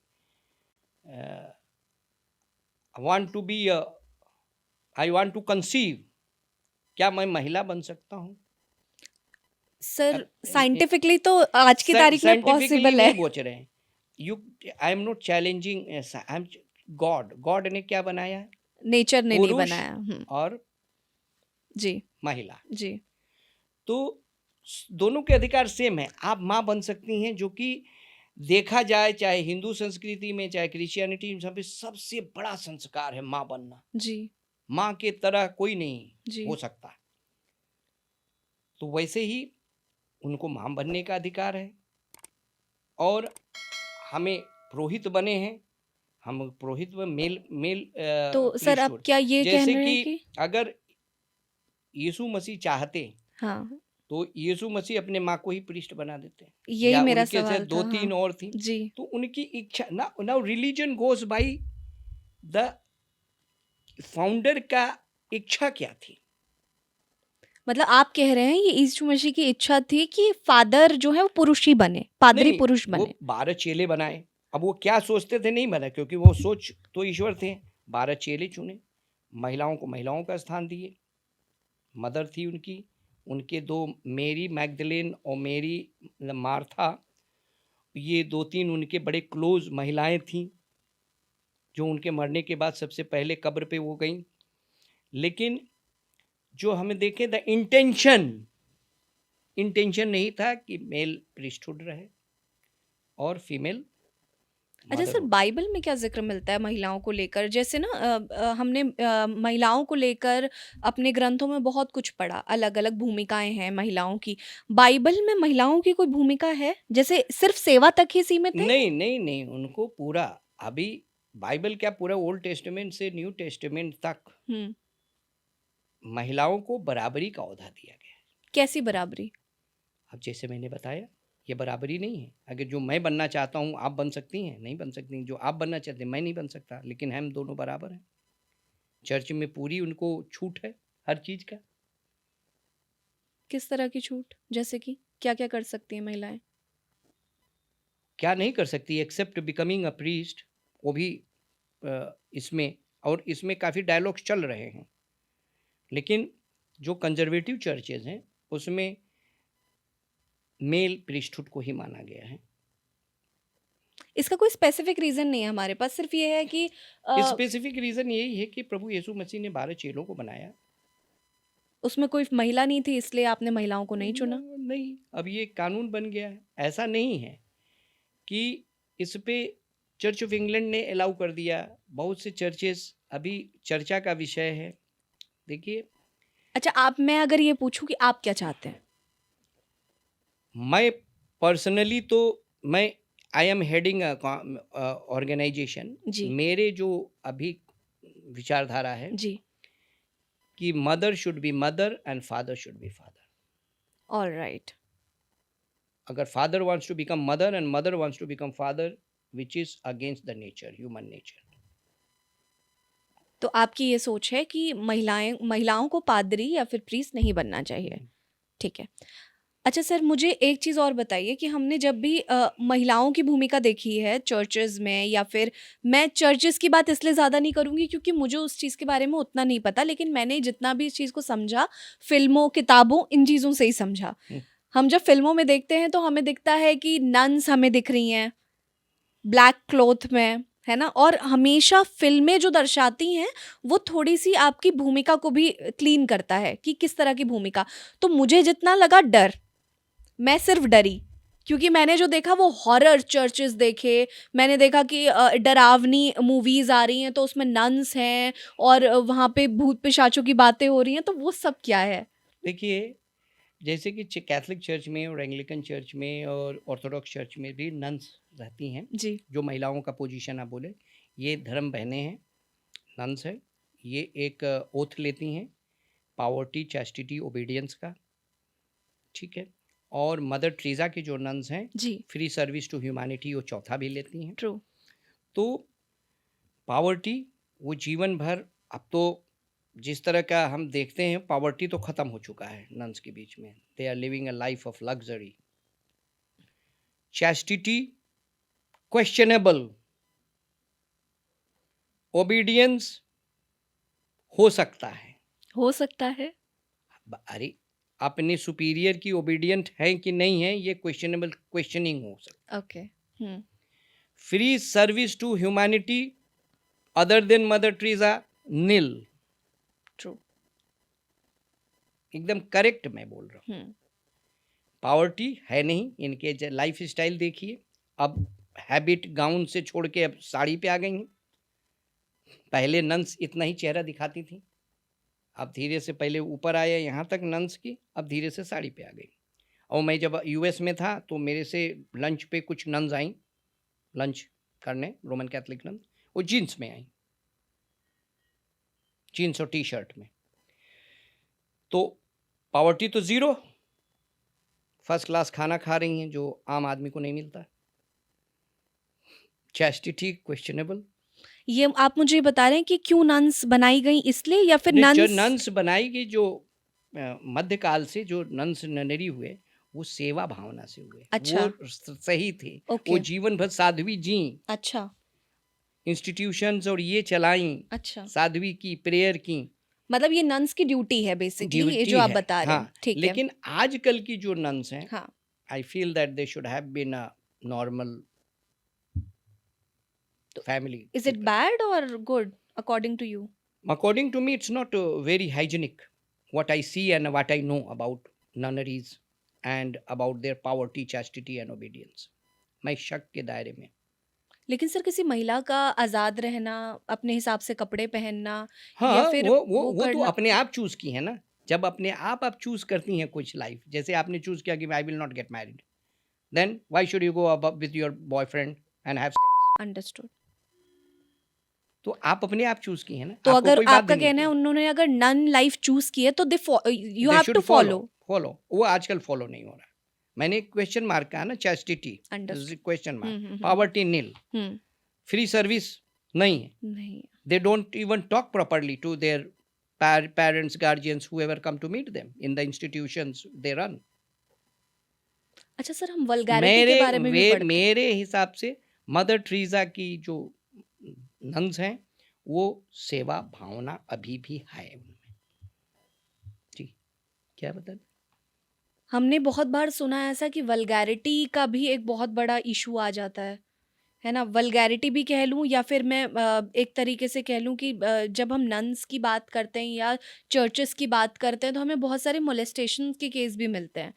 want to be I want to conceive, क्या मैं महिला बन सकता हूँ? सर, साइंटिफिकली तो आज की तारीख में साइंटिफिकली पॉसिबल है। नहीं बोच रहे हैं। आई am not challenging, I am God ने क्या बनाया है? नेचर ने नहीं पुरुष बनाया। और जी, महिला, जी। तो दोनों के अधिकार सेम है। आप माँ बन सकती हैं, जो कि देखा जाए चाहे हिंदू संस्कृति में चाहे क्रिश्चियनिटी में सबसे बड़ा संस्कार है माँ बनना। जी, माँ के तरह कोई नहीं जी। हो सकता। तो वैसे ही उनको माँ बनने का अधिकार है और हमें पुरोहित बने हैं, हम पुरोहित व मेल तो सर, आप priesthood। क्या ये कह जैसे रहे हैं कि कि अगर यीशु मसीह चाहते हाँ, तो यीशु मसीह अपने माँ को ही प्रीस्ट बना देते, यही या मेरा उनके से सवाल था। 2-3 हाँ, और थी। जी। तो उनकी इच्छा now religion goes by the founder का इच्छा क्या थी। मतलब आप कह रहे हैं ये यीशु मसीह की इच्छा थी कि फादर जो है वो पुरुष ही बने, पादरी नहीं, पुरुष वो बने। 12 चेले बनाए। अब वो क्या सोचते थे नहीं बना, क्योंकि वो सोच तो ईश्वर थे। 12 चेले चुने, महिलाओं को महिलाओं का स्थान दिए, मदर थी उनकी, उनके 2 मेरी मैगदलेन और मेरी मार्था, ये 2-3 उनके बड़े क्लोज महिलाएं थीं, जो उनके मरने के बाद सबसे पहले कब्र पे वो गईं। लेकिन जो हमें देखें द इंटेंशन नहीं था कि मेल प्रीस्टहुड रहे और फीमेल अच्छा सर, मदर। बाइबल में क्या ज़िक्र मिलता है महिलाओं को लेकर? जैसे ना हमने महिलाओं को लेकर अपने ग्रंथों में बहुत कुछ पढ़ा, अलग-अलग भूमिकाएँ हैं महिलाओं की। बाइबल में महिलाओं की कोई भूमिका है? जैसे सिर्फ़ सेवा तक ही सीमित है? नहीं, नहीं, नहीं, उनको पूरा, अभी बाइबल क्या, पूरा ओल्ड टेस्टामेंट से न्यू टेस्टामेंट तक हुँ, महिलाओं को बराबरी का ओहदा दिया गया है। कैसी बराबरी? अब जैसे मैंने बताया, ये बराबरी नहीं है। अगर जो मैं बनना चाहता हूँ आप बन सकती हैं, नहीं बन सकती। जो आप बनना चाहते हैं मैं नहीं बन सकता, लेकिन हम दोनों बराबर हैं। चर्च में पूरी उनको छूट है हर चीज़ का। किस तरह की छूट? जैसे कि क्या-क्या कर सकती हैं महिलाएँ? क्या नहीं कर सकती एक्सेप्ट बिकमिंग अ प्रीस्ट, वो भी इसमें, और इसमें काफ़ी डायलॉग्स चल रहे हैं। लेकिन जो कंजर्वेटिव चर्चेज़ हैं उसमें मेल प्रीस्टहुड को ही माना गया है। इसका कोई स्पेसिफिक रीज़न नहीं है हमारे पास, सिर्फ़ ये है कि स्पेसिफिक रीज़न यही है कि प्रभु यीशु मसीह ने 12 चेलों को बनाया उसमें कोई महिला नहीं थी इसलिए आपने महिलाओं को नहीं चुना? नहीं, अब ये कानून बन गया है। ऐसा नहीं है कि इस पे चर्च ऑफ इंग्लैंड ने अलाउ कर दिया। बहुत से चर्चेस अभी चर्चा का विषय है। देखिए, अच्छा, मैं अगर ये पूछूं कि आप क्या चाहते हैं? मैं पर्सनली तो मैं आई एम हेडिंग ऑर्गेनाइजेशन। जी। मेरे जो अभी विचारधारा है जी। कि mother should be mother and father should be father. Alright. अगर father wants to become mother and mother wants to become father, which is against the nature, human nature. तो आपकी ये सोच है कि महिलाओं को पादरी या फिर प्रीस्ट नहीं बनना चाहिए। ठीक है। अच्छा सर, मुझे एक चीज़ और बताइए कि हमने जब भी महिलाओं की भूमिका देखी है चर्चेज़ में, या फिर मैं चर्चेज़ की बात इसलिए ज़्यादा नहीं करूँगी क्योंकि मुझे उस चीज़ के बारे में उतना नहीं पता, लेकिन मैंने जितना भी इस चीज़ को समझा, फ़िल्मों, किताबों, इन चीज़ों से ही समझा। हम जब फ़िल्मों में देखते हैं तो हमें दिखता है कि नन्स हमें दिख रही हैं, ब्लैक क्लॉथ में, है ना? और हमेशा फ़िल्में जो दर्शाती हैं, वो थोड़ी-सी आपकी भूमिका को भी क्लीन करता है कि किस तरह की भूमिका। तो मुझे जितना लगा डर, मैं सिर्फ डरी क्योंकि मैंने जो देखा वो हॉरर चर्चेस देखे। मैंने देखा कि डरावनी मूवीज़ आ रही हैं तो उसमें नन्स हैं और वहाँ पे भूत पिशाचों की बातें हो रही हैं, तो वो सब क्या है? देखिए, जैसे कि कैथलिक चर्च में और एंग्लिकन चर्च में और ऑर्थोडॉक्स चर्च में भी नन्स रहती हैं। जी। जो महिलाओं का पोजीशन आप बोले, ये धर्म बहनें हैं, नन्स है। ये एक ओथ लेती हैं, पावर्टी, चैस्टिटी, ओबीडियंस का। ठीक है। और मदर ट्रीजा की जो नन्स हैं, जी। फ्री सर्विस टू ह्यूमैनिटी, वो चौथा भी लेती हैं। ट्रू। तो पावर्टी, वो जीवन भर, अब तो जिस तरह का हम देखते हैं, पावर्टी तो ख़त्म हो चुका है नन्स के बीच में। They are living a life of luxury. Chastity questionable, obedience हो सकता है। हो सकता है। अरे, अपने सुपीरियर की ओबीडियंट है कि नहीं है, ये क्वेश्चनेबल, क्वेश्चनिंग हो सकता। ओके। हुँ। Free service to humanity other than Mother Teresa, nil. True. एकदम करेक्ट मैं बोल रहा हूँ। हुँ। पावर्टी है नहीं, इनके लाइफ स्टाइल देखिए। अब हैबिट गाउन से छोड़ के अब साड़ी पे आ गई हैं। पहले नन्स इतना ही चेहरा दिखाती थी, अब धीरे से, पहले ऊपर आया यहाँ तक नन्स की, अब धीरे से साड़ी पे आ गई। और मैं जब यूएस में था तो मेरे से लंच पे कुछ नन्स आई, लंच करने, रोमन कैथलिक नन्स, वो जीन्स में आई, जीन्स और टी शर्ट में। तो पावर्टी तो ज़ीरो, फर्स्ट क्लास खाना खा रही हैं जो आम आदमी को नहीं मिलता। Chastity questionable. ये आप मुझे बता रहे हैं कि क्यों नन्स बनाई गई इसलिए, या फिर नन्स नन्स बनाई गई जो मध्यकाल से जो नन्स ननरी हुए, वो सेवा भावना से हुए। अच्छा। वो सही थे। ओके। वो जीवन भर साध्वी जी, अच्छा। इंस्टीट्यूशंस और ये चलाई, अच्छा। साध्वी की, प्रेयर की, मतलब ये नन्स की ड्यूटी है बेसिकली, ये ड्यूटी जो आप है। बता रहे हैं। हाँ, ठीक है। लेकिन आजकल की जो नन्स हैं, हाँ। I feel that they should have been a normal family. Is it people. bad or good according to you? According to me, it's not very hygienic. What I see and what I know about nunneries and about their poverty, chastity and obedience. मैं शक के दायरे में। लेकिन sir, किसी महिला का आज़ाद रहना, अपने हिसाब से कपड़े पहनना, या हाँ, फिर वो तो करना, अपने आप चूज की है ना। जब अपने आप चूज करती हैं कुछ लाइफ, जैसे आपने चूज किया कि I will not get married, then why should you go up with your boyfriend and have sex? Understood. तो आप अपने आप चूज की है ना, तो आपको अगर कोई आपका बाध्य नहीं कहना है किया। उन्होंने अगर नन लाइफ चूज की है तो you They have should to follow. Follow. वो आजकल फॉलो नहीं हो रहा। मैंने क्वेश्चन मार्क कहा ना, chastity Understood. Question mark, hmm. Poverty nil, hmm. Free service नहीं है। नहीं। They don't even talk properly to their parents, guardians, whoever come to meet them in the institutions they run. अच्छा sir, हम vulgarity के बारे में भी पढ़ते हैं। मेरे हिसाब से मदर ट्रीजा की जो नन्स हैं, वो सेवा भावना अभी भी है उनमें। जी, क्या बता दें? हमने बहुत बार सुना है ऐसा कि वल्गैरिटी का भी एक बहुत बड़ा इशू आ जाता है है ना, वल्गैरिटी भी कह लूँ या फिर मैं एक तरीके से कह लूँ कि जब हम नन्स की बात करते हैं या चर्चेस की बात करते हैं तो हमें बहुत सारे मोलेस्टेशन के केस भी मिलते हैं।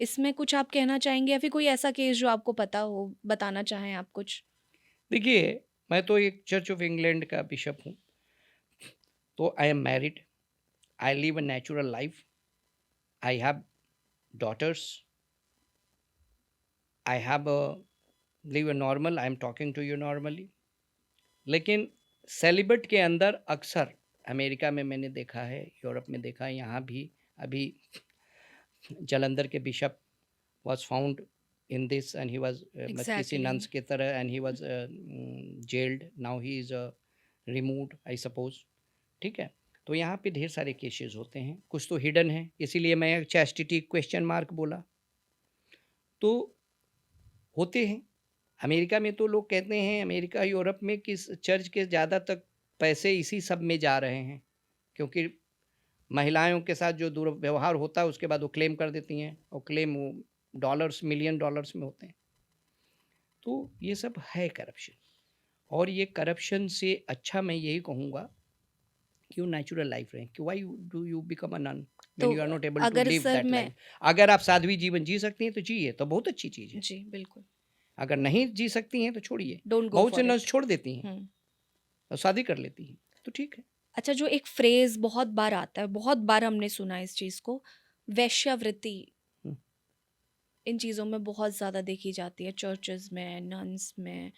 इसमें कुछ आप कहना चाहेंगे या फिर कोई ऐसा केस जो आपको पता हो, बताना चाहें आप कुछ? देखिए, मैं तो एक चर्च ऑफ इंग्लैंड का बिशप हूँ, तो I am married, I live a natural life, I have daughters, I have live a normal, I am talking to you normally. लेकिन सेलिब्रेट के अंदर अक्सर अमेरिका में मैंने देखा है, यूरोप में देखा है, यहाँ भी अभी जलंधर के bishop was found in this and he was किसी nuns एग्जैक्टली। की तरह and he was jailed, now he is removed I suppose। ठीक है, तो यहाँ पे ढेर सारे केसेस होते हैं, कुछ तो हिडन है, इसीलिए मैं चैस्टिटी क्वेश्चन मार्क बोला, तो होते हैं। अमेरिका में तो लोग कहते हैं, अमेरिका यूरोप में कि चर्च के ज़्यादा तक पैसे इसी सब में जा रहे हैं, क्योंकि महिलाओं के साथ जो दुर्व्यवहार होता है उसके बाद वो क्लेम कर देती हैं, और क्लेम वो डॉलर्स, मिलियन डॉलर्स में होते हैं। तो ये सब है करप्शन, और ये करप्शन से अच्छा मैं यही कहूँगा कि वो नेचुरल लाइफ रहें, कि why do you become a nun when तो you are not able to अगर लिव सर दैट मैं लाइफ। अगर आप साध्वी जीवन जी सकती हैं तो जिए, तो बहुत अच्छी चीज़ है। जी, बिल्कुल। अगर नहीं जी सकती हैं तो छोड़िए। डोंट गो बहुत से फॉर नर्स इट। छोड़ देती हैं हुँ। और शादी कर लेती हैं, तो ठीक है। अच्छा, जो एक फ्रेज़ बहुत बार आता है, बहुत बार हमने सुना है इस चीज़ को, वेश्यावृत्ति, हम्म, इन चीज़ों में बहुत ज़्यादा देखी जाती है, चर्चेज़ में, नन्स में।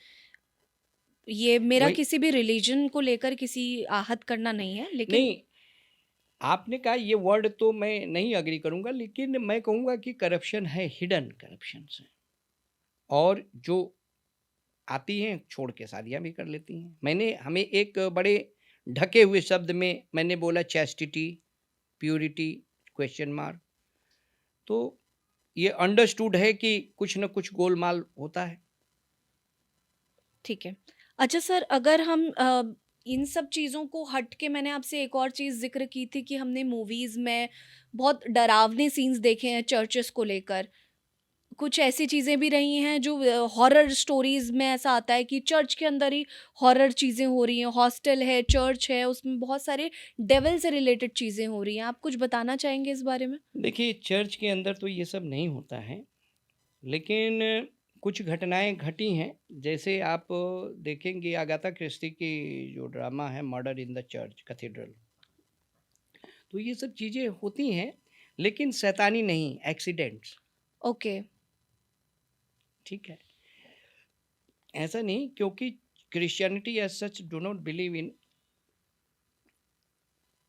ये मेरा वही किसी भी रिलीजन को लेकर किसी आहत करना नहीं है, लेकिन नहीं, आपने कहा ये वर्ड तो मैं नहीं अग्री करूंगा, लेकिन मैं कहूंगा कि करप्शन है, हिडन करप्शन है, और जो आती हैं छोड़ के शादियां भी कर लेती हैं। मैंने हमें एक बड़े ढके हुए शब्द में मैंने बोला चैस्टिटी, प्यूरिटी, क्वेश्चन मार्क, तो ये अंडरस्टूड है कि कुछ न कुछ गोलमाल होता है। ठीक है। अच्छा सर, अगर हम इन सब चीज़ों को हट के, मैंने आपसे एक और चीज़ ज़िक्र की थी कि हमने मूवीज़ में बहुत डरावने सीन्स देखे हैं चर्चेस को लेकर। कुछ ऐसी चीज़ें भी रही हैं जो हॉरर स्टोरीज़ में ऐसा आता है कि चर्च के अंदर ही हॉरर चीज़ें हो रही हैं, हॉस्टल है, चर्च है, उसमें बहुत सारे डेविल से रिलेटेड चीज़ें हो रही हैं। आप कुछ बताना चाहेंगे इस बारे में? देखिए, चर्च के अंदर तो ये सब नहीं होता है, लेकिन कुछ घटनाएं घटी हैं। जैसे आप देखेंगे अगाथा क्रिस्टी की जो ड्रामा है murder in the church cathedral, तो ये सब चीज़ें होती हैं, लेकिन शैतानी नहीं, एक्सीडेंट्स। ओके। ठीक है, ऐसा नहीं, क्योंकि Christianity as such do not believe in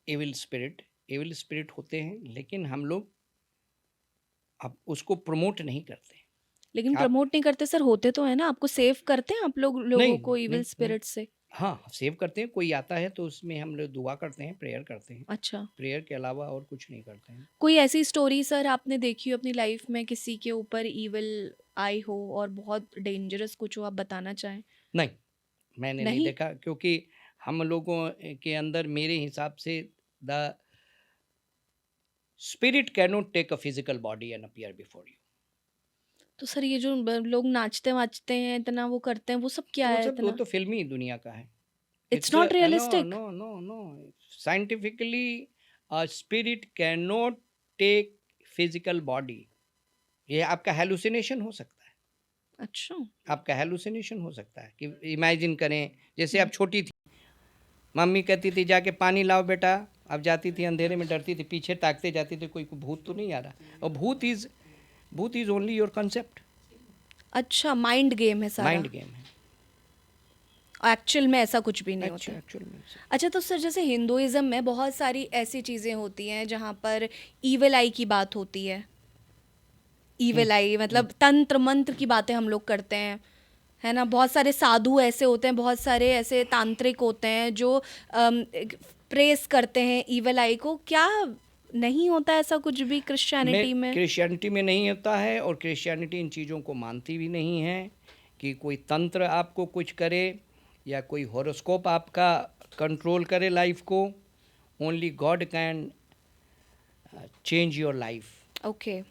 evil spirit. Evil spirit होते हैं, लेकिन हम लोग अब उसको प्रमोट नहीं करते। लेकिन आप प्रमोट नहीं करते सर, होते तो हैं ना, आपको सेव करते हैं आप लोग लोगों नहीं को नहीं इविल नहीं नहीं, स्पिरिट से? हाँ सेव करते हैं, कोई आता है तो उसमें हम लोग दुआ करते हैं, प्रेयर करते हैं। अच्छा। प्रेयर के अलावा और कुछ नहीं करते हैं। कोई ऐसी स्टोरी सर आपने देखी हो अपनी लाइफ में, किसी के ऊपर इविल आई हो और बहुत डेंजरस कुछ हो, आप बताना चाहें? नहीं, मैंने नहीं नहीं? देखा, क्योंकि हम लोगों के अंदर मेरे हिसाब से the spirit can not take a physical body and appear before you. तो सर ये जो लोग नाचते वाचते हैं, इतना वो करते हैं, वो सब क्या वो है सब, वो इतना? तो फिल्मी दुनिया का है। It's it's not no realistic? No no no, scientifically a spirit can not take physical body. ये आपका हेलुसिनेशन हो सकता है, अच्छा। आपका हेलुसिनेशन हो सकता है कि इमेजिन करें, जैसे आप हम्म। छोटी थी, मम्मी कहती थी जाके पानी लाओ बेटा, अब जाती थी अंधेरे में, डरती थी, पीछे ताकते जाती थी कोई भूत तो नहीं आ रहा, और भूत इज ओनली योर कंसेप्ट, अच्छा, माइंड गेम है सारा, माइंड गेम है। एक्चुअल में ऐसा कुछ भी नहीं होता। एक्चुअल में अच्छा, तो सर जैसे हिंदुइज्म में बहुत सारी ऐसी चीज़ें होती हैं जहाँ पर ईविल आई की बात होती है। ईविल आई मतलब तंत्र मंत्र की बातें हम लोग करते हैं, है ना? बहुत सारे साधु ऐसे होते हैं, बहुत सारे ऐसे तांत्रिक होते हैं जो प्रेस करते हैं ईविल आई को। क्या नहीं होता ऐसा कुछ भी क्रिश्चियनिटी में? क्रिश्चियनिटी में नहीं होता है, और क्रिश्चियनिटी इन चीज़ों को मानती भी नहीं है कि कोई तंत्र आपको कुछ करे या कोई हॉरोस्कोप आपका कंट्रोल करे लाइफ को। Only God can change your life. Okay.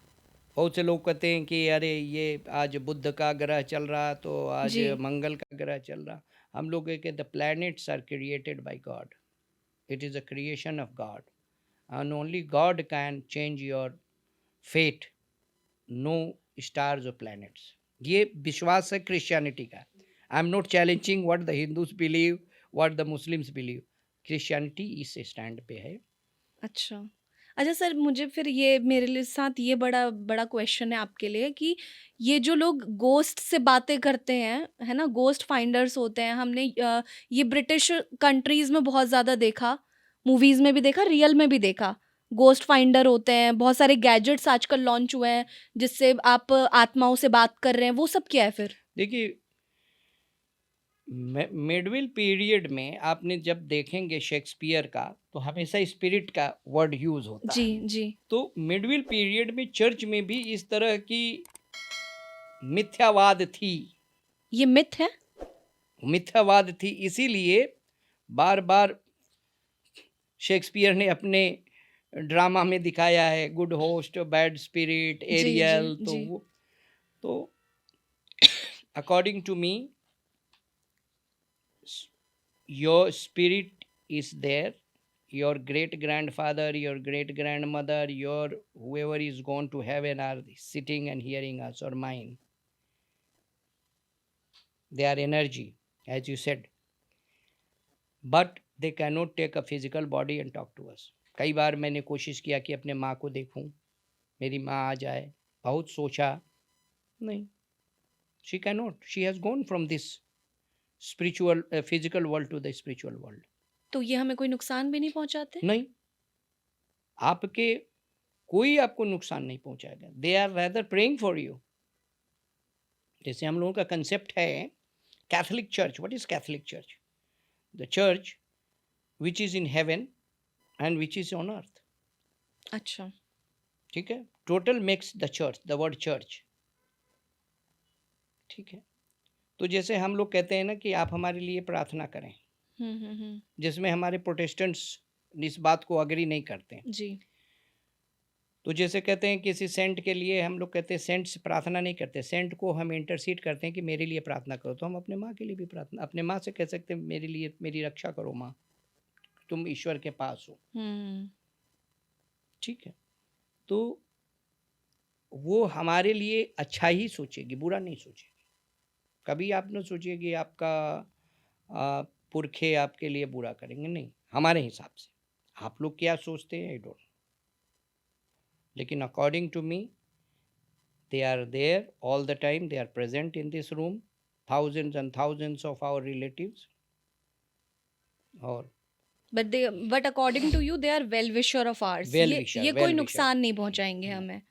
बहुत से लोग कहते हैं कि अरे ये आज बुध का ग्रह चल रहा तो आज जी मंगल का ग्रह चल रहा। हम लोग के the planets are created by God, it is a creation of God and only God can change your fate, no stars और प्लैनेट्स। ये विश्वास है क्रिश्चियनिटी का। I am not challenging what the Hindus believe, what the Muslims believe. Christianity इस stand पे है। अच्छा अच्छा सर, मुझे फिर ये मेरे लिए साथ ये बड़ा बड़ा क्वेश्चन है आपके लिए कि ये जो लोग गोस्ट से बातें करते हैं, है ना, गोस्ट फाइंडर्स होते हैं, हमने ये ब्रिटिश कंट्रीज में बहुत ज़्यादा देखा, मूवीज़ में भी देखा, रियल में भी देखा। गोस्ट फाइंडर होते हैं, बहुत सारे गैजेट्स आजकल लॉन्च हुए हैं जिससे आप आत्माओं से बात कर रहे हैं, वो सब क्या है फिर? देखिए, मिडविल पीरियड में आपने जब देखेंगे शेक्सपियर का तो हमेशा स्पिरिट का वर्ड यूज होता जी है। जी तो मिडविल पीरियड में चर्च में भी इस तरह की मिथ्यावाद थी। ये मिथ है। मिथ्यावाद थी, इसीलिए बार बार शेक्सपियर ने अपने ड्रामा में दिखाया है गुड होस्ट, बैड स्पिरिट, जी जी एरियल। तो जी वो तो according to me your spirit is there, your great grandfather, your great grandmother, your whoever is gone to heaven are sitting and hearing us, or mine. They are energy, as you said, but they cannot take a physical body and talk to us. कई बार मैंने कोशिश किया कि अपने माँ को देखूं, मेरी माँ आ जाए, बहुत सोचा, नहीं, she cannot, she has gone from this spiritual physical world to the spiritual world. तो ये हमें कोई नुकसान भी नहीं पहुंचाते? नहीं, आपके कोई आपको नुकसान नहीं पहुंचाएगा। They are rather praying for you. जैसे हम लोगों का कंसेप्ट है Catholic church. What is Catholic church? The church which is in heaven and which is on earth. अच्छा ठीक है, total makes the church, the word church. ठीक है, तो जैसे हम लोग कहते हैं ना कि आप हमारे लिए प्रार्थना करें, जिसमें हमारे प्रोटेस्टेंट्स इस बात को अग्री नहीं करते हैं। जी तो जैसे कहते हैं किसी सेंट के लिए, हम लोग कहते हैं सेंट से प्रार्थना नहीं करते, सेंट को हम इंटरसीड करते हैं कि मेरे लिए प्रार्थना करो। तो हम अपने माँ के लिए भी प्रार्थना, अपने माँ से कह सकते हैं मेरे लिए, मेरी रक्षा करो माँ, तुम ईश्वर के पास हो। ठीक है, तो वो हमारे लिए अच्छा ही सोचेगी, बुरा नहीं सोचेगी। कभी आप न सोचिए कि आपका पुरखे आपके लिए बुरा करेंगे, नहीं, हमारे हिसाब से। आप लोग क्या सोचते हैं आई डोंट, लेकिन according to me they are there all the time, they are present in this room, thousands and thousands of our relatives, और but according to you they are well wisher of ours. Well ये wisher, ये well कोई wisher. नुकसान नहीं पहुंचाएंगे हमें।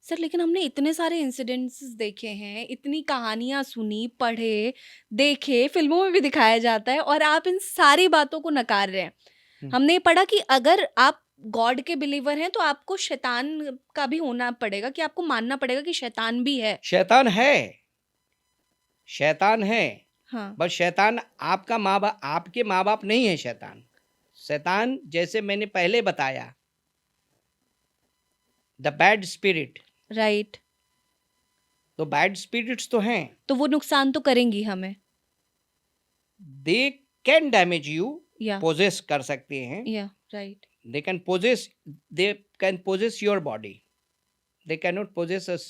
Sir लेकिन हमने इतने सारे इंसिडेंट्स देखे हैं, इतनी कहानियां सुनी, पढ़े, देखे, फिल्मों में भी दिखाया जाता है, और आप इन सारी बातों को नकार रहे हैं। हमने ये पढ़ा कि अगर आप गॉड के बिलीवर हैं तो आपको शैतान का भी होना पड़ेगा, कि आपको मानना पड़ेगा कि शैतान भी है। शैतान है, शैतान है, हाँ बस शैतान आपका माँ बाप, आपके माँ बाप नहीं है शैतान। शैतान जैसे मैंने पहले बताया, द बैड स्पिरिट, राइट। तो बैड स्पिरिट्स तो हैं, तो वो नुकसान तो करेंगी हमें। दे कैन डैमेज यू, या पोजेस कर सकते हैं, या right. they can possess your body, they cannot possess us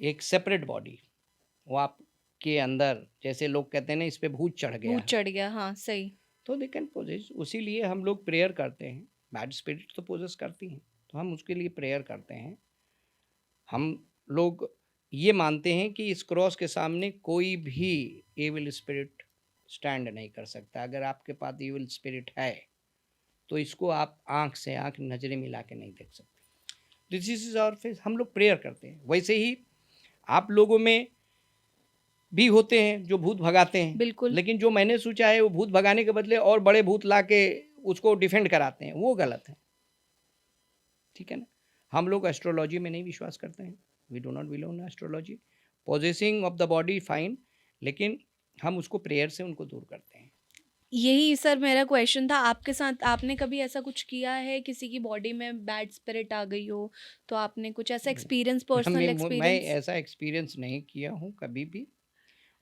एक सेपरेट बॉडी। वो आपके अंदर, जैसे लोग कहते हैं ना इस पे भूत चढ़ गया, भूत चढ़ गया, हाँ सही। तो दे कैन पोजेस। उसीलिए हम लोग प्रेयर करते हैं, बैड स्पिरिट तो पोजेस करती हैं, तो हम उसके लिए प्रेयर करते हैं। हम लोग ये मानते हैं कि इस क्रॉस के सामने कोई भी एविल स्पिरिट स्टैंड नहीं कर सकता। अगर आपके पास इविल स्पिरिट है तो इसको आप आंख से आंख, नजरें मिला के नहीं देख सकते। This is our faith. हम लोग प्रेयर करते हैं। वैसे ही आप लोगों में भी होते हैं जो भूत भगाते हैं, बिल्कुल। लेकिन जो मैंने सोचा है वो भूत भगाने के बदले और बड़े भूत ला के उसको डिफेंड कराते हैं, वो गलत है। ठीक है ना, हम लोग एस्ट्रोलॉजी में नहीं विश्वास करते हैं, we do not belong in astrology. Possessing of the body fine, लेकिन हम उसको प्रेयर से उनको दूर करते हैं। यही सर मेरा क्वेश्चन था, आपके साथ आपने कभी ऐसा कुछ किया है, किसी की बॉडी में बैड स्पिरिट आ गई हो, तो आपने कुछ ऐसा नहीं, एक्सपीरियंस, पर्सनल मैं एक्सपीरियंस? ऐसा एक्सपीरियंस नहीं किया हूँ कभी भी,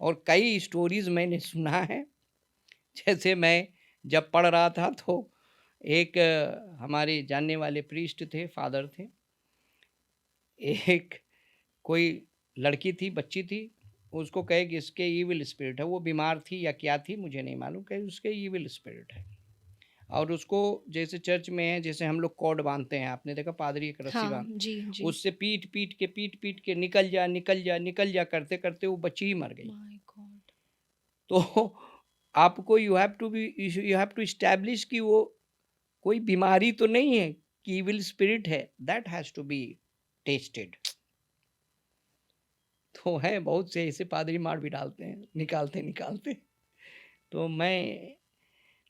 और कई स्टोरीज़ मैंने सुना है। जैसे मैं जब पढ़ रहा था तो एक हमारे जानने वाले प्रीस्ट थे, फादर थे। एक कोई लड़की थी, बच्ची थी, उसको कहे कि इसके ईविल स्पिरिट है। वो बीमार थी या क्या थी मुझे नहीं मालूम, कहे उसके ईविल स्पिरिट है। और उसको जैसे चर्च में है, जैसे हम लोग कॉर्ड बांधते हैं, आपने देखा पादरी एक रस्सी हाँ, बांध, जी, जी। उससे पीट के निकल जा निकल जा निकल जा करते करते वो बच्ची ही मर गई। My God! तो आपको यू हैव टू इस्टेब्लिश कि वो कोई बीमारी तो नहीं है, कि इविल स्पिरिट है, that has to be tested. तो है बहुत से ऐसे पादरी मार भी डालते हैं, निकालते निकालते। तो मैं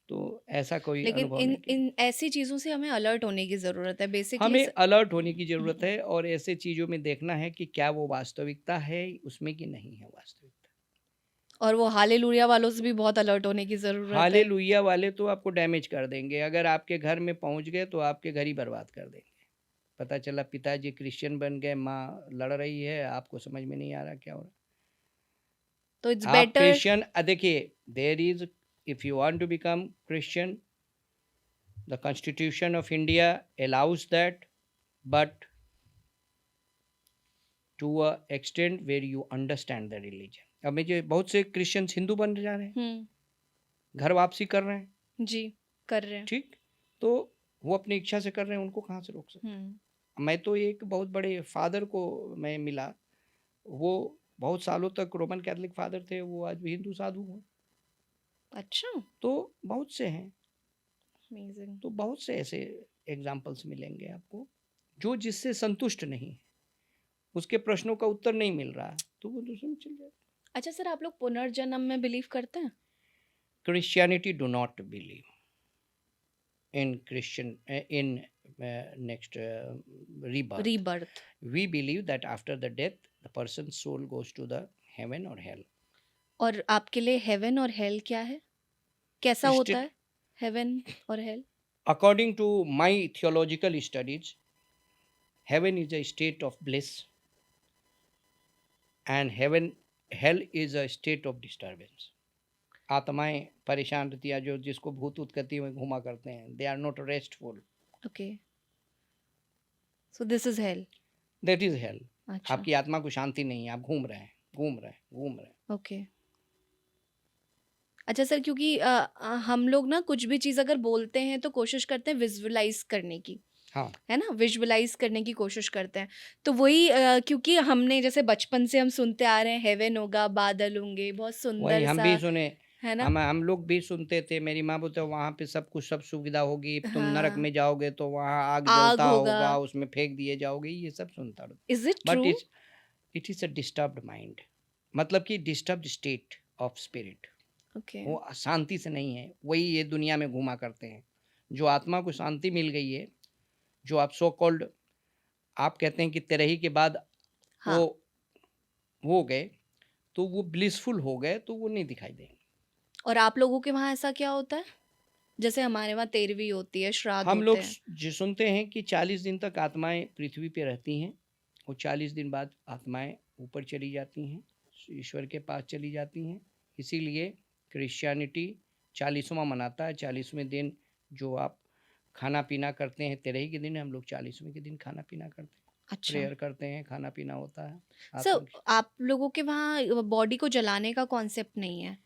तो ऐसा कोई लेकिन अनुभव इन नहीं किया। इन ऐसी चीज़ों से हमें अलर्ट होने की ज़रूरत है बेसिकली हमें अलर्ट होने की ज़रूरत हुँ, है, और ऐसे चीज़ों में देखना है कि क्या वो वास्तविकता है उसमें कि नहीं है वास्तविकता। और वो हालेलुया वालों से भी बहुत अलर्ट होने की ज़रूरत है। हालेलुया वाले तो आपको डैमेज कर देंगे, अगर आपके घर में पहुंच गए तो आपके घर ही बर्बाद कर देंगे। पता चला पिताजी क्रिश्चियन बन गए, माँ लड़ रही है, आपको समझ में नहीं आ रहा क्या हो रहा तो इट्स है। आप बेटर क्रिश्चियन देखिए, there is, if you want to become Christian, the constitution of India allows that, but to a extent where you understand the religion. अब मुझे बहुत से क्रिश्चियंस हिंदू बन जा रहे हैं, हुँ, घर वापसी कर रहे हैं, जी, कर रहे हैं। ठीक, तो वो अपनी इच्छा से कर रहे हैं, उनको कहाँ से रोक सकते हुँ, हैं। मैं तो एक बहुत बड़े फादर को मैं मिला, वो बहुत सालों तक रोमन कैथोलिक फादर थे, वो आज भी हिंदू साधु हैं। अच्छा, तो बहुत से हैं, अमेज़िंग। तो बहुत से ऐसे एग्जाम्पल्स मिलेंगे आपको, जो जिससे संतुष्ट नहीं है, उसके प्रश्नों का उत्तर नहीं मिल रहा है, तो वो दूसरे में चल जाए। अच्छा सर, आप लोग पुनर्जन्म में बिलीव करते हैं? Christianity do not believe in Christian in next rebirth. Rebirth We believe that after the death, the person's soul goes to the heaven or hell. और आपके लिए हेवन और हेल क्या है? कैसा होता St- है हेवन और hello? According to my theological studies, heaven is a state of bliss, and hell is a state of disturbance. आत्माएं परेशान रहती है, जो जिसको भूत उत्पत्ति में घुमा करते हैं, they are not restful, okay, so this is hell. That is hell. अच्छा, आपकी आत्मा को शांति नहीं है, आप घूम रहे हैं घूम रहे हैं घूम रहे हैं। ओके। अच्छा सर, क्योंकि हम लोग ना कुछ भी चीज़ अगर बोलते हैं तो कोशिश करते हैं विजुअलाइज़ करने की, हाँ, है ना? विजुअलाइज़ करने की कोशिश करते हैं। तो वही क्योंकि हमने जैसे बचपन से हम सुनते आ रहे हैं हेवन होगा, बादल होंगे, बहुत वही सुंदर हम सा, भी सुने, है ना? हम लोग भी सुनते थे। मेरी माँ बोलते वहाँ पे सब कुछ सब सुविधा होगी, तुम नरक हाँ, में जाओगे तो वहाँ आग आग जलता होगा। होगा, उसमें फेंक दिए जाओगे, ये सब सुनता रहता। Is it but true? It is a disturbed mind, मतलब कि disturbed state of spirit. Okay, वो शांति से नहीं है, वही ये दुनिया में घूमा करते हैं। जो आत्मा को शांति मिल गई है, जो आप सो कॉल्ड, आप कहते हैं कि तेरही के बाद वो हाँ। हो गए, तो वो ब्लिसफुल हो गए, तो वो नहीं दिखाई देंगे। और आप लोगों के वहाँ ऐसा क्या होता है? जैसे हमारे वहाँ 13वीं होती है, श्राद्ध हम होते लोग हैं। जो सुनते हैं कि 40 दिन तक आत्माएं पृथ्वी पे रहती हैं, और 40 दिन बाद आत्माएं ऊपर चली जाती हैं, ईश्वर के पास चली जाती हैं। इसीलिए क्रिश्चियनिटी 40वां मनाता है। 40वें दिन जो आप खाना पीना करते हैं, तेरही के दिन हम लोग 40वें के दिन खाना पीना करते हैं, अच्छा। प्रेयर करते हैं, खाना पीना होता है। सर, आत्मा की आप लोगों के वहाँ बॉडी को जलाने का कॉन्सेप्ट नहीं है?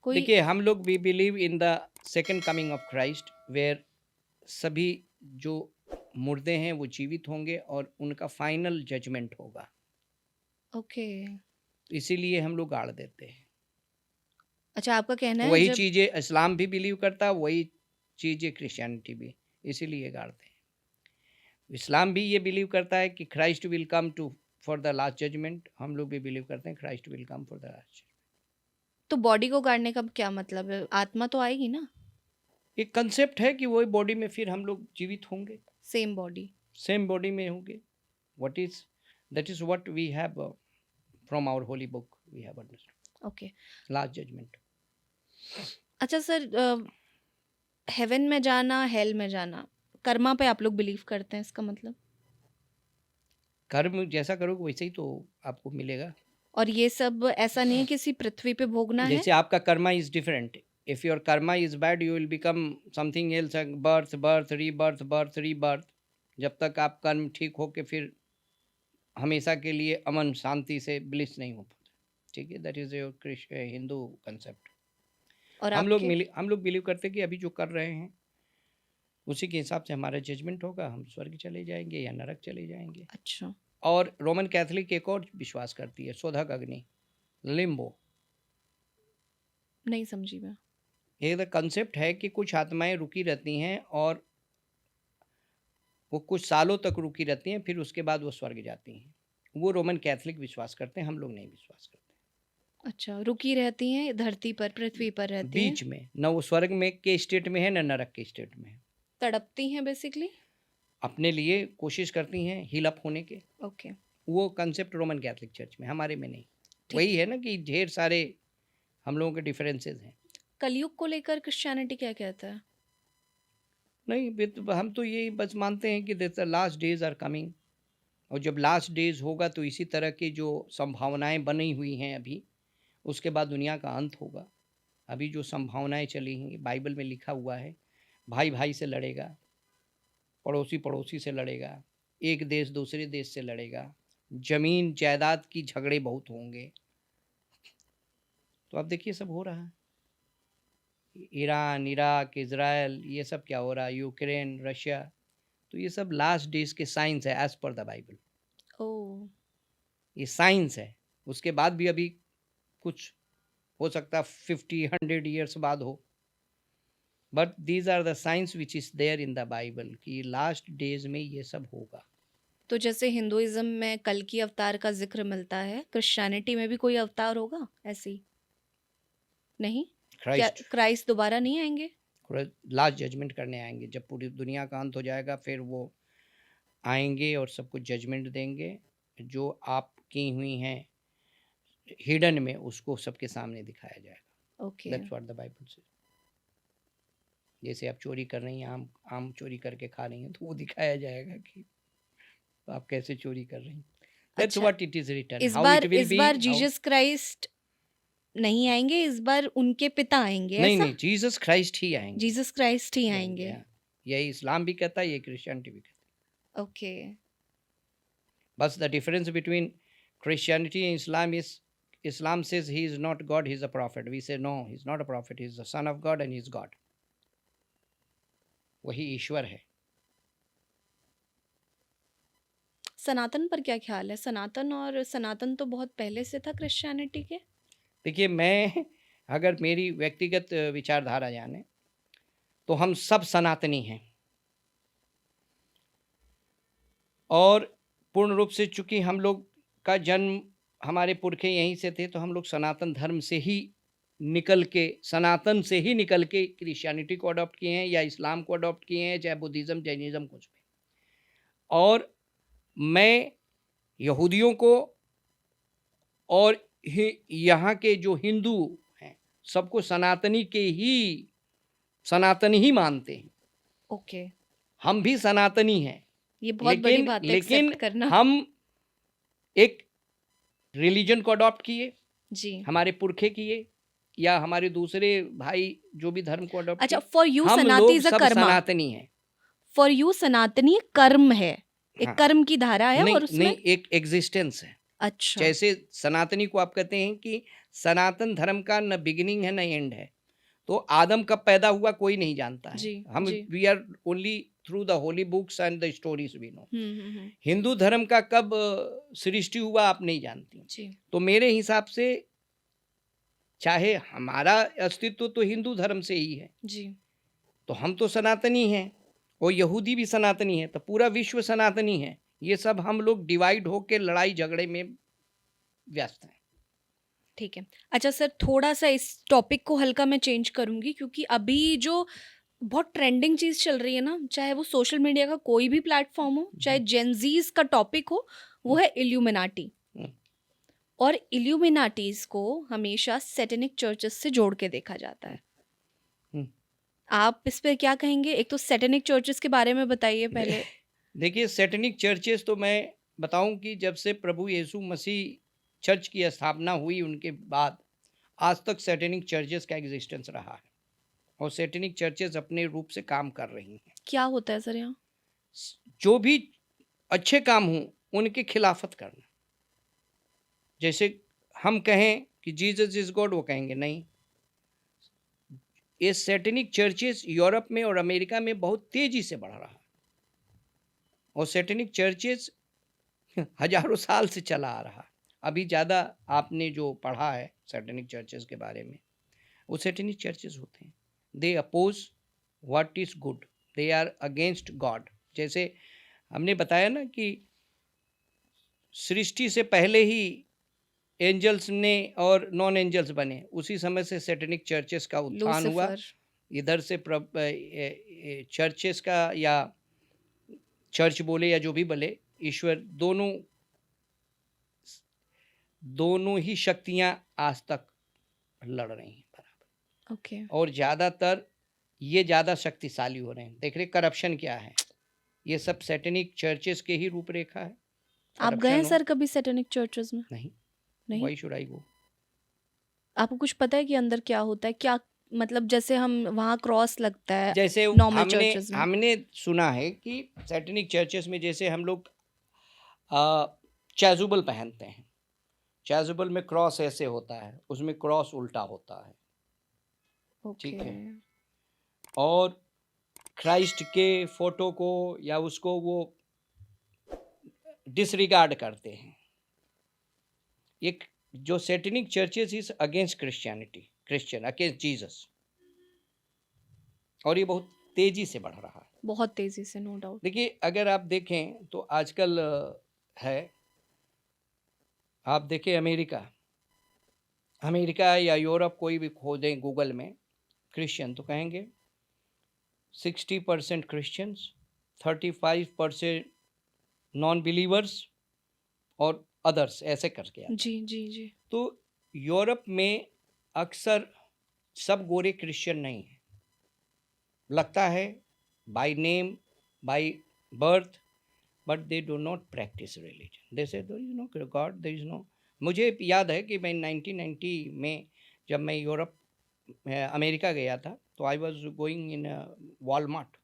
कोई देखिए, हम लोग we believe in the second coming of Christ, where सभी जो मुर्दे हैं वो जीवित होंगे और उनका फाइनल जजमेंट होगा। ओके। इसीलिए हम लोग गाड़ देते हैं। अच्छा, आपका कहना है वही जब चीज़ें इस्लाम भी बिलीव करता है, वही चीज़ें क्रिश्चियनिटी भी, इसीलिए गाड़ते हैं। इस्लाम भी ये बिलीव करता है कि Christ will come to for the last judgement, हम लोग भी बिलीव करते हैं Christ will come for the last. तो बॉडी को गाड़ने का क्या मतलब है? आत्मा तो आएगी ना? एक कंसेप्ट है कि वही बॉडी में फिर हम लोग जीवित होंगे, सेम बॉडी। सेम बॉडी में होंगे। What is that is what we have from our holy book we have understood, okay. Last judgement. अच्छा सर, हेवन में जाना, हेल में जाना, कर्मा पे आप लोग बिलीव करते हैं, इसका मतलब? कर्म जैसा करोगे वैसे ही तो आपको मिलेगा। और ये सब ऐसा नहीं है किसी पृथ्वी पे भोगना है? जैसे आपका Karma is different, if your Karma is bad you will become something else, birth birth rebirth birth rebirth, जब तक आप कर्म ठीक हो के फिर हमेशा के लिए अमन शांति से ब्लिस नहीं हो पाते। ठीक है, that is your Hindu concept. और हम लोग आपके? हम लोग बिलीव करते हैं कि अभी जो कर रहे हैं उसी के हिसाब से हमारा जजमेंट होगा, हम स्वर्ग चले जाएंगे या नरक चले जाएंगे। अच्छा। और रोमन कैथोलिक एक और विश्वास करती है, शोधक अग्नि, लिम्बो। नहीं समझी मैं। ये कंसेप्ट है कि कुछ आत्माएं रुकी रहती हैं और वो कुछ सालों तक रुकी रहती हैं, फिर उसके बाद वो स्वर्ग जाती हैं। वो रोमन कैथोलिक विश्वास करते हैं, हम लोग नहीं विश्वास करते। अच्छा, रुकी रहती हैं धरती पर, पृथ्वी पर रहती हैं, बीच में, न वो स्वर्ग में के स्टेट में है न नरक के स्टेट में है। तड़पती हैं बेसिकली। अपने लिए कोशिश करती हैं हील अप होने के। ओके। वो कंसेप्ट रोमन कैथोलिक चर्च में, हमारे में नहीं। ठीक वही है। है ना कि ढेर सारे हम लोगों के डिफरेंसेस हैं। कलयुग को लेकर क्रिश्चियनिटी क्या कहता है? नहीं, हम तो यही बस मानते हैं कि the last days are coming, और जब लास्ट डेज होगा तो इसी तरह की जो संभावनाएं बनी हुई हैं अभी, उसके बाद दुनिया का अंत होगा। अभी जो संभावनाएं चली हैं, बाइबल में लिखा हुआ है, भाई भाई से लड़ेगा, पड़ोसी पड़ोसी से लड़ेगा, एक देश दूसरे देश से लड़ेगा, जमीन जायदाद की झगड़े बहुत होंगे। तो अब देखिए सब हो रहा है, ईरान, इराक, इजराइल, ये सब क्या हो रहा है, यूक्रेन, रशिया। तो ये सब लास्ट डेज के साइंस है एज पर द बाइबल। ओह। ये साइंस है। उसके बाद भी अभी कुछ हो सकता है 50-100 ईयर्स बाद हो, but these are the science which is there in the Bible कि लास्ट डेज में ये सब होगा। तो जैसे हिंदुइज्म में कल की अवतार का जिक्र मिलता है, क्रिश्चियनिटी में भी कोई अवतार होगा ऐसी? नहीं? क्या क्राइस्ट क्राइस्ट दोबारा नहीं आएंगे? लास्ट जजमेंट करने आएंगे, जब पूरी दुनिया का अंत हो जाएगा फिर वो आएंगे और सबको जजमेंट देंगे। जो आप की हुई हैं हिडन में, उसको सबके सामने दिखाया जाएगा। Okay. That's what the Bible से। जैसे आप चोरी कर रही हैं, आम आम चोरी करके खा रही हैं, तो वो दिखाया जाएगा कि आप कैसे चोरी कर रही हैं। दैट्स अच्छा, व्हाट इट इज रिटन, इस हाउ बार इट विल इस बी। बार जीसस क्राइस्ट नहीं आएंगे, इस बार उनके पिता आएंगे, नहीं ऐसा? नहीं, जीसस क्राइस्ट ही आएंगे। जीसस क्राइस्ट ही यही आएंगे। यही इस्लाम भी कहता है, ये क्रिश्चियनिटी भी कहता ओके। है। बस the difference between Christianity and Islam is, Islam says he is not God, he is a prophet. We say no, he is not a prophet, he is the son of God and he is God. वही ईश्वर है। सनातन पर क्या ख्याल है? सनातन तो बहुत पहले से था क्रिश्चियनिटी के। देखिए, मैं अगर मेरी व्यक्तिगत विचारधारा जाने तो हम सब सनातनी हैं, और पूर्ण रूप से चूंकि हम लोग का जन्म, हमारे पुरखे यहीं से थे, तो हम लोग सनातन धर्म से ही निकल के, सनातन से ही निकल के क्रिश्चियनिटी को अडॉप्ट किए हैं या इस्लाम को अडॉप्ट किए हैं, चाहे बुद्धिज़्म, जैनिज़्म, कुछ भी। और मैं यहूदियों को और यहाँ के जो हिंदू हैं सबको सनातनी ही मानते हैं। ओके। हम भी सनातनी हैं, ये बहुत बड़ी बात है लेकिन एक्सेप्ट करना। हम एक रिलीजन को अडॉप्ट किए, जी। हमारे पुरखे किए, या हमारे दूसरे भाई जो भी धर्म को अडॉप्ट अच्छा, किए, फॉर यू हम सनाति लोग इज अ सब कर्मा। सनातनी हैं। फॉर यू सनातनी कर्म है, एक हाँ। कर्म की धारा है, नहीं और उसमें नहीं, एक एग्जिस्टेंस है। अच्छा। जैसे सनातनी को आप कहते हैं कि सनातन धर्म का न बिगिनिंग है न एंड है, तो आदम कब पैदा हुआ कोई नहीं जानता है। जी, हम जी। We are only through the holy books and the stories we know. Hmm. Hindu धर्म का कब सृष्टि हुआ आप नहीं जानती। जी। तो मेरे हिसाब से चाहे हमारा अस्तित्व तो हिंदू धर्म से ही है, जी। तो हम तो सनातनी हैं, और यहूदी भी सनातनी है, तो पूरा विश्व सनातनी है। ये सब हम लोग डिवाइड होकर लड़ाई झगड़े में व्यस्त हैं। ठीक है। अच्छा सर, थोड़ा सा इस टॉपिक को हल्का मैं चेंज करूंगी, क्योंकि अभी जो बहुत ट्रेंडिंग चीज चल रही है ना, चाहे वो सोशल मीडिया का कोई भी प्लेटफॉर्म हो, चाहे जेनजीज का टॉपिक हो, वो है इल्यूमिनाटी। और इल्यूमिनाटीज को हमेशा सैटेनिक चर्चेस से जोड़ के देखा जाता है। आप इस पे क्या कहेंगे? एक तो सैटेनिक चर्चेस के बारे में बताइए पहले। देखिए, सैटेनिक चर्चेस तो मैं बताऊं कि जब से प्रभु यीशु मसीह चर्च की स्थापना हुई उनके बाद आज तक सैटेनिक चर्चेस का एग्जिस्टेंस रहा है और सैटेनिक चर्चेस अपने रूप से काम कर रही हैं। क्या होता है सर यहाँ? जो भी अच्छे काम हों उनकी खिलाफत करना। जैसे हम कहें कि जीसस इज गॉड, वो कहेंगे नहीं। ये सैटेनिक चर्चेस यूरोप में और अमेरिका में बहुत तेजी से बढ़ रहा है और सैटेनिक चर्चेस हजारों साल से चला आ रहा है। अभी ज़्यादा आपने जो पढ़ा है सैटेनिक चर्चेस के बारे में, वो सैटेनिक चर्चेस होते हैं। They oppose what is good, they are against God. जैसे हमने बताया ना कि सृष्टि से पहले ही एंजल्स ने और नॉन एंजल्स बने, उसी समय से सैटेनिक चर्चेस का उत्थान हुआ। लूसीफर। इधर से चर्चेस का या चर्च बोले या जो भी बोले, ईश्वर दोनों ही शक्तियां आज तक लड़ रही हैं बराबर। ओके। और ज़्यादातर ये ज़्यादा शक्तिशाली हो रहे हैं। देख रहे करप्शन क्या है, ये सब सैटेनिक चर्चेस के ही रूपरेखा है। आप गए हैं सर कभी सैटेनिक चर्चेस में? नहीं। नहीं। व्हाई शुड आई गो? आपको कुछ पता है कि अंदर क्या होता है? क्या मतलब जैसे हम वहाँ क्रॉस लगता है जैसे नॉर्मल हमने चर्चेस में? हमने सुना है कि सैटेनिक चर्चेस में जैसे हम लोग चैजुबल पहनते हैं, चैजुबल में क्रॉस ऐसे होता है, उसमें क्रॉस उल्टा होता है। ठीक है। और क्राइस्ट के फोटो को या उसको वो डिसरिगार्ड करते हैं। एक जो satanic churches is against Christianity, Christian against Jesus, और ये बहुत तेजी से बढ़ रहा है। बहुत तेजी से, नो डाउट। देखिए, अगर आप देखें तो आजकल है, आप देखें अमेरिका या यूरोप, कोई भी खोजें गूगल में क्रिश्चियन तो कहेंगे 60% क्रिश्चियंस, 35% नॉन बिलीवर्स और अदर्स, ऐसे करके आता है। जी जी जी। तो यूरोप में अक्सर सब गोरे क्रिश्चियन नहीं हैं, लगता है by name, by birth, but they do not practise religion. They say there is no God, there is no. मुझे याद है कि मैं 1990 में जब मैं यूरोप अमेरिका गया था तो I was going in Walmart.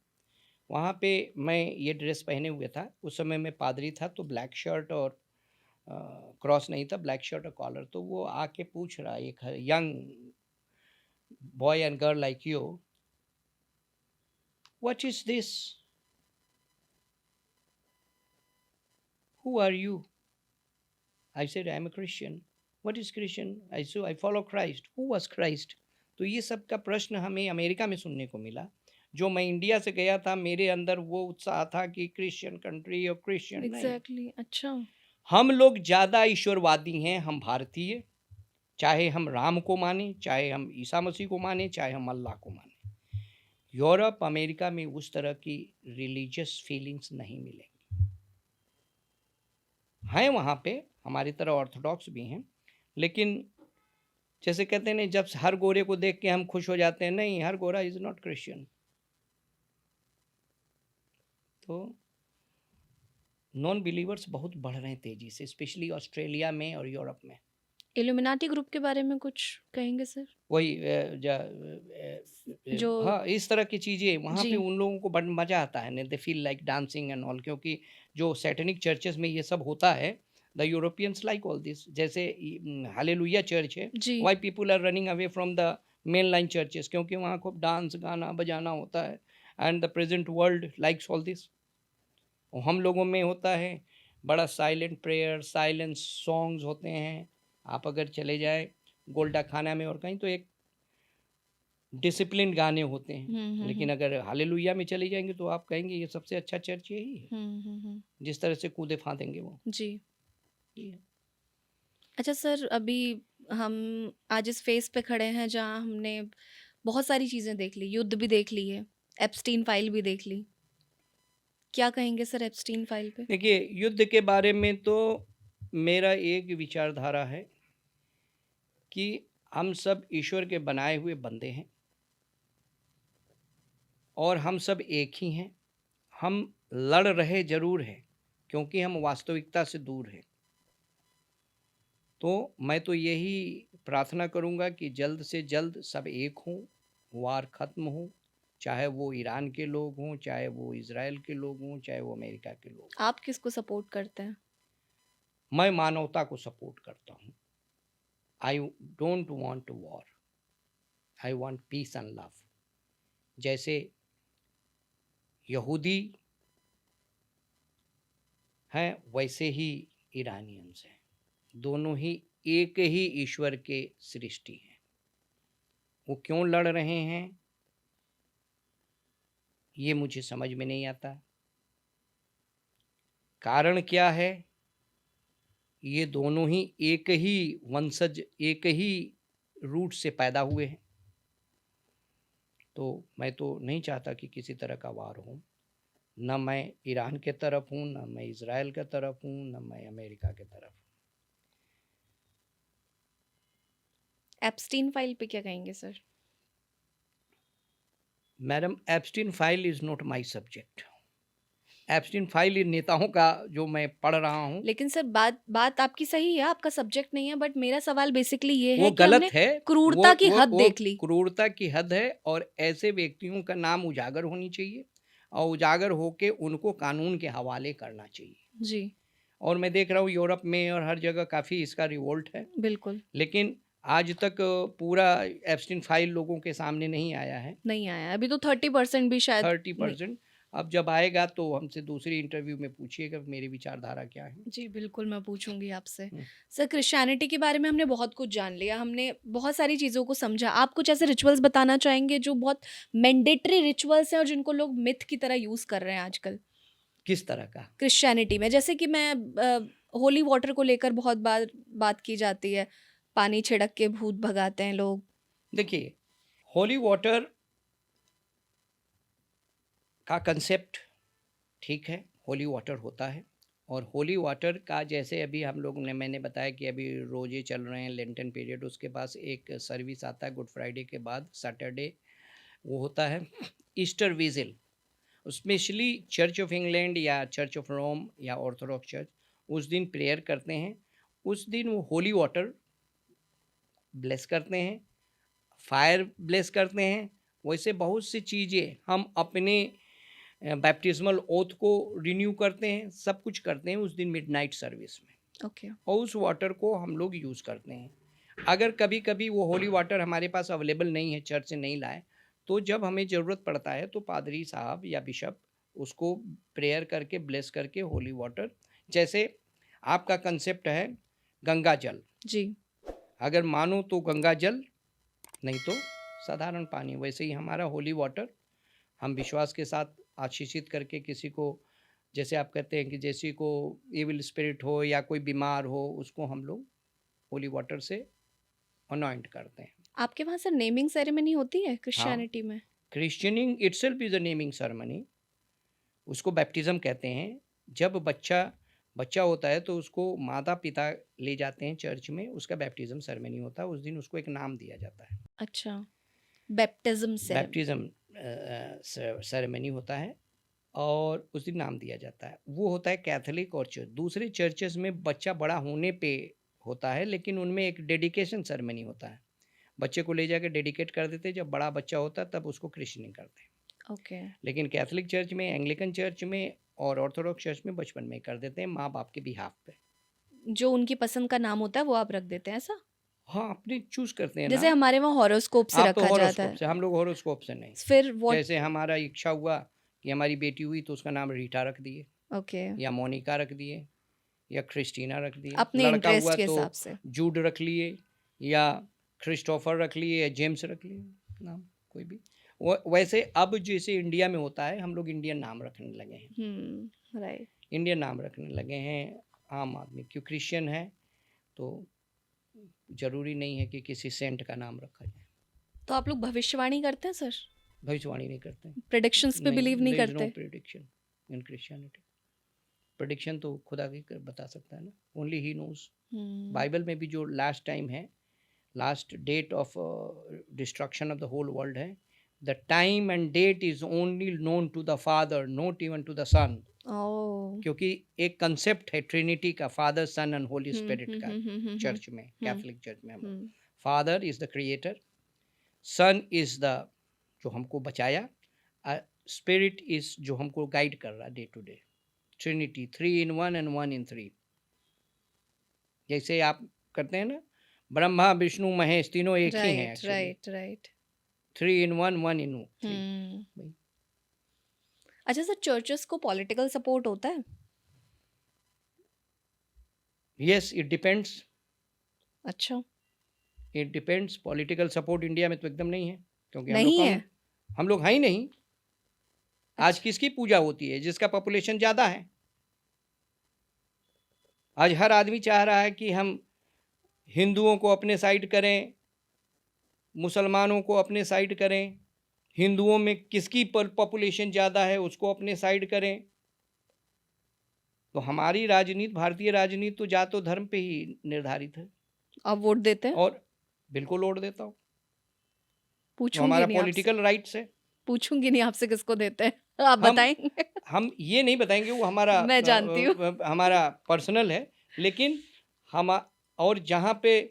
वहाँ पे मैं ये ड्रेस पहने हुए था, उस समय मैं पादरी था, तो ब्लैक शर्ट और क्रॉस नहीं था, ब्लैक शर्ट और कॉलर। तो वो आके पूछ रहा, एक young boy and girl like you, what is this, who are you? I said I am a Christian. What is Christian? I follow Christ. Who was Christ? तो ये सब का प्रश्न हमें अमेरिका में सुनने को मिला। जो मैं इंडिया से गया था, मेरे अंदर वो उत्साह था कि क्रिश्चियन कंट्री और क्रिश्चियन एग्जैक्टली। अच्छा। हम लोग ज़्यादा ईश्वरवादी हैं, हम भारतीय, चाहे हम राम को माने, चाहे हम ईसा मसीह को माने, चाहे हम अल्लाह को माने। यूरोप अमेरिका में उस तरह की रिलीजियस फीलिंग्स नहीं मिलेंगी। हैं वहाँ पे हमारी तरह ऑर्थोडॉक्स भी हैं, लेकिन जैसे कहते हैं ना, जब हर गोरे को देख के हम खुश हो जाते हैं, नहीं, हर गोरा इज नॉट क्रिश्चियन। तो नॉन बिलीवर्स बहुत बढ़ रहे हैं तेजी से, स्पेशली ऑस्ट्रेलिया में और यूरोप में। इल्यूमिनाटी ग्रुप के बारे में कुछ कहेंगे सर? वही जो हाँ, इस तरह की चीज़ें वहाँ पे उन लोगों को बड़ा मज़ा आता है, they feel like dancing and all, क्योंकि जो सैटेनिक चर्चेस में ये सब होता है, the Europeans like all this. जैसे हालेलुया चर्च है, why people are running away from the main line churches, क्योंकि वहाँ खूब डांस गाना बजाना होता है, and the present world likes all this. हम लोगों में होता है बड़ा साइलेंट प्रेयर, साइलेंस सॉन्ग्स होते हैं। आप अगर चले जाए गोल्डा खाना में और कहीं, तो एक डिसिप्लिन गाने होते हैं, लेकिन अगर हालेलुया में चले जाएंगे तो आप कहेंगे ये सबसे अच्छा चर्च यही है। जिस तरह से कूदे फांदेंगे वो। जी। अच्छा सर, अभी हम आज इस फेस पे खड़े हैं जहाँ हमने बहुत सारी चीज़ें देख ली, युद्ध भी देख ली है, एप्स्टीन फाइल भी देख ली। क्या कहेंगे सर एप्स्टीन फाइल पे? देखिए, युद्ध के बारे में तो मेरा एक विचारधारा है कि हम सब ईश्वर के बनाए हुए बंदे हैं। और हम सब एक ही हैं। हम लड़ रहे ज़रूर हैं क्योंकि हम वास्तविकता से दूर हैं। तो मैं तो यही प्रार्थना करूँगा कि जल्द से जल्द सब एक हों, वार ख़त्म हो, चाहे वो ईरान के लोग हों, चाहे वो इज़राइल के लोग हों, चाहे वो अमेरिका के लोग हों। आप किसको सपोर्ट करते हैं? मैं मानवता को सपोर्ट करता हूँ। I don't want war, I want piece and love. जैसे यहूदी हैं वैसे ही ईरानियंस हैं। दोनों ही एक ही ईश्वर के सृष्टि हैं। वो क्यों लड़ रहे हैं ये मुझे समझ में नहीं आता। कारण क्या है? ये दोनों ही एक ही वंशज, एक ही रूट से पैदा हुए हैं। तो मैं तो नहीं चाहता कि किसी तरह का वार हो। न मैं ईरान के तरफ हूँ, न मैं इज़राइल के तरफ हूँ, न मैं अमेरिका के तरफ हूँ। एप्स्टीन फाइल पे क्या कहेंगे sir? Madam, Epstein file is not my subject. Epstein file in नेताओं का जो मैं पढ़ रहा हूँ लेकिन सर बात आपकी सही है, आपका सब्जेक्ट नहीं है, बट मेरा सवाल बेसिकली ये वो है कि गलत हमने है। क्रूरता की हद देख ली। क्रूरता की हद है और ऐसे व्यक्तियों का नाम उजागर होनी चाहिए और उजागर होके उनको कानून के हवाले करना चाहिए। जी, और मैं देख रहा हूँ यूरोप में और हर जगह काफ़ी इसका रिवोल्ट है, बिल्कुल लेकिन आज तक पूरा एप्स्टीन फाइल लोगों के सामने नहीं आया है। नहीं आया। अभी तो 30% भी शायद नहीं। 30%। अब जब आएगा तो हमसे दूसरी इंटरव्यू में पूछिएगा मेरी विचारधारा क्या है। जी, बिल्कुल मैं पूछूंगी आपसे। हम्म। सर, क्रिश्चियनिटी के बारे में हमने बहुत कुछ जान लिया, हमने बहुत सारी चीज़ों को समझा। आप कुछ ऐसे रिचुअल्स बताना चाहेंगे जो बहुत मैंडेटरी रिचुअल्स हैं और जिनको लोग मिथ की तरह यूज़ कर रहे हैं आजकल किस तरह का? क्रिश्चियनिटी में? जैसे कि मैं होली वाटर को लेकर बहुत बार बात की जाती है, पानी छिड़क के भूत भगाते हैं लोग। देखिए, होली वाटर का कंसेप्ट ठीक है, होली वाटर होता है और होली वाटर का जैसे अभी हम लोग ने, मैंने बताया कि अभी रोजे चल रहे हैं, लेंटन पीरियड, उसके पास एक सर्विस आता है गुड फ्राइडे के बाद सैटरडे, वो होता है Easter vigil. Specially church of England या चर्च ऑफ रोम या ऑर्थोडॉक्स चर्च उस दिन प्रेयर करते हैं। उस दिन वो होली वाटर ब्लेस करते हैं, फायर ब्लेस करते हैं। वैसे बहुत सी चीज़ें हम अपने बैप्टिज्मल ओथ को रिन्यू करते हैं, सब कुछ करते हैं उस दिन मिडनाइट सर्विस में। ओके। और उस वाटर को हम लोग यूज़ करते हैं। अगर कभी कभी वो होली वाटर हमारे पास अवेलेबल नहीं है, चर्च से नहीं लाए, तो जब हमें ज़रूरत पड़ता है तो पादरी साहब या बिशप उसको प्रेयर करके ब्लेस करके होली वाटर, जैसे आपका कंसेप्ट है गंगा जल, जी, अगर मानो तो गंगा जल, नहीं तो साधारण पानी। वैसे ही हमारा होली वाटर हम विश्वास के साथ आशीषित करके किसी को, जैसे आप कहते हैं कि जैसे को इविल स्पिरिट हो या कोई बीमार हो, उसको हम लोग होली वाटर से अनॉइंट करते हैं। आपके वहाँ सर नेमिंग सेरेमनी होती है हाँ, क्रिश्चियनिटी में? Christening itself is a naming ceremony. उसको बैप्टिज्म कहते हैं। जब बच्चा होता है तो उसको माता पिता ले जाते हैं चर्च में, उसका बैप्टिज्म सेरेमनी होता है। उस दिन उसको एक नाम दिया जाता है, अच्छा, बैप्टिज्म सेरेमनी। बैप्टिज्म सेरेमनी होता है और उस दिन नाम दिया जाता है। वो होता है कैथोलिक और चर्च। दूसरे चर्चेस में बच्चा बड़ा होने पे होता है, लेकिन उनमें एक डेडिकेशन सेरेमनी होता है। बच्चे को ले जाकर डेडिकेट कर देते हैं, जब बड़ा बच्चा होता है तब उसको क्रिश्चियनिंग करते हैं। ओके। लेकिन कैथोलिक चर्च में, एंग्लिकन चर्च में और ऑर्थोडॉक्स चर्च में बचपन में कर देते हैं, माँ बाप के बिहाफ पे। जो उनकी पसंद का नाम होता है वो आप रख देते हैं ऐसा? हाँ, अपने चूज करते हैं जैसे नाम। हमारे वहाँ हॉरोस्कोप से आप तो रखा जाता हॉरोस्कोप है। से, हम लोग हॉरोस्कोप से नहीं। फिर व्हाट? जैसे हमारा इच्छा हुआ कि हमारी बेटी हुई तो उसका नाम रीटा रख दिए, ओके, या मोनिका रख दिए, या क्रिस्टीना रख दिए। अपने लड़का इंटरेस्ट हुआ के तो हिसाब से। जूड रख लिए, या क्रिस्टोफर रख लिए, या जेम्स रख लिए, नाम कोई भी। वैसे अब जैसे इंडिया में होता है, हम लोग इंडियन नाम रखने लगे हैं। राइट। इंडियन नाम रखने लगे हैं आम आदमी। क्यों? क्रिश्चियन है तो ज़रूरी नहीं है कि किसी सेंट का नाम रखा जाए। तो आप लोग भविष्यवाणी करते हैं सर? भविष्यवाणी नहीं करते हैं। प्रेडिक्शंस पे बिलीव नहीं there is करते? no prediction in Christianity. Prediction तो खुदा ही बता सकता है ना, ओनली ही नोज। बाइबल में भी जो लास्ट टाइम है, last date of destruction of the whole world है, The time and date is only known to the Father, not even to the Son. Oh क्योंकि एक कंसेप्ट है Trinity का, father son and holy hmm spirit का, church में, Catholic church में हम लोग। Father is the creator, son is the जो हमको बचाया, स्पिरिट इज जो हमको गाइड कर रहा day to day. Trinity, 3 in 1 and 1 in 3। जैसे आप करते हैं ना, ब्रह्मा विष्णु महेश तीनों एक ही हैं right right right 3 in 1, 1 in 3। अच्छा सर, चर्चेस को पॉलिटिकल सपोर्ट होता है? Yes, it depends. अच्छा, it depends. Political support India में तो एकदम नहीं है, क्योंकि नहीं है। हम लोग हैं ही नहीं। आज किसकी पूजा होती है? जिसका पॉपुलेशन ज़्यादा है। आज हर आदमी चाह रहा है कि हम हिंदुओं को अपने साइड करें, मुसलमानों को अपने साइड करें, हिंदुओं में किसकी पॉपुलेशन ज़्यादा है उसको अपने साइड करें। तो हमारी राजनीति, भारतीय राजनीति तो जातो धर्म पे ही निर्धारित है। आप वोट देते हैं? और बिल्कुल वोट देता हूँ, तो पूछूंगी हमारा नहीं आपसे, पॉलिटिकल राइट्स है। पूछूंगी नहीं आपसे किसको देते हैं, आप हम बताएंगे। हम ये नहीं बताएंगे, वो हमारा मैं जानती हूँ। हमारा पर्सनल है। लेकिन हम, और जहाँ पे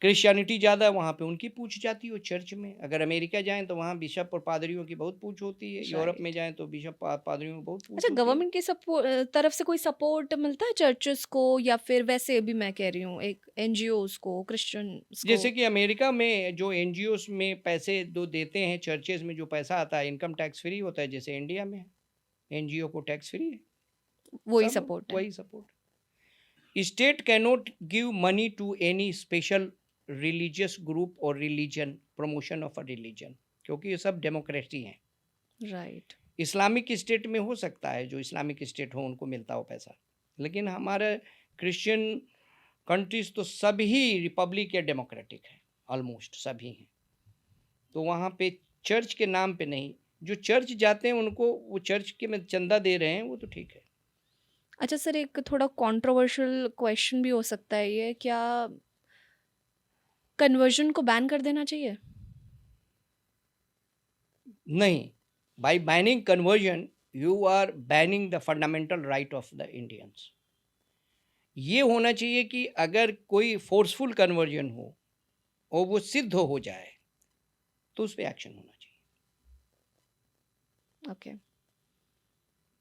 क्रिश्चियनिटी ज़्यादा है वहाँ पे उनकी पूछ जाती है चर्च में। अगर अमेरिका जाएं तो वहाँ बिशप और पादरियों की बहुत पूछ होती है। यूरोप में जाएं तो बिशप पादरियों की बहुत पूछ अच्छा, होती है। गवर्नमेंट की तरफ से कोई सपोर्ट मिलता है चर्चेस को, या फिर वैसे भी मैं कह रही हूँ एक एनजीओज को, क्रिश्चियन जैसे कि अमेरिका में जो एनजीओस में पैसे दो देते हैं, चर्चेज में जो पैसा आता है इनकम टैक्स फ्री होता है। जैसे इंडिया में एनजीओ को टैक्स फ्री है, वही सब सपोर्ट है। वही support. State cannot give money to any special religious group और religion, promotion of a religion, क्योंकि ये सब डेमोक्रेसी हैं। राइट। इस्लामिक स्टेट में हो सकता है, जो इस्लामिक स्टेट हो उनको मिलता हो पैसा, लेकिन हमारे क्रिश्चियन कंट्रीज तो सभी रिपब्लिक या डेमोक्रेटिक है, ऑलमोस्ट सभी हैं। तो वहाँ पे चर्च के नाम पे नहीं, जो चर्च जाते हैं उनको वो चर्च के में चंदा दे रहे हैं, वो तो ठीक है। अच्छा सर, एक थोड़ा कंट्रोवर्शियल क्वेश्चन भी हो सकता है ये, क्या कन्वर्जन को बैन कर देना चाहिए? नहीं, by banning conversion you are banning the fundamental right of the Indians. ये होना चाहिए कि अगर कोई फोर्सफुल कन्वर्जन हो और वो सिद्ध हो जाए तो उस पर एक्शन होना चाहिए। ओके।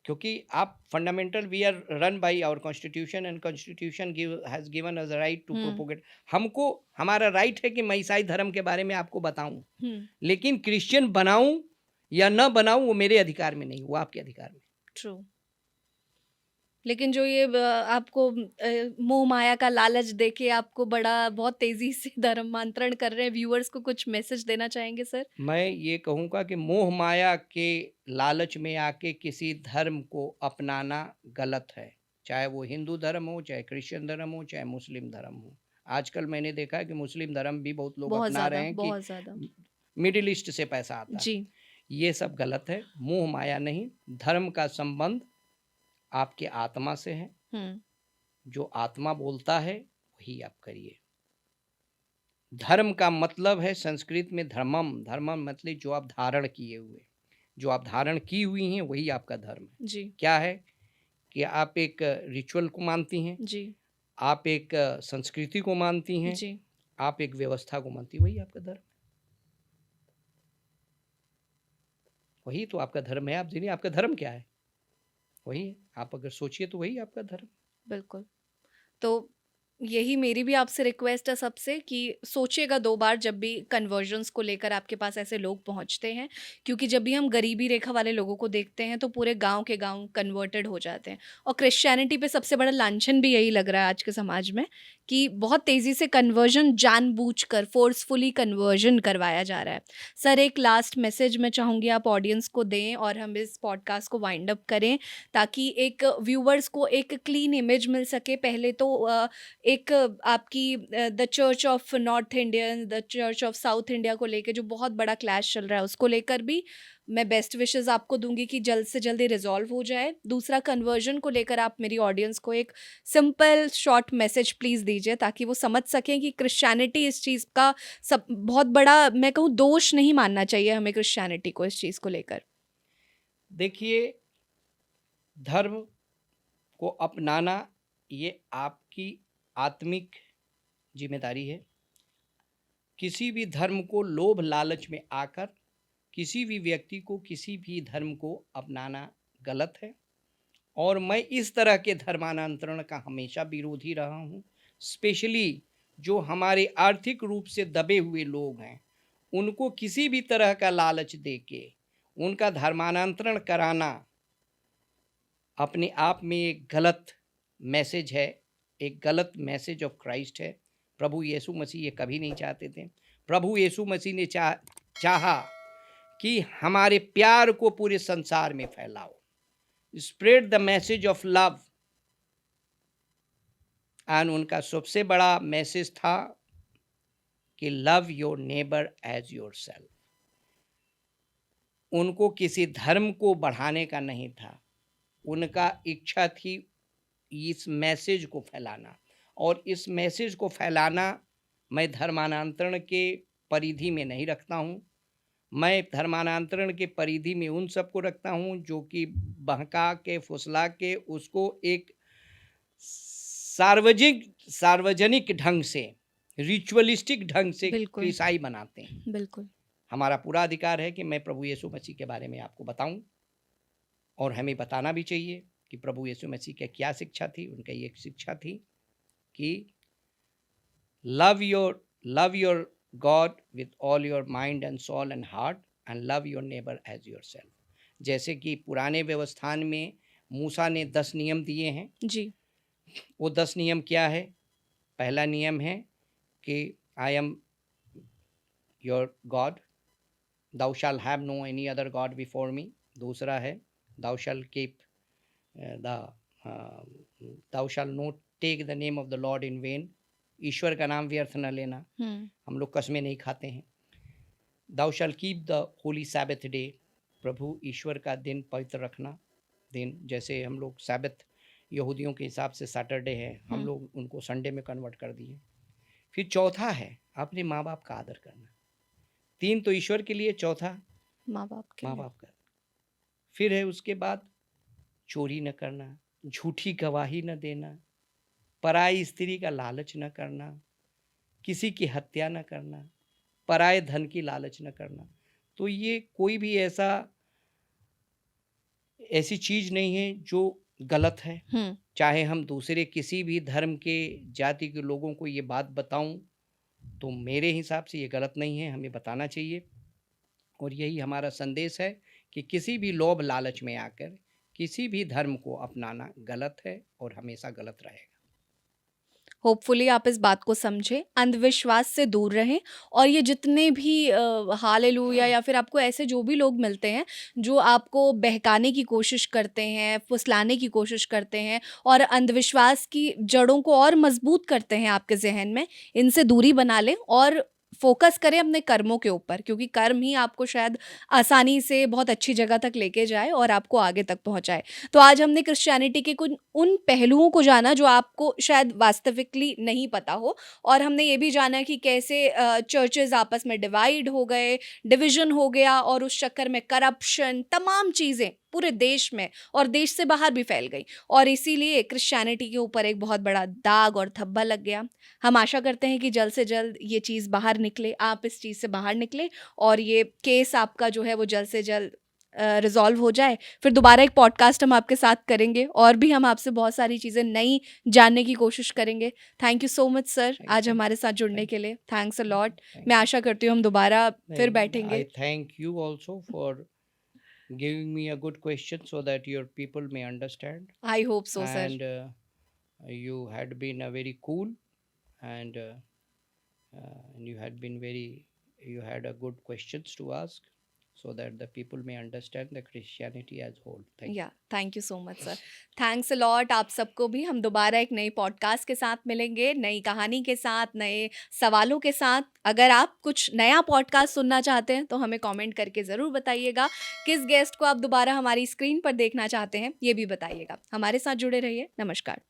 क्योंकि आप fundamental, we are run by our constitution and constitution has given us right to propagate. हमको हमारा राइट है कि मैं ईसाई धर्म के बारे में आपको बताऊं, लेकिन क्रिश्चियन बनाऊं या न बनाऊं वो मेरे अधिकार में नहीं, वो आपके अधिकार में। ट्रू। लेकिन जो ये आपको मोह माया का लालच देके आपको बड़ा बहुत तेजी से धर्मांतरण कर रहे हैं, व्यूअर्स को कुछ मैसेज देना चाहेंगे सर? मैं ये कहूँगा कि मोह माया के लालच में आके किसी धर्म को अपनाना गलत है, चाहे वो हिंदू धर्म हो, चाहे क्रिश्चियन धर्म हो, चाहे मुस्लिम धर्म हो। आजकल मैंने देखा है कि मुस्लिम धर्म भी बहुत लोग अपना रहे हैं कि मिडिल ईस्ट से पैसा आता है। जी। ये सब गलत है। मोह माया नहीं, धर्म का संबंध आपके आत्मा से है। जो आत्मा बोलता है वही आप करिए। धर्म का मतलब है संस्कृत में धर्मम, धर्मम मतलब जो आप धारण किए हुए, जो आप धारण की हुई हैं वही आपका धर्म है। जी। क्या है कि आप एक रिचुअल को मानती हैं जी, आप एक संस्कृति को मानती हैं जी, आप एक व्यवस्था को मानती, वही आपका धर्म है। वही तो आपका धर्म है। आप जानिए आपका धर्म क्या है, वही है। आप अगर सोचिए तो वही आपका धर्म। बिल्कुल। तो यही मेरी भी आपसे रिक्वेस्ट है सबसे कि सोचिएगा 2 बार जब भी कन्वर्जन्स को लेकर आपके पास ऐसे लोग पहुंचते हैं, क्योंकि जब भी हम गरीबी रेखा वाले लोगों को देखते हैं तो पूरे गांव के गांव कन्वर्टेड हो जाते हैं। और क्रिश्चियनिटी पे सबसे बड़ा लांछन भी यही लग रहा है आज के समाज में कि बहुत तेज़ी से कन्वर्जन जानबूझकर फोर्सफुली कन्वर्जन करवाया जा रहा है। सर, एक लास्ट मैसेज मैं चाहूँगी आप ऑडियंस को दें और हम इस पॉडकास्ट को वाइंड अप करें, ताकि एक व्यूवर्स को एक क्लीन इमेज मिल सके। पहले तो एक आपकी the church of north Indian, the church of south India को लेके जो बहुत बड़ा क्लैश चल रहा है, उसको लेकर भी मैं बेस्ट विशेस आपको दूंगी कि जल्द से जल्द ये रिजॉल्व हो जाए। दूसरा, कन्वर्जन को लेकर आप मेरी ऑडियंस को एक सिंपल शॉर्ट मैसेज प्लीज़ दीजिए, ताकि वो समझ सकें कि क्रिश्चियनिटी इस चीज़ का सब बहुत बड़ा, मैं कहूँ, दोष नहीं मानना चाहिए हमें क्रिश्चियनिटी को इस चीज़ को लेकर। देखिए, धर्म को अपनाना ये आपकी आत्मिक जिम्मेदारी है। किसी भी धर्म को लोभ लालच में आकर किसी भी व्यक्ति को किसी भी धर्म को अपनाना गलत है, और मैं इस तरह के धर्मांतरण का हमेशा विरोधी रहा हूँ। स्पेशली जो हमारे आर्थिक रूप से दबे हुए लोग हैं, उनको किसी भी तरह का लालच देके उनका धर्मांतरण कराना अपने आप में एक गलत मैसेज है, एक गलत मैसेज ऑफ क्राइस्ट है। प्रभु यीशु मसीह ये कभी नहीं चाहते थे। प्रभु यीशु मसीह ने चाहा कि हमारे प्यार को पूरे संसार में फैलाओ, spread the message of love. And उनका सबसे बड़ा मैसेज था कि love your neighbour as yourself. उनको किसी धर्म को बढ़ाने का नहीं था, उनका इच्छा थी इस मैसेज को फैलाना, और इस मैसेज को फैलाना मैं धर्मांतरण के परिधि में नहीं रखता हूँ। मैं धर्मांतरण के परिधि में उन सबको रखता हूँ जो कि बहका के फुसला के उसको एक सार्वजनिक ढंग से, रिचुअलिस्टिक ढंग से बिल्कुल। ईसाई बनाते हैं। बिल्कुल। हमारा पूरा अधिकार है कि मैं प्रभु यीशु मसीह के बारे में आपको बताऊं, और हमें बताना भी चाहिए कि प्रभु यीशु मसीह की क्या शिक्षा थी। उनकी एक शिक्षा थी कि love your God with all your mind and soul and heart and love your neighbour as yourself. जैसे कि पुराने व्यवस्थान में मूसा ने 10 नियम दिए हैं जी। वो 10 नियम क्या है? पहला नियम है कि I am your God, thou shall have no any other god before me। दूसरा है thou shall keep thou shall not take the name of the Lord in vain। ईश्वर का नाम व्यर्थ न लेना। हम लोग कसमें नहीं खाते हैं। thou shall keep the holy Sabbath day। प्रभु ईश्वर का दिन पवित्र रखना। दिन जैसे हम लोग सैबत यहूदियों के हिसाब से सैटरडे है, हम लोग उनको संडे में कन्वर्ट कर दिए। फिर चौथा है अपने माँ बाप का आदर करना। 3 तो ईश्वर के लिए, चौथा माँ बाप का। फिर है उसके बाद चोरी न करना, झूठी गवाही न देना, पराई स्त्री का लालच न करना, किसी की हत्या न करना, पराये धन की लालच न करना। तो ये कोई भी ऐसी चीज नहीं है जो गलत है। चाहे हम दूसरे किसी भी धर्म के जाति के लोगों को ये बात बताऊं तो मेरे हिसाब से ये गलत नहीं है, हमें बताना चाहिए। और यही हमारा संदेश है कि किसी भी लोभ लालच में आकर किसी भी धर्म को अपनाना गलत है और हमेशा गलत रहेगा। होपफुली आप इस बात को समझें, अंधविश्वास से दूर रहें, और ये जितने भी हालेलुया या फिर आपको ऐसे जो भी लोग मिलते हैं जो आपको बहकाने की कोशिश करते हैं, फुसलाने की कोशिश करते हैं और अंधविश्वास की जड़ों को और मजबूत करते हैं आपके जहन में, इनसे दूरी बना लें और फोकस करें अपने कर्मों के ऊपर, क्योंकि कर्म ही आपको शायद आसानी से बहुत अच्छी जगह तक लेके जाए और आपको आगे तक पहुंचाए। तो आज हमने क्रिश्चियनिटी के कुछ उन पहलुओं को जाना जो आपको शायद वास्तविकली नहीं पता हो, और हमने ये भी जाना कि कैसे चर्चेज आपस में डिवाइड हो गए, डिवीजन हो गया, और उस चक्कर में करप्शन, तमाम चीज़ें पूरे देश में और देश से बाहर भी फैल गई, और इसीलिए क्रिश्चियनिटी के ऊपर एक बहुत बड़ा दाग और धब्बा लग गया। हम आशा करते हैं कि जल्द से जल्द ये चीज़ बाहर निकले, आप इस चीज़ से बाहर निकले, और ये केस आपका जो है वो जल्द से जल्द रिजॉल्व हो जाए। फिर दोबारा एक पॉडकास्ट हम आपके साथ करेंगे और भी हम आपसे बहुत सारी चीज़ें नई जानने की कोशिश करेंगे। Thank you so much sir, आज हमारे साथ जुड़ने के लिए। Thanks a lot. मैं आशा करती हूँ हम दोबारा फिर बैठेंगे। आई thank you also for giving me a good question so that your people may understand. I hope so, sir. And you had been a very cool and you had a good questions to ask. so that the people may understand the Christianity as whole. Thank you. या thank you so much sir, thanks a lot आप सबको भी। हम दोबारा एक नई podcast के साथ मिलेंगे, नई कहानी के साथ, नए सवालों के साथ। अगर आप कुछ नया पॉडकास्ट सुनना चाहते हैं तो हमें कमेंट करके ज़रूर बताइएगा। किस गेस्ट को आप दोबारा हमारी स्क्रीन पर देखना चाहते हैं ये भी बताइएगा। हमारे साथ जुड़े रहिए। नमस्कार।